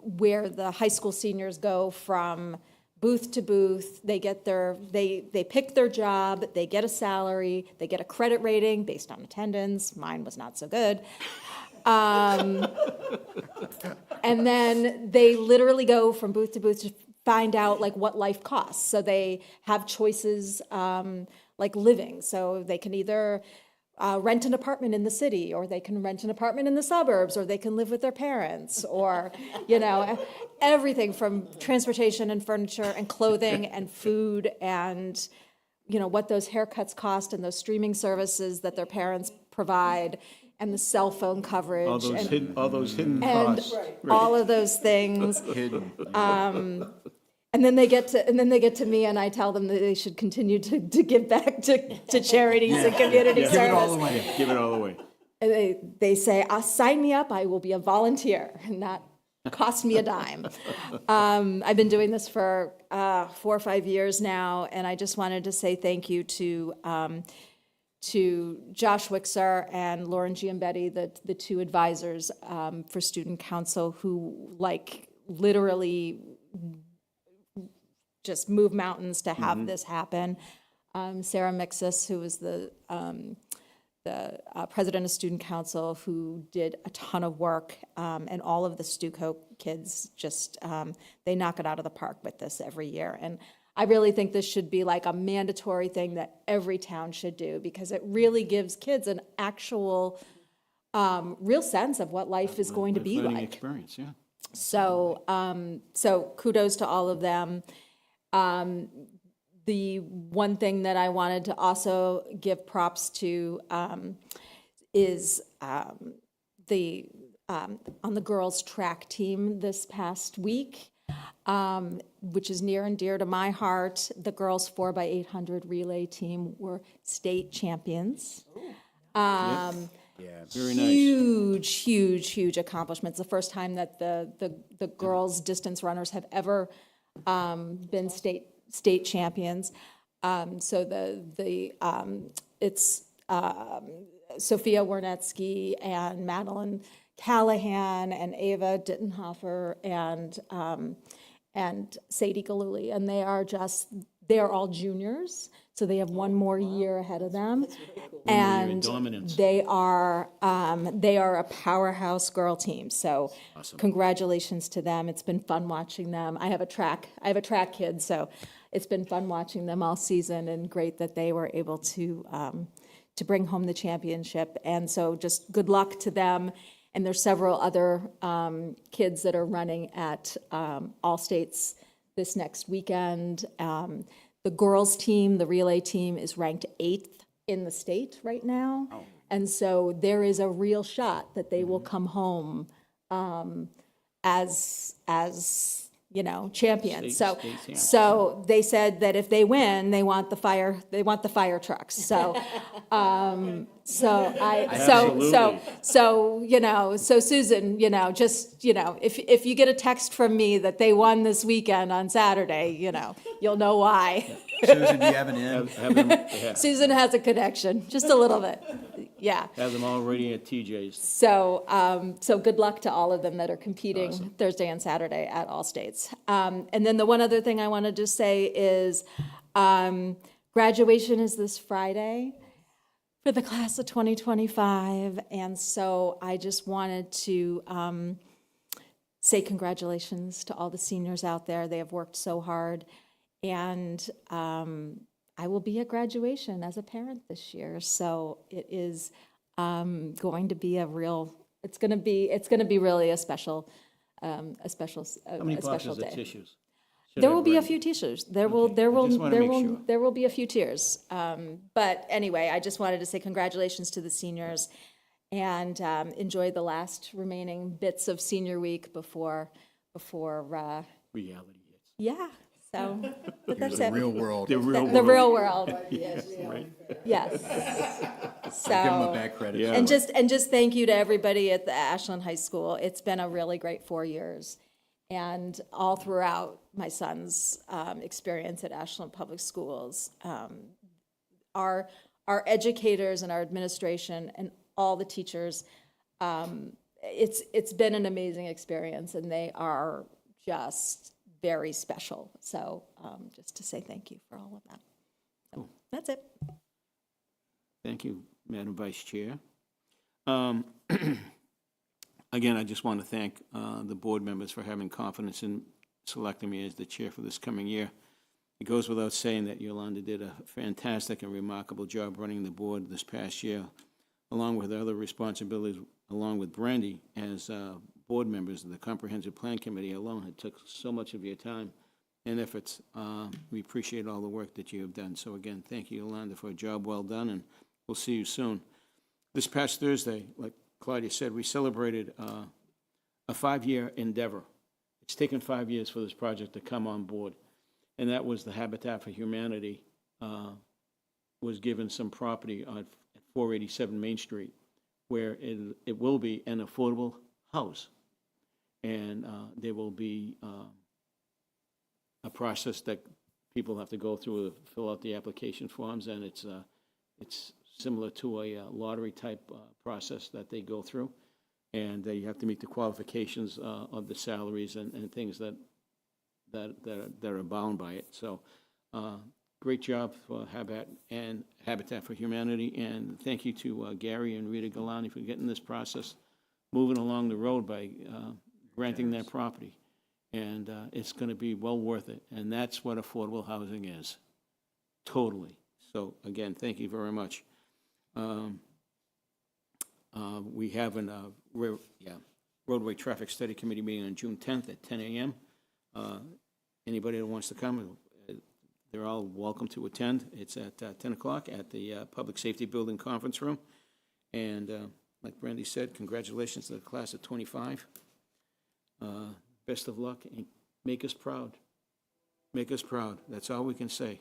where the high school seniors go from booth to booth. They get they pick their job, they get a salary, they get a credit rating based on attendance. Mine was not so good. And then they literally go from booth to booth to find out like what life costs. So they have choices like living. So they can either rent an apartment in the city, or they can rent an apartment in the suburbs, or they can live with their parents, or, you know, everything from transportation and furniture and clothing and food and, you know, what those haircuts cost and those streaming services that their parents provide and the cell phone coverage. All those hidden and costs. all of those things. Hidden. And then they get to me, and I tell them that they should continue to give back to charities and community service. Give it all away. Give it all away. And they say, sign me up, I will be a volunteer, and not cost me a dime. I've been doing this for 4 or 5 years now, and I just wanted to say thank you to Josh Wixer and Lauren Giambetti, the two advisors for Student Council, who like literally just move mountains to have this happen. Sarah Mixis, who was the president of Student Council, who did a ton of work, and all of the Stuco kids just, they knock it out of the park with this every year. And I really think this should be like a mandatory thing that every town should do, because it really gives kids an actual, real sense of what life is going to be Learning like. experience, yeah. So, so kudos to all of them. The one thing that I wanted to also give props to is on the girls' track team this past week, which is near and dear to my heart. The girls 4x800 relay team were state champions. Yeah, very nice. Huge accomplishments. The first time that the girls' distance runners have ever been state champions. So it's Sophia Wernetsky and Madeline Callahan and Ava Dittenhofer and Sadie Galuli, and they're all juniors, so they have one more year ahead of them. And they are a powerhouse girl team. So congratulations to them. It's been fun watching them. I have a track kid, so it's been fun watching them all season, and great that they were able to bring home the championship. And so just good luck to them. And there's several other kids that are running at All States this next weekend. The girls team, the relay team, is ranked 8th in the state right now. Oh. And so there is a real shot that they will come home as champions. So, State champs. so they said that if they win, they want the fire trucks. So, so Susan, if you get a text from me that they won this weekend on Saturday, you'll know why. Susan, do you have an in? Susan has a connection, just a little bit. Yeah. Have them already at TJ's. So good luck to all of them that are competing Thursday and Saturday at All States. And then the one other thing I wanted to say is graduation is this Friday for the class of 2025. And so I just wanted to say congratulations to all the seniors out there. They have worked so hard. And I will be at graduation as a parent this year. So it is going to be it's going to be really a special How many boxes day. of tissues? There will be a few tissues. There will be a few tears. But anyway, I just wanted to say congratulations to the seniors and enjoy the last remaining bits of senior week before Reality hits. yeah. So, but that's it. Real world. The real world. The real world. Right. Yes. So, Give them a back credit. Yeah. and just thank you to everybody at the Ashland High School. It's been a really great 4 years. And all throughout my son's experience at Ashland Public Schools, our educators and our administration and all the teachers, it's been an amazing experience, and they are just very special. So just to say thank you for all of that. So that's it. Thank you, Madam Vice Chair. Again, I just want to thank the board members for having confidence in selecting me as the chair for this coming year. It goes without saying that Yolanda did a fantastic and remarkable job running the board this past year, along with other responsibilities, along with Brandy as board members of the Comprehensive Plan Committee alone. It took so much of your time and efforts. We appreciate all the work that you have done. So again, thank you, Yolanda, for a job well done, and we'll see you soon. This past Thursday, like Claudia said, we celebrated a 5-year endeavor. It's taken 5 years for this project to come on board, and that was the Habitat for Humanity was given some property at 487 Main Street, where it will be an affordable house, and there will be a process that people have to go through to fill out the application forms, and it's similar to a lottery-type process that they go through, and you have to meet the qualifications of the salaries and things that are bound by it. So, great job for Habitat for Humanity, and thank you to Gary and Rita Galani for getting this process moving along the road by granting that property. And it's going to be well worth it, and that's what affordable housing is, totally. So, again, thank you very much. We have a roadway traffic study committee meeting on June 10th at 10 a.m. Anybody that wants to come, they're all welcome to attend. It's at 10 o'clock at the Public Safety Building Conference Room. And like Brandy said, congratulations to the class of 25. Best of luck, and make us proud. Make us proud. That's all we can say.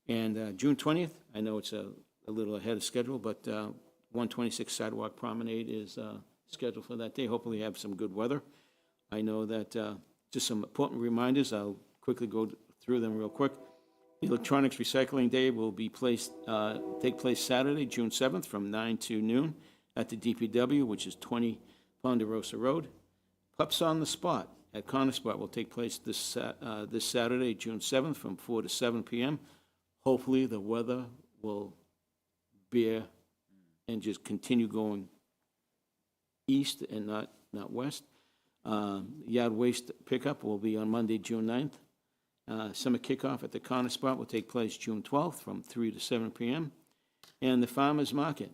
And June 20th, I know it's a little ahead of schedule, but 126 Sidewalk Promenade is scheduled for that day. Hopefully have some good weather. I know that just some important reminders. I'll quickly go through them real quick. The Electronics Recycling Day will be take place Saturday, June 7th from 9 to noon at the DPW, which is 20 Ponderosa Road. Pups on the Spot at Corner Spot will take place this Saturday, June 7th from 4 to 7 p.m. Hopefully the weather will bear and just continue going east and not west. Yard waste pickup will be on Monday, June 9th. Summer kickoff at the Corner Spot will take place June 12th from 3 to 7 p.m. And the Farmers Market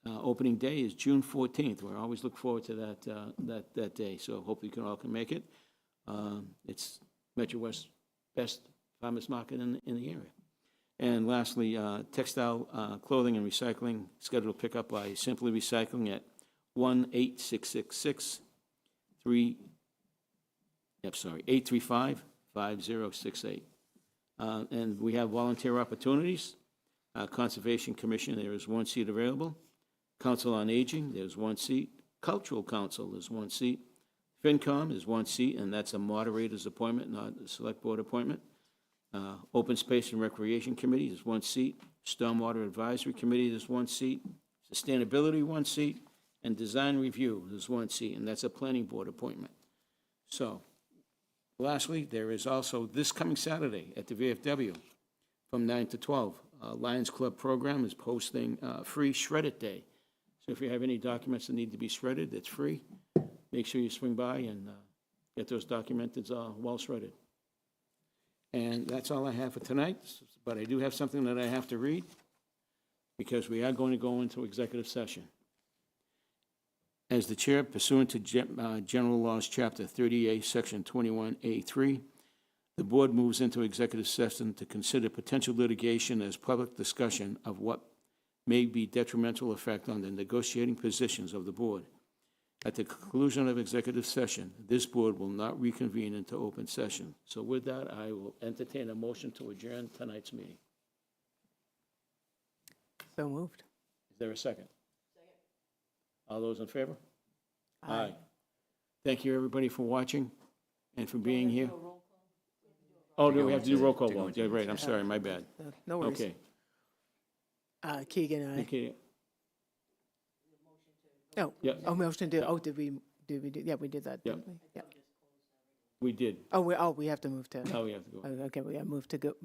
opening day is June 14th. We always look forward to that day, so hopefully you all can make it. It's Metro West's best Farmers Market in the area. And lastly, textile clothing and recycling scheduled pickup by Simply Recycling at 18666 Yep, sorry, 835-5068. And we have volunteer opportunities. Conservation Commission, there is 1 seat available. Council on Aging, there's 1 seat. Cultural Council, there's 1 seat. FinCom is 1 seat, and that's a moderator's appointment, not a select board appointment. Open Space and Recreation Committee is 1 seat. Stormwater Advisory Committee is 1 seat. Sustainability, 1 seat. And Design Review is 1 seat, and that's a planning board appointment. So, lastly, there is also this coming Saturday at the VFW from 9 to 12. Lions Club program is posting free Shred It Day. So if you have any documents that need to be shredded, it's free. Make sure you swing by and get those documented well shredded. And that's all I have for tonight, but I do have something that I have to read because we are going to go into executive session. As the chair, pursuant to General Laws, Chapter 38, Section 21A3, the board moves into executive session to consider potential litigation as public discussion of what may be detrimental effect on the negotiating positions of the board. At the conclusion of executive session, this board will not reconvene into open session. So with that, I will entertain a motion to adjourn tonight's meeting. So moved. Is there a second? All those in favor? Aye. Thank you, everybody, for watching and for being here. Oh, do we have to do roll call vote? Yeah, right, I'm sorry, my bad. No worries. Okay. Keegan, aye. Okay, Oh, Yeah. oh, motion to, oh, did we do, yeah, we did that, Yeah. didn't we? Yeah. we did. Oh, we have to move to, Oh, we have to go. oh, okay, we have move to go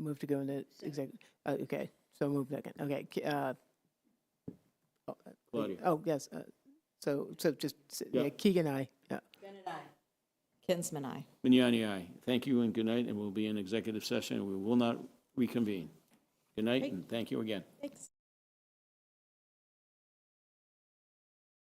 into exec, okay, so move second, okay. Claudia. Oh, yes, so just, Yeah. yeah, Keegan, aye, yeah. Kinsman, aye. Vignani, aye. Thank you and good night, and we'll be in executive session. We will not reconvene. Good night, and thank you again. Thanks.